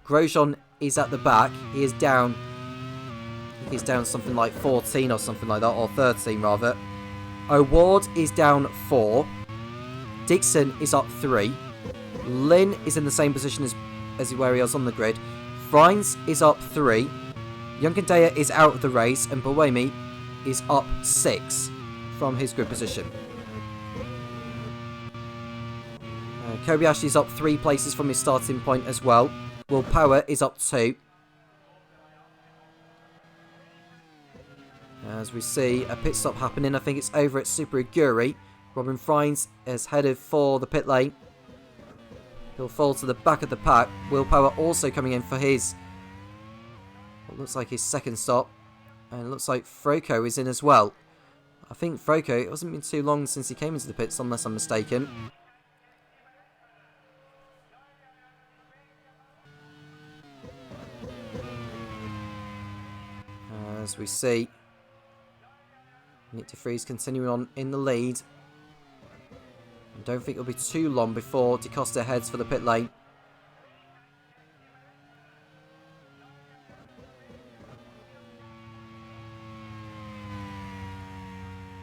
Grosjean is at the back. He is down... I think he's down something like 14 or something like that, or 13 rather. O'Ward is down 4. Dixon is up 3. Lynn is in the same position as where he was on the grid. Freins is up 3. Junkendaya is out of the race, and Buemi is up 6 from his grid position. Kobayashi is up 3 places from his starting point as well. Will Power is up 2. As we see a pit stop happening, I think it's over at Super Aguri. Robin Freins is headed for the pit lane. He'll fall to the back of the pack. Will Power also coming in for his, what looks like his second stop. And it looks like Froko is in as well. I think Froko, it hasn't been too long since he came into the pits, unless I'm mistaken. As we see Nick De Vries continuing on in the lead. I don't think it'll be too long before Da Costa heads for the pit lane.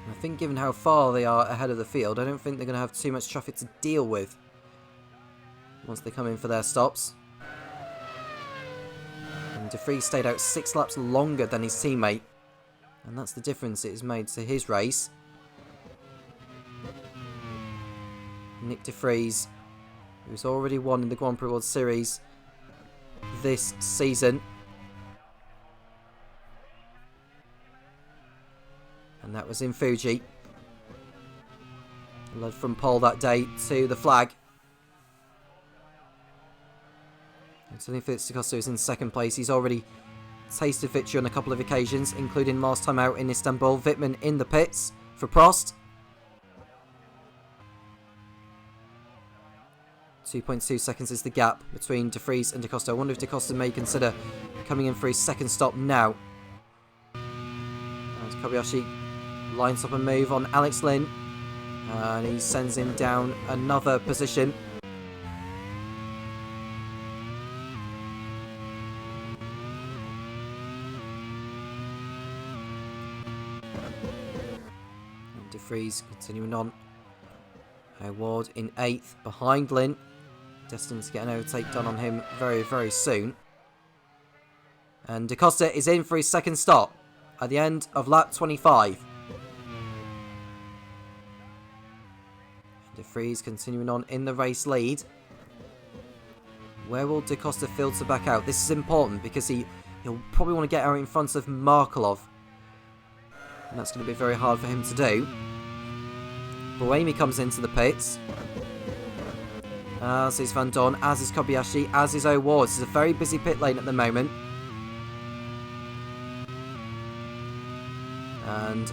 I think given how far they are ahead of the field, I don't think they're going to have too much traffic to deal with once they come in for their stops. De Vries stayed out 6 laps longer than his teammate, and that's the difference it has made to his race. Nick De Vries, who's already won in the Grand Prix World Series this season, and that was in Fuji. Led from pole that day to the flag. Anthony Da Costa is in second place. He's already tasted victory on a couple of occasions, including last time out in Istanbul. Wittmann in the pits for Prost. 2.2 seconds is the gap between De Vries and Da Costa. I wonder if Da Costa may consider coming in for his second stop now. As Kobayashi lines up a move on Alex Lynn, and he sends him down another position. De Vries continuing on. O'Ward in 8th behind Lynn. Destined to get an overtake done on him very, very soon. And Da Costa is in for his second stop at the end of lap 25. De Vries continuing on in the race lead. Where will Da Costa filter back out? This is important because he'll probably want to get out in front of Markelov. And that's going to be very hard for him to do. Buemi comes into the pits. As is Van Don, as is Kobayashi, as is O'Ward. It's a very busy pit lane at the moment. And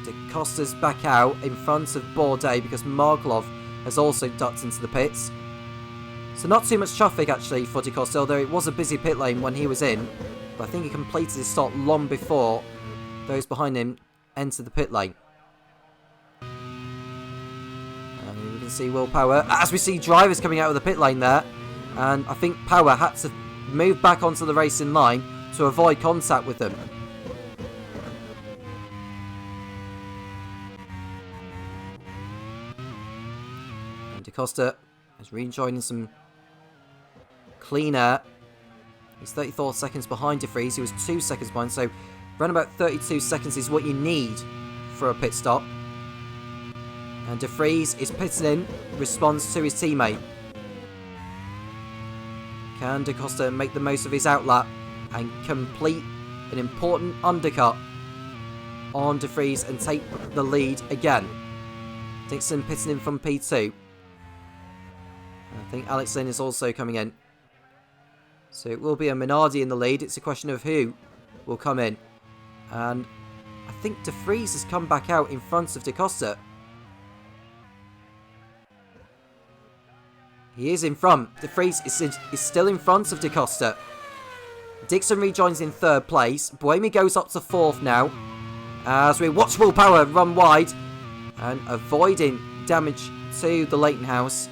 Da Costa's back out in front of Bourdais because Markelov has also ducked into the pits. So not too much traffic actually for Da Costa, although it was a busy pit lane when he was in. But I think he completed his stop long before those behind him enter the pit lane. And we can see Will Power, as we see drivers coming out of the pit lane there. And I think Power had to move back onto the racing line to avoid contact with them. And Da Costa is rejoining some clean air. He's 34 seconds behind De Vries. He was 2 seconds behind, so around about 32 seconds is what you need for a pit stop. And De Vries is pitting in, responds to his teammate. Can Da Costa make the most of his outlap and complete an important undercut on De Vries and take the lead again? Dixon pitting in from P2. I think Alex Lynn is also coming in. So it will be a Minardi in the lead. It's a question of who will come in. And I think De Vries has come back out in front of Da Costa. He is in front. De Vries is still in front of Da Costa. Dixon rejoins in 3rd place. Buemi goes up to 4th now. As we watch Willpower run wide and avoiding damage to the Leighton House.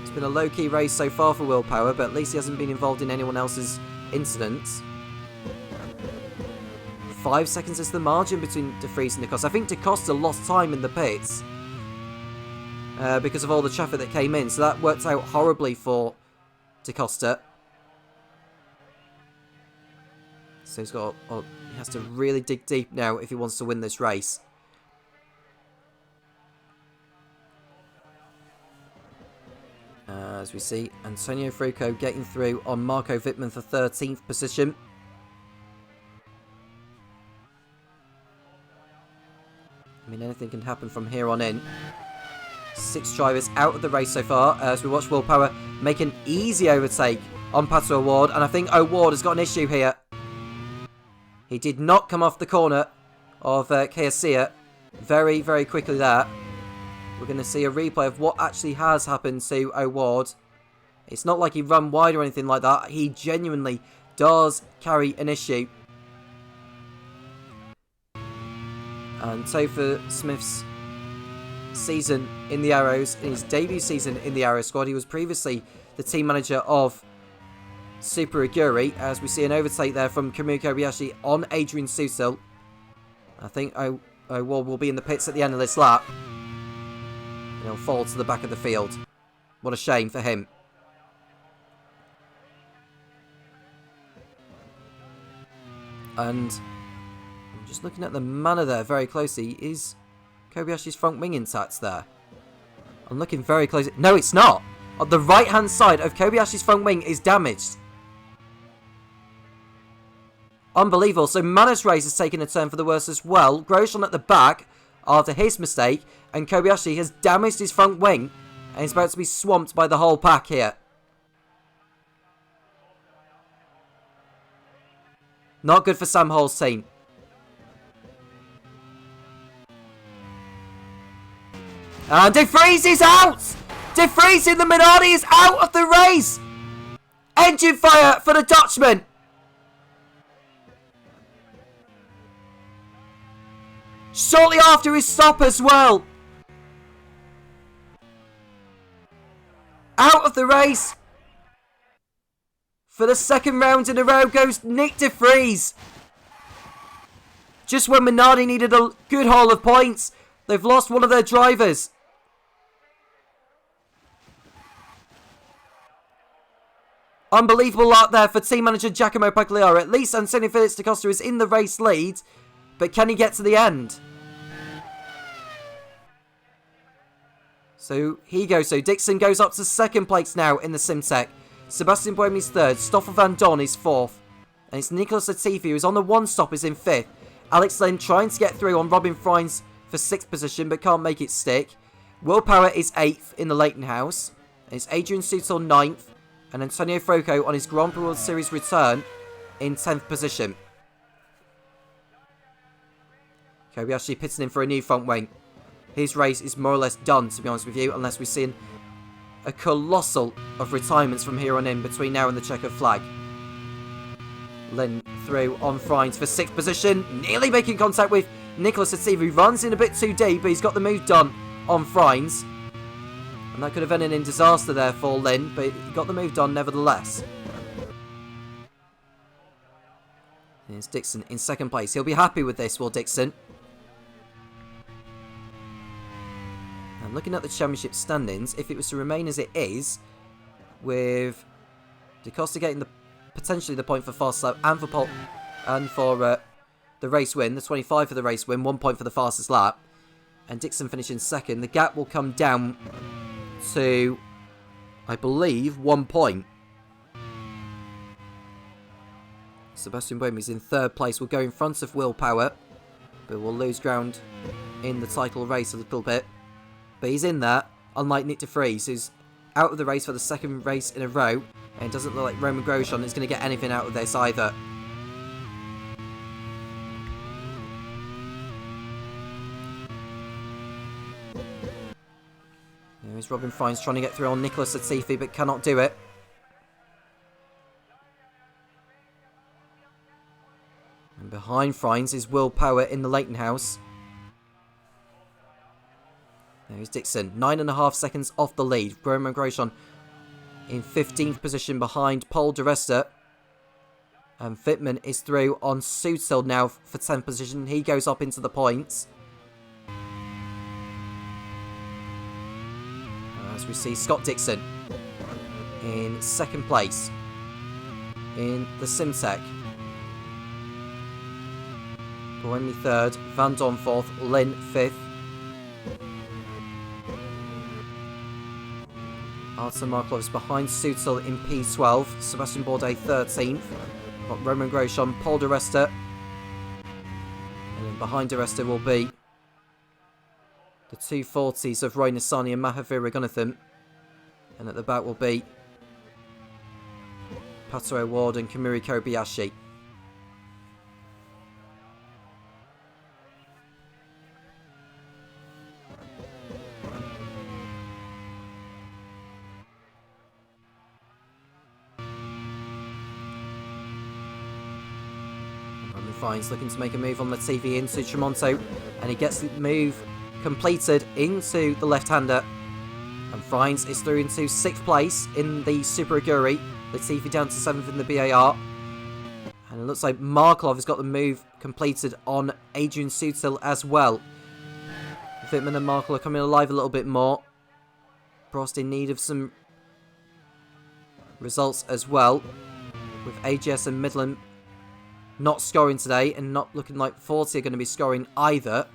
It's been a low-key race so far for Willpower, but at least he hasn't been involved in anyone else's incidents. 5 seconds is the margin between De Vries and Da Costa. I think Da Costa lost time in the pits because of all the traffic that came in, so that worked out horribly for Da Costa. So he's got, he has to really dig deep now if he wants to win this race. As we see, Antonio Fruco getting through on Marco Wittmann for 13th position. I mean, anything can happen from here on in. 6 drivers out of the race so far as we watch Willpower make an easy overtake on Pato O'Ward. And I think O'Ward has got an issue here. He did not come off the corner of Keasia very, very quickly there. We're going to see a replay of what actually has happened to O'Ward. It's not like he ran wide or anything like that. He genuinely does carry an issue. And Topher Smith's season in the Arrows, in his debut season in the Arrow squad, he was previously the team manager of Super Aguri, as we see an overtake there from Kamui Kobayashi on Adrian Sutil. I think O'Ward will be in the pits at the end of this lap. And he'll fall to the back of the field. What a shame for him. And I'm just looking at the manner there very closely. Is Kobayashi's front wing intact there? I'm looking very closely. No, it's not. On the right-hand side of Kobayashi's front wing is damaged. Unbelievable. So Mana's race has taken a turn for the worse as well. Grosjean at the back after his mistake. And Kobayashi has damaged his front wing. And he's about to be swamped by the whole pack here. Not good for Sam Hall's team. And De Vries is out! De Vries in the Minardi is out of the race! Engine fire for the Dutchman! Shortly after his stop as well. Out of the race. For the second round in a row goes Nick De Vries. Just when Minardi needed a good haul of points, they've lost one of their drivers. Unbelievable out there for team manager Giacomo Pagliaro. At least Antonio Felix da Costa is in the race lead. But can he get to the end? So he goes. So Dixon goes up to second place now in the Simtech. Sebastian Buemi's third. Stoffel Van Dorn is fourth. And it's Nicholas Latifi who's on the one stop is in fifth. Alex Lynn trying to get through on Robin Freins for sixth position but can't make it stick. Willpower is eighth in the Leighton House. And it's Adrian Sutil ninth. And Antonio Fruco on his Grand Prix World Series return in 10th position. Kobayashi pitting in for a new front wing. His race is more or less done, to be honest with you, unless we're seeing a colossal of retirements from here on in between now and the checkered flag. Lynn through on Freins for 6th position, nearly making contact with Nicholas Latifi. Runs in a bit too deep, but he's got the move done on Freins. And that could have ended in disaster there for Lynn, but he got the move done nevertheless. Here's Dixon in second place. He'll be happy with this, will Dixon? And looking at the championship standings, if it was to remain as it is, with Da Costa getting potentially the point for fast lap and for the race win, the 25 for the race win, 1 point for the fastest lap, and Dixon finishing second, the gap will come down to, I believe, 1 point. Sebastian Buemi's in third place. Will go in front of Willpower, but will lose ground in the title race a little bit. But he's in there, unlike Nick de Vries, who's out of the race for the second race in a row, and it doesn't look like Roman Grosjean is going to get anything out of this either. Here's Robin Fines trying to get through on Nicholas Latifi, but cannot do it. And behind Fines is Willpower in the Leighton House. There's Dixon, 9.5 seconds off the lead. Roman Grosjean in 15th position behind Paul di Resta. And Wittmann is through on Sutil now for 10th position. He goes up into the points. As we see Scott Dixon in second place in the Simtech. Buemi third, Van Dorn fourth, Lynn fifth. Artur Marklov's behind Sutil in P12, Sebastian Bourdais 13th. Got Roman Grosjean, Paul di Resta. And then behind di Resta will be the 240s of Roy Nissany and Mahavir Raghunathan. And at the back will be Pato O'Ward and Kamui Kobayashi. Roman Fines looking to make a move on Latifi into Tremonto, and he gets the move completed into the left-hander. And Fines is through into 6th place in the Super Aguri. Latifi down to 7th in the BAR. And it looks like Markov has got the move completed on Adrian Sutil as well. Wittmann and Markov are coming alive a little bit more. Prost in need of some results as well, with AGS and Midland not scoring today and not looking like 40 are going to be scoring either.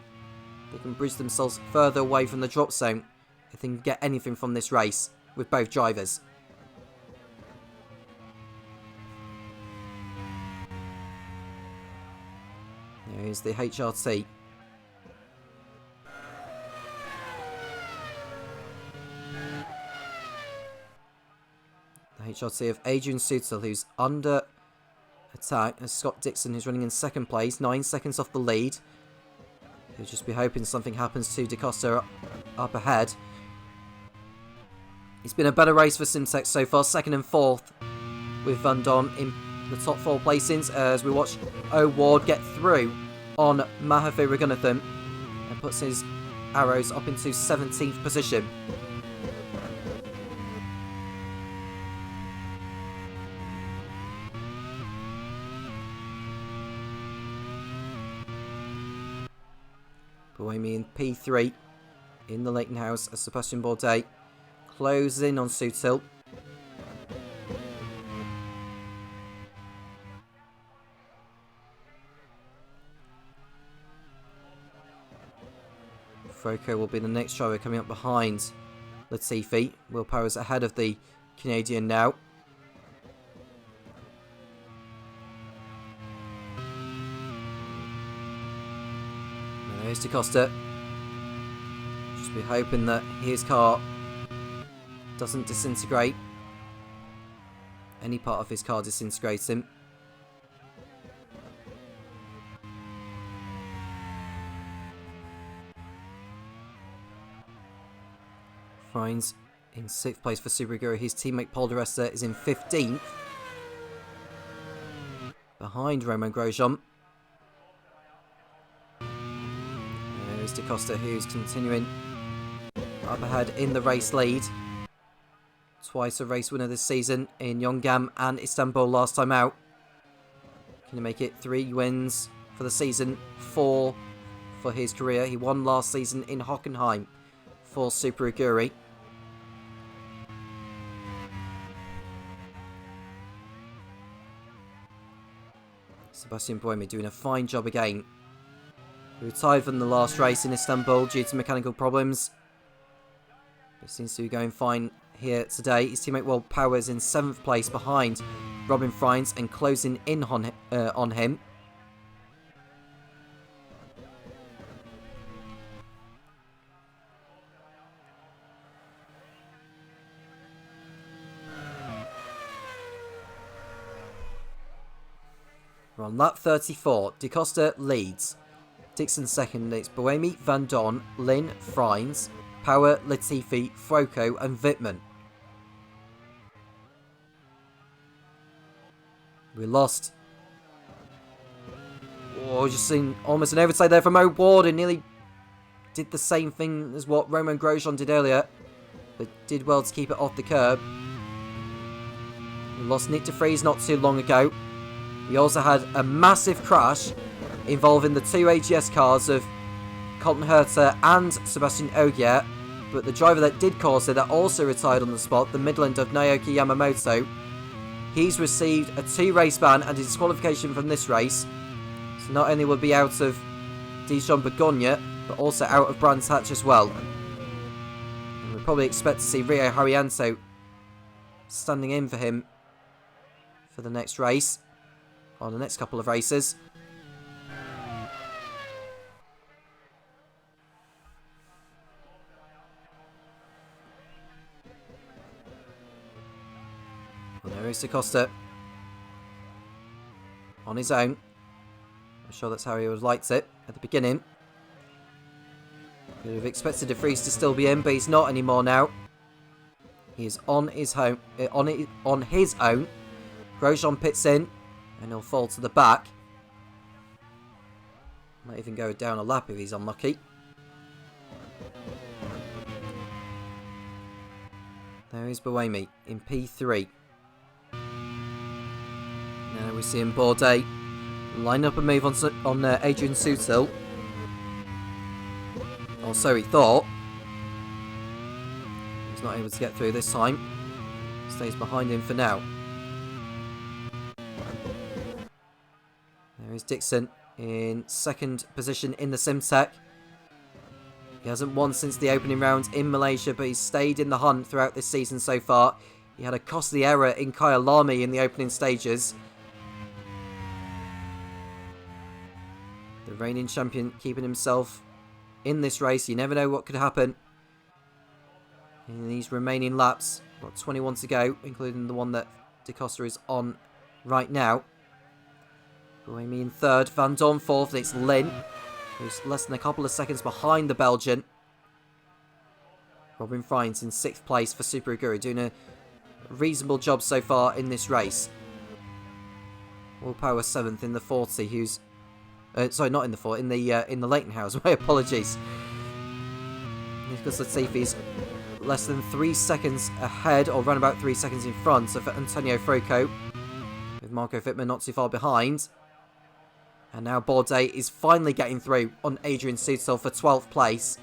They can bridge themselves further away from the drop zone if they can get anything from this race with both drivers. Here's the HRT. The HRT of Adrian Sutil, who's under attack, as Scott Dixon, who's running in second place, 9 seconds off the lead. He'll just be hoping something happens to Da Costa up ahead. It's been a better race for Simtech so far, 2nd and 4th, with Van Dorn in the top 4 placings as we watch O'Ward get through on Mahavir Raghunathan and puts his arrows up into 17th position. Buemi in P3 in the Leighton House as Sebastian Bourdais closes in on Sutil. Froco will be the next driver coming up behind Latifi. Willpower is ahead of the Canadian now. And there's Da Costa. Just be hoping that his car doesn't disintegrate. Any part of his car disintegrating. Fines in 6th place for Super Aguri. His teammate Paul di Resta is in 15th. Behind Roman Grosjean. There's Da Costa, who's continuing up ahead in the race lead. Twice a race winner this season in Yongam and Istanbul last time out. Can he make it 3 wins for the season? 4 for his career. He won last season in Hockenheim for Super Aguri. Sebastian Buemi doing a fine job again He retired from the last race in Istanbul due to mechanical problems. But seems to be going fine here today. His teammate World Power is in 7th place behind Robin Friends and closing in on him. We're on lap 34. DeCosta leads. Dixon second. It's Buemi, Van Don, Lynn, Friends, Power, Latifi, Froco and Wittmann. We lost. Oh, just seen almost an overtake there from Mo Ward, and nearly did the same thing as what Romain Grosjean did earlier, but did well to keep it off the curb. We lost Nick de Vries not too long ago. We also had a massive crash involving the two AGS cars of Colton Herter and Sebastian Ogier, but the driver that did cause it, that also retired on the spot, the Midland of Naoki Yamamoto, he's received a 2-race ban and disqualification from this race. So not only will be out of Dijon Bourgogne, but also out of Brands Hatch as well. And we'll probably expect to see Rio Haryanto standing in for him for the next race, or the next couple of races. Well, there is DaCosta on his own. I'm sure that's how he would have liked it at the beginning. Could have expected de Vries to still be in, but he's not anymore now. He is on his own. Grosjean pits in, and he'll fall to the back. Might even go down a lap if he's unlucky. There is Buemi in P3. Now we see him Bourdais line up a move on Adrian Sutil. Or so he thought. He's not able to get through this time. Stays behind him for now. There is Dixon in 2nd position in the Simtech. He hasn't won since the opening round in Malaysia, but he's stayed in the hunt throughout this season so far. He had a costly error in Kaya Lamy in the opening stages. The reigning champion keeping himself in this race. You never know what could happen in these remaining laps. Got 21 to go, including the one that DaCosta is on right now. Buemi in 3rd, Van Don 4th, and it's Lynn, who's less than a couple of seconds behind the Belgian. Robin Friends in 6th place for Super Aguri, doing a reasonable job so far in this race. Will Power 7th in the 40, who's sorry, not in the 40, in the Leighton House. My apologies. Nicholas Latifi's less than 3 seconds ahead, or around about 3 seconds in front of Antonio Froco, with Marco Wittmann not too far behind. And now Bourdais is finally getting through on Adrian Sutil for 12th place.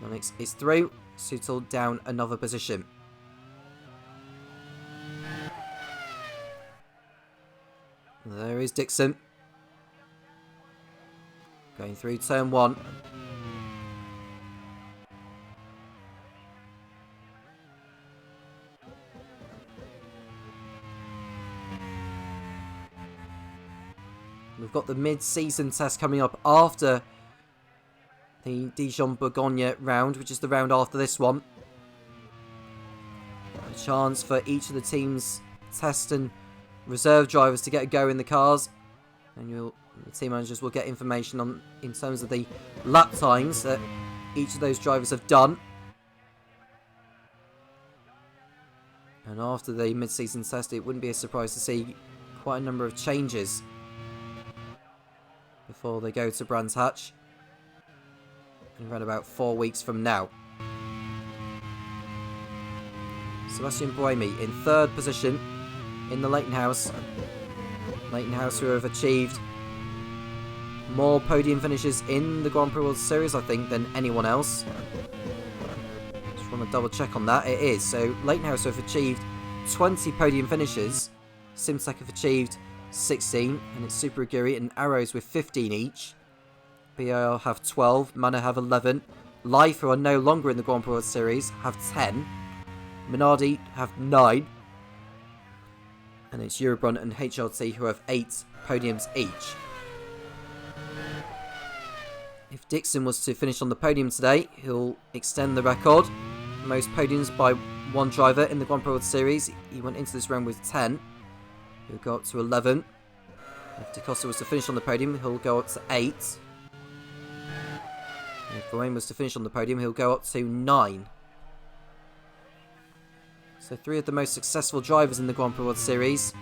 And it's through. Sutil down another position. There is Dixon. Going through turn 1. We've got the mid-season test coming up after the Dijon Bourgogne round, which is the round after this one. A chance for each of the team's test and reserve drivers to get a go in the cars, and the team managers will get information on in terms of the lap times that each of those drivers have done. And after the mid-season test, it wouldn't be a surprise to see quite a number of changes before they go to Brands Hatch in around about 4 weeks from now. Sebastian Buemi in 3rd position in the Leighton House. Leighton House, who have achieved more podium finishes in the Grand Prix World Series, I think, than anyone else. Just want to double check on that. It is. So Leighton House have achieved 20 podium finishes. Simtech have achieved 16, and it's Super Aguri and Arrows with 15 each. BIR have 12, Mana have 11. Life, who are no longer in the Grand Prix World Series, have 10. Minardi have 9. And it's Eurobron and HLT who have 8 podiums each. If Dixon was to finish on the podium today, he'll extend the record. Most podiums by one driver in the Grand Prix World Series. He went into this round with 10. He'll go up to 11. If DaCosta was to finish on the podium, he'll go up to 8. And if Gawain was to finish on the podium, he'll go up to 9. So 3 of the most successful drivers in the Grand Prix World Series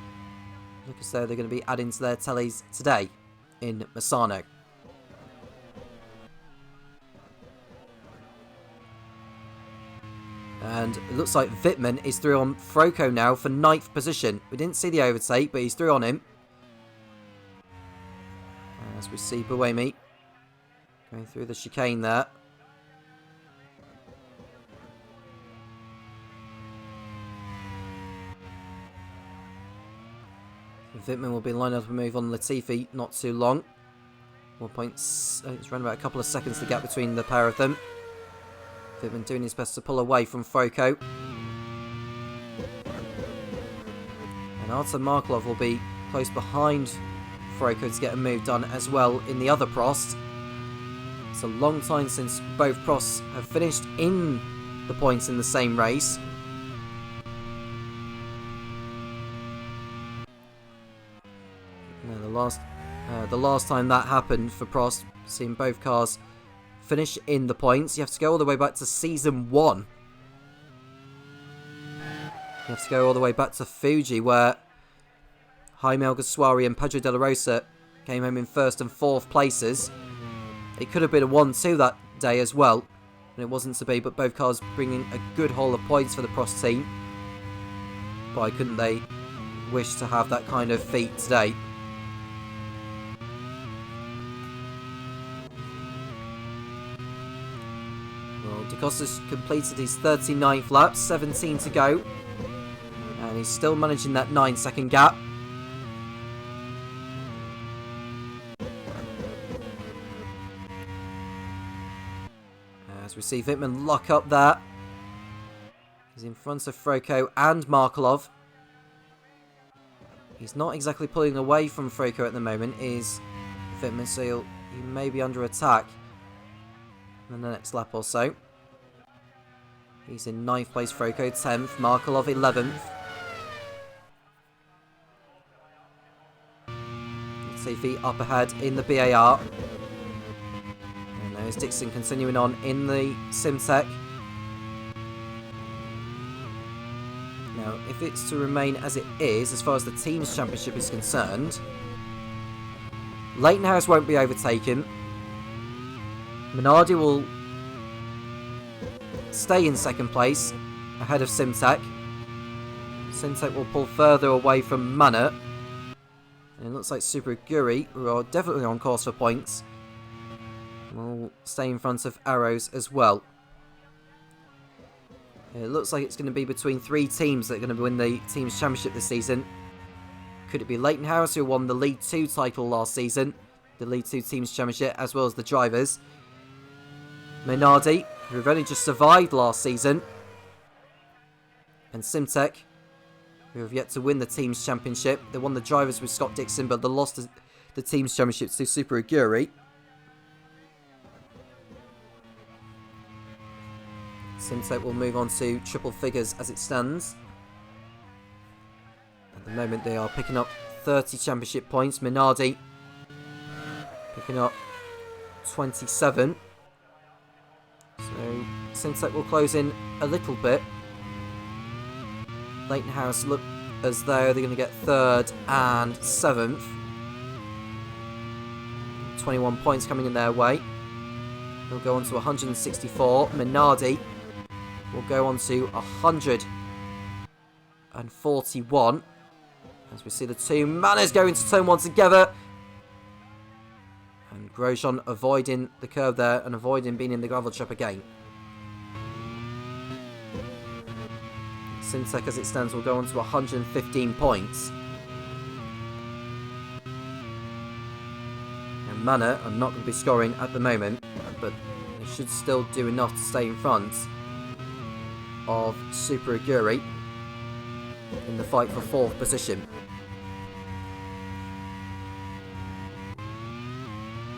look as though they're going to be adding to their tallies today in Misano. And it looks like Wittmann is through on Froko now for 9th position. We didn't see the overtake, but he's through on him. As we see Buemi going through the chicane there. Wittmann will be lined up and move on Latifi not too long. 1 point, it's around about a couple of seconds the gap between the pair of them. Wittmann doing his best to pull away from Froko. And Artem Markelov will be close behind Froko to get a move done as well in the other Prost. It's a long time since both Prosts have finished in the points in the same race. Now, the last time that happened for Prost, seeing both cars finish in the points, you have to go all the way back to season 1. You have to go all the way back to Fuji, where Jaime Alguersuari and Pedro De La Rosa came home in 1st and 4th places. It could have been a 1-2 that day as well, and it wasn't to be, but both cars bringing a good haul of points for the Prost team. Why couldn't they wish to have that kind of feat today? Well, DaCosta's completed his 39th lap, 17 to go, and he's still managing that 9-second gap. As we see Wittmann lock up there. He's in front of Froko and Markelov. He's not exactly pulling away from Froko at the moment, is Wittmann, so he may be under attack in the next lap or so. He's in 9th place, Froko 10th, Markelov 11th. Latifi up ahead in the BAR. And there's Dixon continuing on in the Simtech. Now, if it's to remain as it is, as far as the Teams Championship is concerned, Leightonhouse won't be overtaken. Minardi will stay in 2nd place, ahead of Simtech. Simtech will pull further away from Mana. And it looks like Super Aguri, who are definitely on course for points, will stay in front of Arrows as well. It looks like it's going to be between 3 teams that are going to win the Teams Championship this season. Could it be Leightonhouse, who won the League 2 title last season, the League 2 Teams Championship, as well as the drivers? Minardi, who have only just survived last season, and Simtech, who have yet to win the Teams Championship. They won the drivers with Scott Dixon, but they lost the Teams Championship to Super Aguri. Simtech will move on to triple figures as it stands. At the moment they are picking up 30 championship points. Minardi picking up 27. So Simtech will close in a little bit. Leightonhouse look as though they're going to get 3rd and 7th. 21 points coming in their way. They'll go on to 164. Minardi will go on to 141. As we see the two Manas go into turn 1 together. And Grosjean avoiding the curve there and avoiding being in the gravel trap again. Simtech as it stands will go on to 115 points. And Manor are not going to be scoring at the moment, but they should still do enough to stay in front of Super Aguri in the fight for 4th position.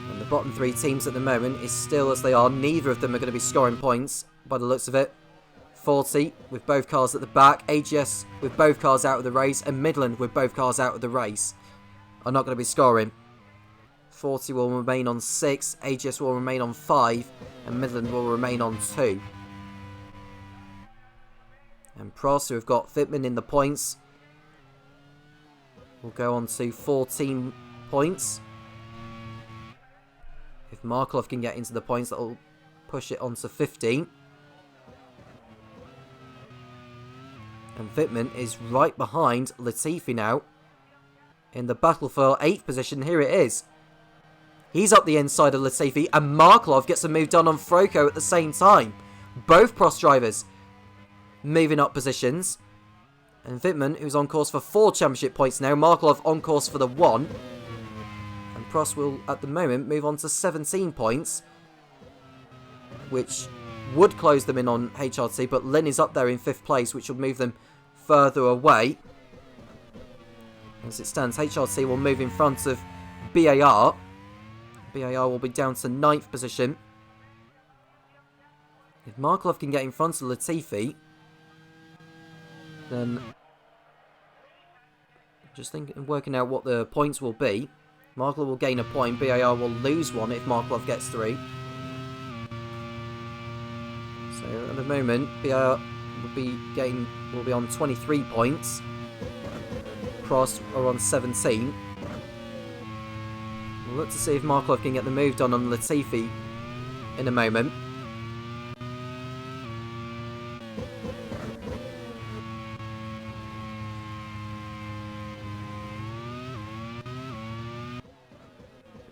And the bottom 3 teams at the moment is still as they are. Neither of them are going to be scoring points by the looks of it. 40 with both cars at the back, AGS with both cars out of the race, and Midland with both cars out of the race are not going to be scoring. 40 will remain on 6, AGS will remain on 5, and Midland will remain on 2. And Prost, who have got Fitman in the points, will go on to 14 points. If Markov can get into the points, that will push it on to 15. And Fitman is right behind Latifi now in the battle for 8th position. Here it is. He's up the inside of Latifi, and Markov gets a move done on Froko at the same time. Both Prost drivers moving up positions. And Fitman, who's on course for 4 championship points now, Markov on course for the 1. And Prost will, at the moment, move on to 17 points, which would close them in on HRT, but Lynn is up there in 5th place, which will move them further away. As it stands, HRT will move in front of BAR. BAR will be down to 9th position. If Markov can get in front of Latifi, then just thinking, working out what the points will be. Markov will gain a point, BAR will lose one if Markov gets through. So at the moment, BAR will be on 23 points. Prost are on 17. We'll look to see if Markov can get the move done on Latifi in a moment.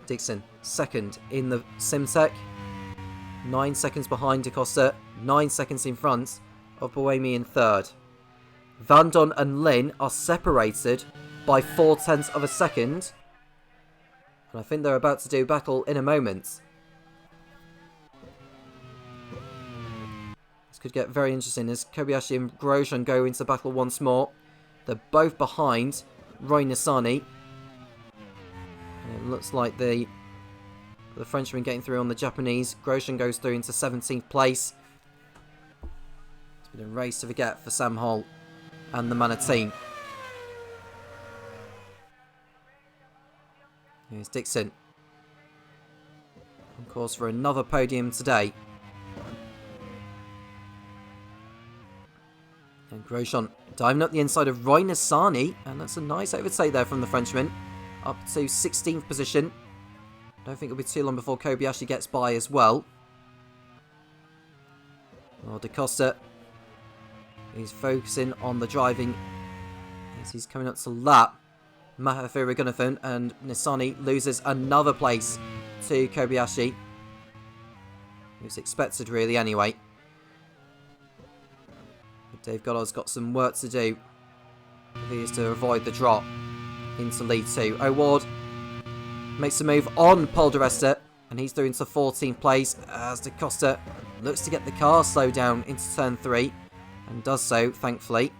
Dixon, 2nd in the Simtech. 9 seconds behind DaCosta, 9 seconds in front of Buemi in 3rd. Van Don and Lin are separated by 0.4 of a second. And I think they're about to do battle in a moment. This could get very interesting as Kobayashi and Grosjean go into battle once more. They're both behind Roy Nissany. And it looks like the Frenchman getting through on the Japanese. Grosjean goes through into 17th place. It's been a race to forget for Sam Holt and the Manor team. Here's Dixon. On course for another podium today. And Grosjean diving up the inside of Roy Nissany. And that's a nice overtake there from the Frenchman. Up to 16th position. Don't think it'll be too long before Kobayashi gets by as well. Well, DaCosta is focusing on the driving as he's coming up to lap Mahathir Raghunathan, and Nissany loses another place to Kobayashi. It was expected really anyway. But Dave Goddard's got some work to do if he is to avoid the drop into lead 2. O'Ward makes a move on Paul di Resta, and he's through into 14th place as DaCosta looks to get the car slowed down into turn 3, and does so, thankfully.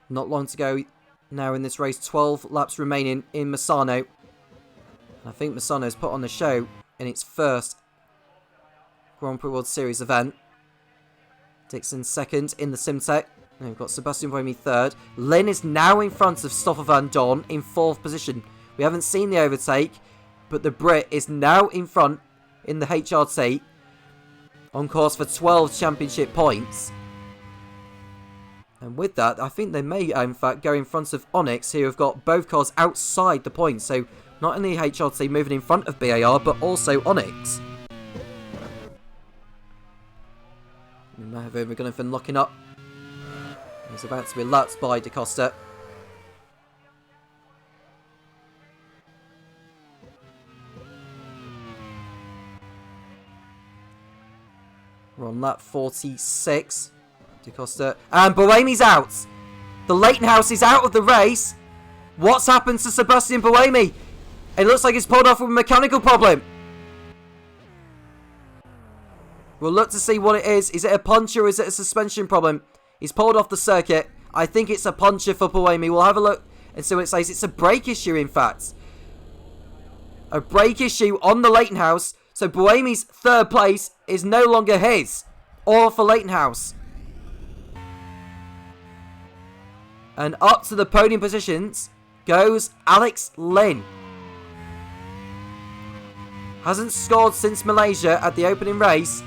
Not long to go now in this race, 12 laps remaining in Misano. And I think Misano's put on the show in its first Grand Prix World Series event. Dixon 2nd in the Simtech. And we've got Sebastian Buemi 3rd. Lynn is now in front of Stoffel Van Dorn in 4th position. We haven't seen the overtake, but the Brit is now in front in the HRT. On course for 12 championship points. And with that, I think they may, in fact, go in front of Onyx, who have got both cars outside the points. So, not only HRT moving in front of BAR, but also Onyx. Mahathir Raghunathan locking up. He's about to be lapped by DaCosta. We're on lap 46. DaCosta. And Buemi's out. The Leighton-House is out of the race. What's happened to Sebastian Buemi? It looks like he's pulled off with a mechanical problem. We'll look to see what it is. Is it a puncher or is it a suspension problem? He's pulled off the circuit. I think it's a puncher for Buemi. We'll have a look and see what it says. It's a brake issue, in fact. A brake issue on the Leighton-House. So Buemi's third place is no longer his. Or for Leighton-House. And up to the podium positions goes Alex Lynn. Hasn't scored since Malaysia at the opening race.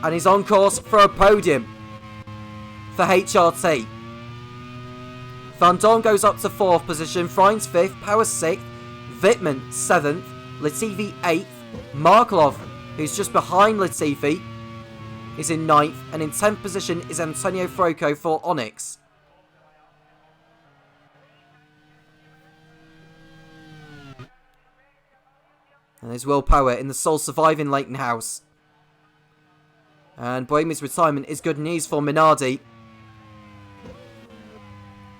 And he's on course for a podium for HRT. Van Dorn goes up to 4th position. Freins 5th. Power 6th. Wittmann 7th. Latifi 8th. Markelov, who's just behind Latifi, is in 9th. And in 10th position is Antonio Froco for Onyx. And there's Will Power in the sole surviving Leighton-House. And Buemi's retirement is good news for Minardi.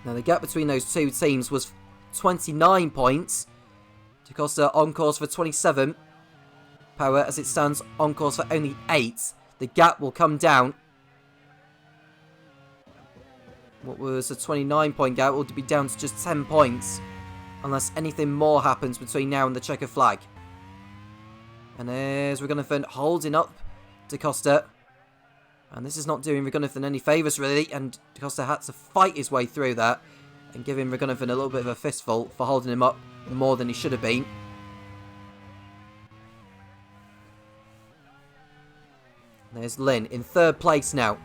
Now the gap between those two teams was 29 points. DaCosta on course for 27. Power, as it stands, on course for only 8. The gap will come down. What was a 29-point gap will be down to just 10 points. Unless anything more happens between now and the checker flag. And there's Ragunathan holding up DaCosta. And this is not doing Ragunathan any favours, really. And DaCosta had to fight his way through that. And giving Ragunathan a little bit of a fistful for holding him up more than he should have been. There's Lynn in 3rd place now.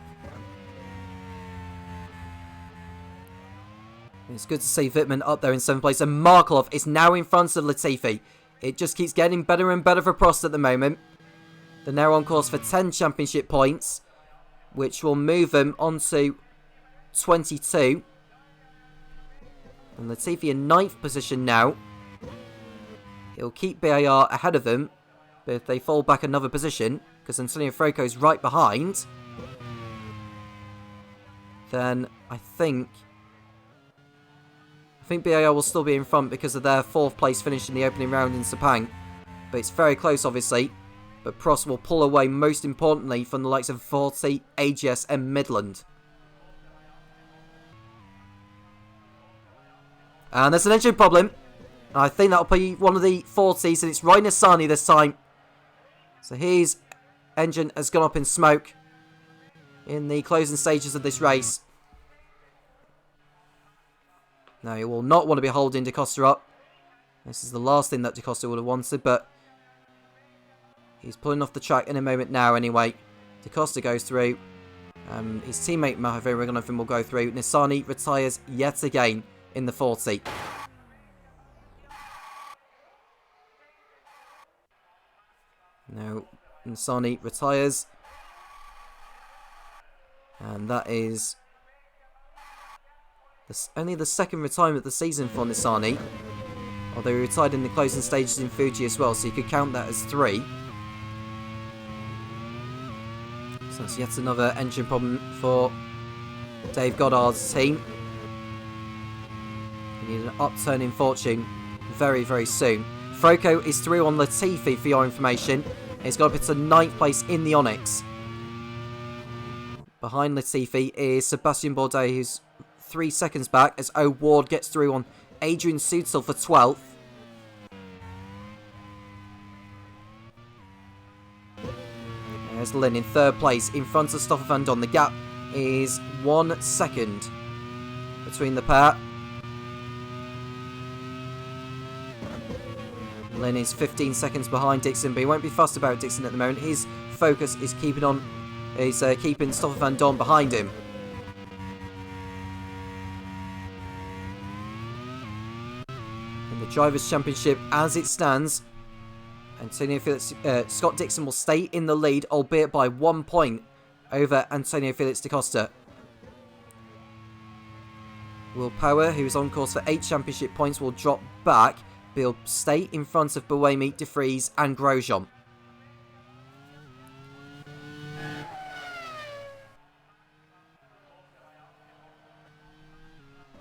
It's good to see Wittmann up there in 7th place. And Markelov is now in front of Latifi. It just keeps getting better and better for Prost at the moment. They're now on course for 10 championship points, which will move them on to 22. And Latifi in 9th position now. He'll keep BAR ahead of them, but if they fall back another position, because Antonio Froco is right behind, then I think BAR will still be in front because of their 4th place finish in the opening round in Sepang. But it's very close, obviously. But Prost will pull away, most importantly, from the likes of Forti, AGS and Midland. And there's an engine problem. I think that'll be one of the Fortis, and it's Ryan Asani this time. So his engine has gone up in smoke in the closing stages of this race. Now, he will not want to be holding DaCosta up. This is the last thing that DaCosta would have wanted, but he's pulling off the track in a moment now anyway. DaCosta goes through. His teammate Mahavir Ragunathan will go through. Nissani retires yet again in the 40. Now, Nissani retires. And that is only the 2nd retirement of the season for Nissani. Although he retired in the closing stages in Fuji as well, so you could count that as 3. So that's yet another engine problem for Dave Goddard's team. We need an upturn in fortune very, very soon. Froco is through on Latifi for your information. He's got up into 9th place in the Onyx. Behind Latifi is Sebastian Bourdais, who's 3 seconds back, as O'Ward gets through on Adrian Sutil for 12th. There's Lynn in 3rd place in front of Stoffel van Don. The gap is 1 second between the pair. Lynn is 15 seconds behind Dixon, but he won't be fussed about Dixon at the moment. His focus is keeping Stoffel van Don behind him. In the Drivers' Championship, as it stands, Antonio Felix, Scott Dixon will stay in the lead, albeit by 1 point over Antonio Felix da Costa. Will Power, who is on course for 8 championship points, will drop back, but he'll stay in front of Buemi, De Vries and Grosjean.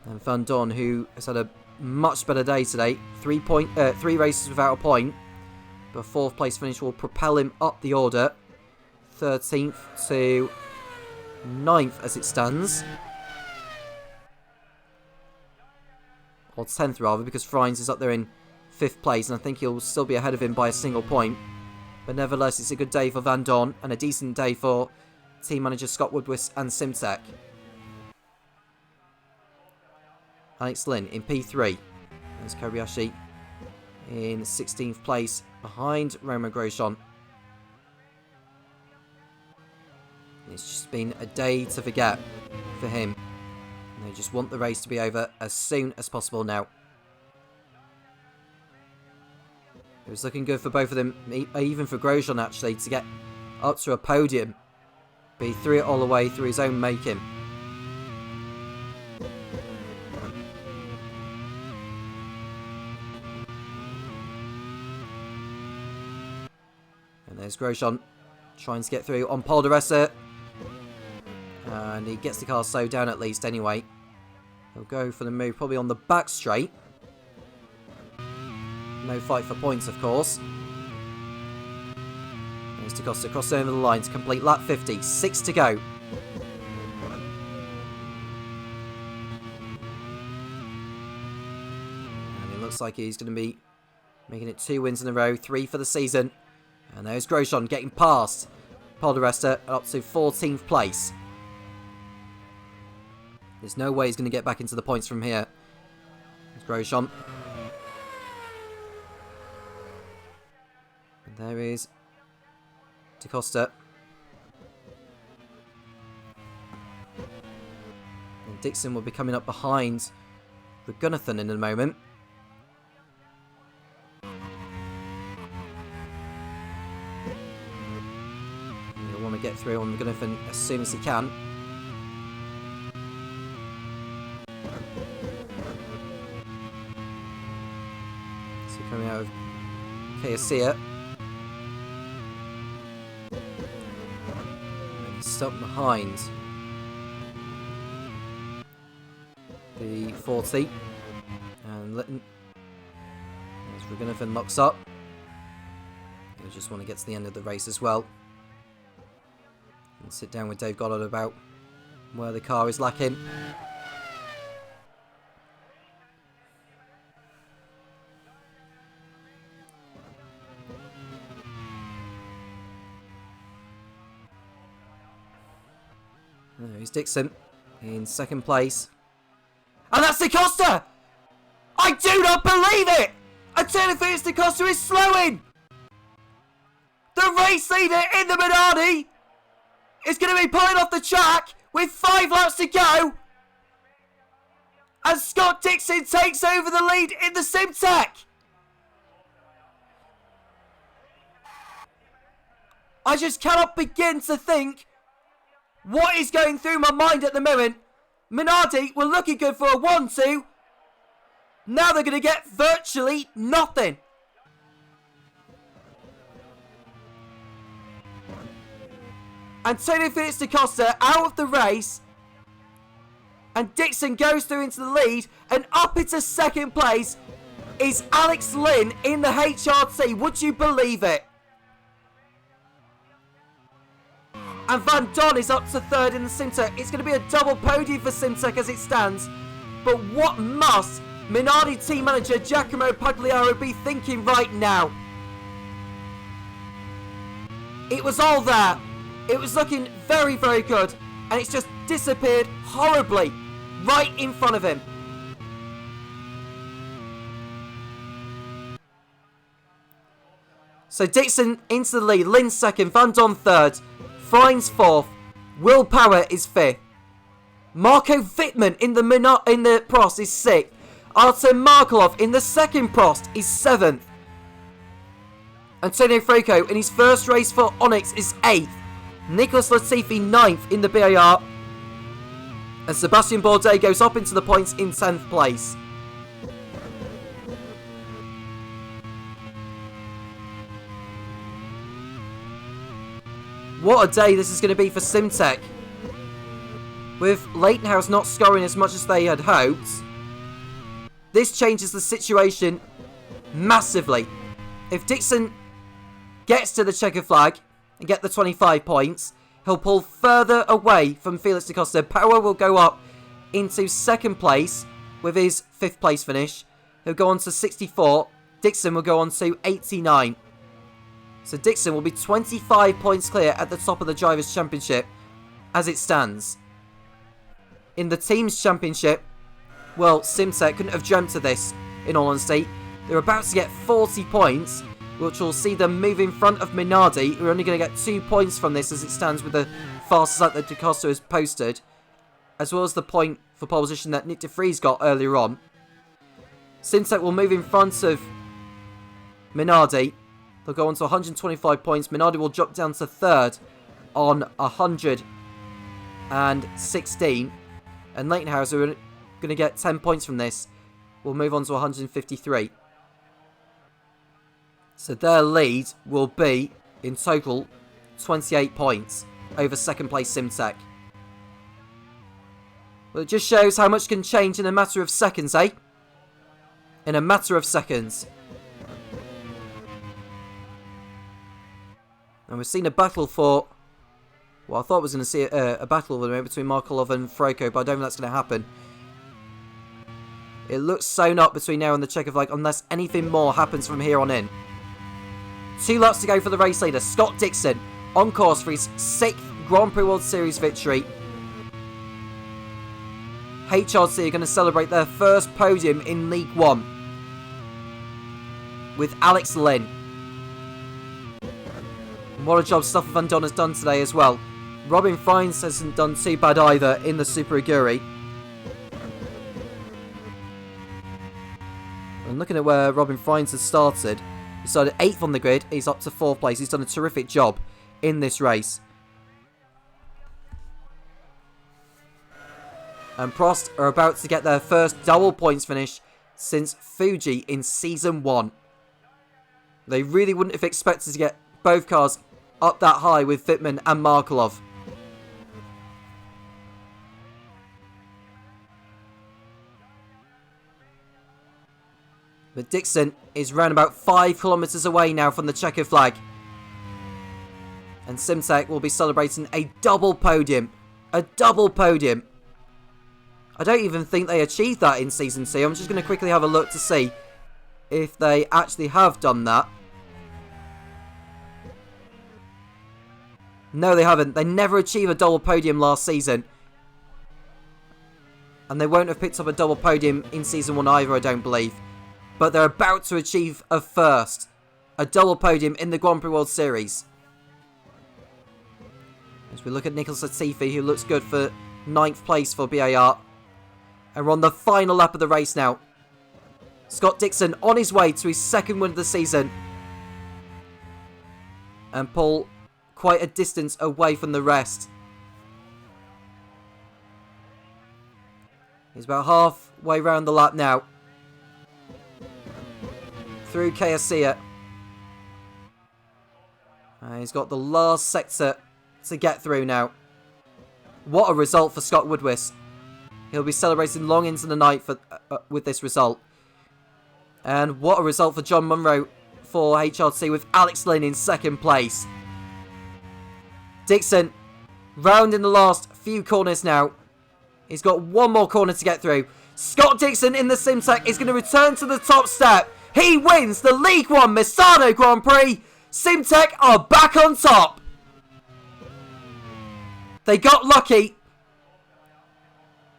And Van Dorn, who has had a much better day today. 3 races without a point. But 4th place finish will propel him up the order. 13th to 9th as it stands. Or 10th rather, because Freins is up there in 5th place. And I think he'll still be ahead of him by a single point. But nevertheless, it's a good day for Van Dorn. And a decent day for team manager Scott Woodwis and Simtek. Alex Lynn in P3. There's Kobayashi in 16th place behind Romain Grosjean. It's just been a day to forget for him. And they just want the race to be over as soon as possible now. It was looking good for both of them, even for Grosjean actually, to get up to a podium. But he threw it all away through his own making. And there's Grosjean trying to get through on Paul de Resta. And he gets the car slowed down at least anyway. He'll go for the move probably on the back straight. No fight for points, of course. There's Da Costa crossing over the line to complete lap 50. 6 to go. And it looks like he's going to be making it 2 wins in a row. 3 for the season. And there's Grosjean getting past Paul de Resta up to 14th place. There's no way he's going to get back into the points from here. There's Grosjean. And there is Da Costa. And Dixon will be coming up behind the Gunnathan in a moment. And he'll want to get through on the Gunnathan as soon as he can. So coming out of Kayasea. Up behind the 40 and Litton as Regunathan locks up. He'll just want to get to the end of the race as well and sit down with Dave Goddard about where the car is lacking. There's Dixon in 2nd place. And that's Da Costa! I do not believe it! Taylor Felix Da Costa is slowing! The race leader in the Minardi is going to be pulling off the track with 5 laps to go. And Scott Dixon takes over the lead in the Simtek. I just cannot begin to think what is going through my mind at the moment. Minardi were looking good for a 1-2. Now they're going to get virtually nothing. Antonio Felix Da Costa out of the race. And Dixon goes through into the lead. And up into 2nd place is Alex Lynn in the HRT. Would you believe it? And Van Dorn is up to 3rd in the Simtek. It's going to be a double podium for Simtek as it stands. But what must Minardi team manager Giacomo Pagliaro be thinking right now? It was all there. It was looking very, very good. And it's just disappeared horribly right in front of him. So Dixon into the lead. Lynn 2nd. Van Dorn 3rd. Freins 4th, Will Power is 5th, Marco Wittmann in the Prost is 6th, Artem Markelov in the 2nd Prost is 7th, Antonio Franco in his first race for Onyx is 8th, Nicholas Latifi 9th in the BAR, and Sebastian Bourdais goes up into the points in 10th place. What a day this is going to be for Simtek. With Leightonhouse not scoring as much as they had hoped, this changes the situation massively. If Dixon gets to the checker flag and get the 25 points, he'll pull further away from Felix da Costa. Power will go up into second place with his 5th place finish. He'll go on to 64. Dixon will go on to 89. So Dixon will be 25 points clear at the top of the Drivers' Championship as it stands. In the Teams' Championship, well, Simtek couldn't have dreamt of this, in all honesty. They're about to get 40 points, which will see them move in front of Minardi, who are only going to get 2 points from this as it stands with the fastest lap that da Costa has posted, as well as the point for pole position that Nick de Vries got earlier on. Simtek will move in front of Minardi. They'll go on to 125 points. Minardi will drop down to 3rd on 116. And Leightonhouse, who are going to get 10 points from this, will move on to 153. So their lead will be, in total, 28 points over second place Simtek. Well, it just shows how much can change in a matter of seconds, eh? In a matter of seconds. And we've seen a battle for... Well, I thought I was going to see a battle between Markelov and Froko, but I don't think that's going to happen. It looks sewn up between now and the checker flag unless anything more happens from here on in. 2 laps to go for the race leader, Scott Dixon, on course for his 6th Grand Prix World Series victory. HRT are going to celebrate their first podium in League One with Alex Lynn. And what a job Stoffel Van Don has done today as well. Robin Fines hasn't done too bad either in the Super Aguri. And looking at where Robin Fines has started, he started 8th on the grid, he's up to 4th place. He's done a terrific job in this race. And Prost are about to get their first double points finish since Fuji in Season 1. They really wouldn't have expected to get both cars up that high with Wittmann and Markelov. But Dixon is round about 5 kilometres away now from the checker flag. And Simtek will be celebrating a double podium. A double podium. I don't even think they achieved that in Season 2. I'm just going to quickly have a look to see if they actually have done that. No, they haven't. They never achieved a double podium last season. And they won't have picked up a double podium in Season 1 either, I don't believe. But they're about to achieve a first. A double podium in the Grand Prix World Series. As we look at Nicholas Latifi, who looks good for 9th place for BAR. And we're on the final lap of the race now. Scott Dixon on his way to his 2nd win of the season. And pull quite a distance away from the rest. He's about halfway round the lap now. Through Kayasiya. He's got the last sector to get through now. What a result for Scott Woodwis. He'll be celebrating long into the night with this result. And what a result for John Munro for HRT with Alex Lynn in 2nd place. Dixon round in the last few corners now. He's got one more corner to get through. Scott Dixon in the Simtek is going to return to the top step. He wins the League One Misano Grand Prix. Simtek are back on top. They got lucky.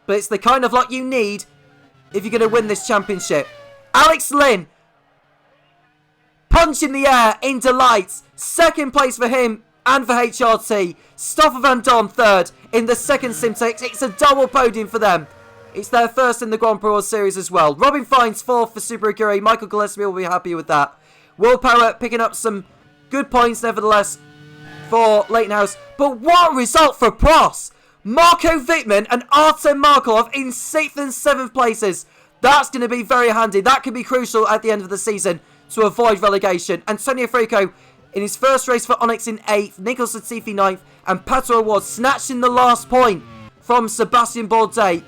But it's the kind of luck you need if you're going to win this championship. Alex Lynn. Punch in the air in delight. 2nd place for him and for HRT. Stoffel Van Don 3rd in the 2nd Simtek. It's a double podium for them. It's their first in the Grand Prix World Series as well. Robin Fines 4th for Super Aguri. Michael Gillespie will be happy with that. Will Power picking up some good points nevertheless for Leightonhouse. But what a result for Prost. Marco Wittmann and Artem Markelov in 6th and 7th places. That's going to be very handy. That could be crucial at the end of the season to avoid relegation. Antonio Frico in his first race for Onyx in 8th. Nicholas Latifi 9th. And Pato Award snatching the last point from Sebastian Bourdais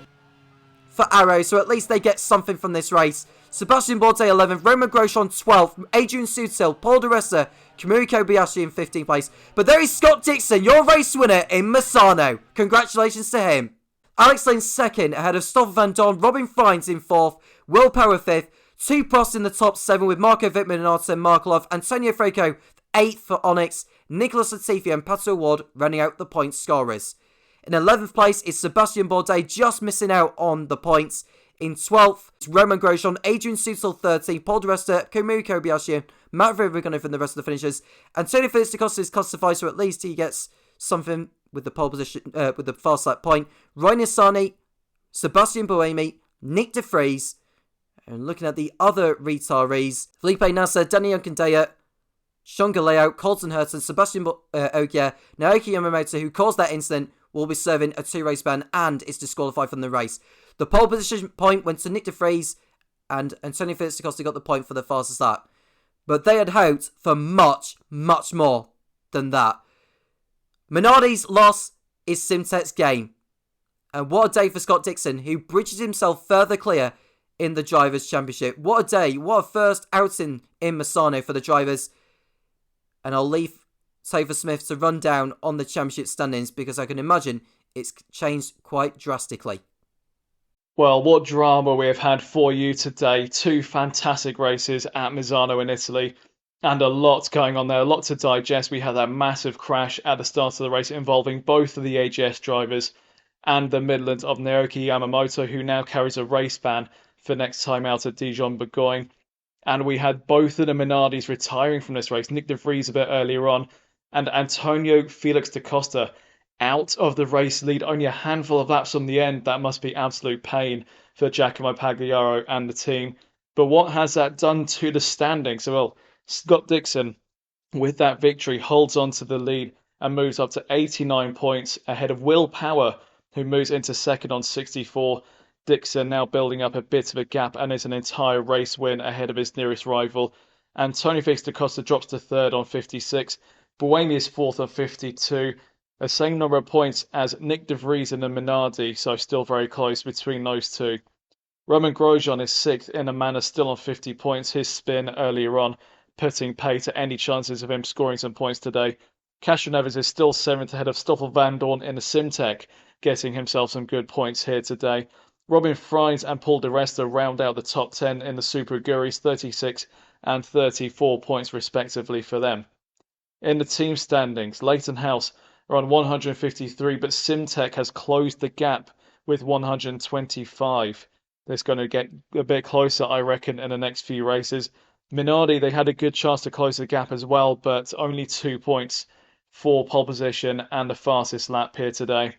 for Arrow, so at least they get something from this race. Sebastian Bourdais 11th, Roman Grosjean 12th, Adrian Sutil, Paul Di Resta, Kamui Kobayashi in 15th place. But there is Scott Dixon, your race winner in Misano. Congratulations to him. Alex Lynn 2nd, ahead of Stoffel Van Dorn, Robin Frijns in 4th, Will Power 5th, 2 Prost in the top 7 with Marco Wittmann and Artem Markelov, Antonio Franco 8th for Onyx, Nicholas Latifi and Pato Ward running out the point scorers. In 11th place is Sebastian Bourdais, just missing out on the points. In 12th, Roman Grosjean, Adrian Sutil 30, Paul Di Resta, Kamui Kobayashi, Matt Verstappen from the rest of the finishers. Antonio Felix da Costa is classified, so at least he gets something with the pole position, with the fast lap point. Roy Nissany, Sebastian Buemi, Nick De Vries, and looking at the other retirees, Felipe Nasser, Danny Onkandaya, Sean Galeo, Colton Hurton, Sebastian Ogier, Naoki Yamamoto, who caused that incident, will be serving a 2-race ban and is disqualified from the race. The pole position point went to Nick De Vries, and Antonio Felix da Costa got the point for the fastest lap. But they had hoped for much, much more than that. Minardi's loss is Simtek's gain. And what a day for Scott Dixon, who bridges himself further clear in the Drivers' Championship. What a day, what a first outing in Misano for the drivers. And I'll leave Topher Smith to run down on the championship standings because I can imagine it's changed quite drastically. Well, what drama we have had for you today. 2 fantastic races at Misano in Italy. And a lot going on there, a lot to digest. We had that massive crash at the start of the race involving both of the AGS drivers and the Midland of Naoki Yamamoto, who now carries a race ban for next time out at Dijon-Bourgogne. And we had both of the Minardis retiring from this race. Nick De Vries a bit earlier on, and Antonio Felix da Costa out of the race lead, only a handful of laps from the end. That must be absolute pain for Giacomo Pagliaro and the team. But what has that done to the standings? Well, Scott Dixon, with that victory, holds on to the lead and moves up to 89 points ahead of Will Power, who moves into second on 64. Dixon now building up a bit of a gap and is an entire race win ahead of his nearest rival. Antonio Felix da Costa drops to third on 56. Buemi is fourth on 52. The same number of points as Nick De Vries and the Minardi, so still very close between those two. Roman Grosjean is sixth in a manner, still on 50 points. His spin earlier on putting pay to any chances of him scoring some points today. Castroneves is still seventh ahead of Stoffel Van Dorn in the Simtek, getting himself some good points here today. Robin Frijns and Paul Di Resta round out the top 10 in the Super Aguris, 36 and 34 points respectively for them. In the team standings, Leighton House are on 153, but Simtek has closed the gap with 125. It's going to get a bit closer, I reckon, in the next few races. Minardi, they had a good chance to close the gap as well, but only 2 points for pole position and the fastest lap here today.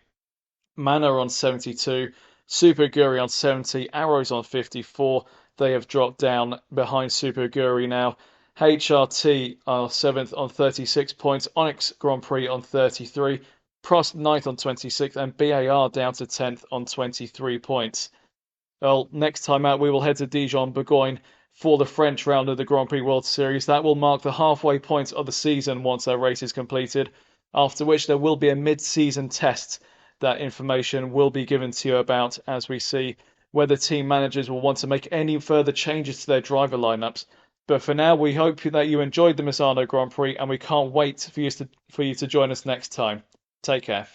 Manor on 72, Super Aguri on 70, Arrows on 54. They have dropped down behind Super Aguri now. HRT are 7th on 36 points, Onyx Grand Prix on 33, Prost 9th on 26, and BAR down to 10th on 23 points. Well, next time out we will head to Dijon-Bourgogne for the French round of the Grand Prix World Series. That will mark the halfway point of the season once that race is completed, after which there will be a mid-season test that information will be given to you about as we see whether team managers will want to make any further changes to their driver lineups. But for now, we hope that you enjoyed the Misano Grand Prix and we can't wait for you to join us next time. Take care.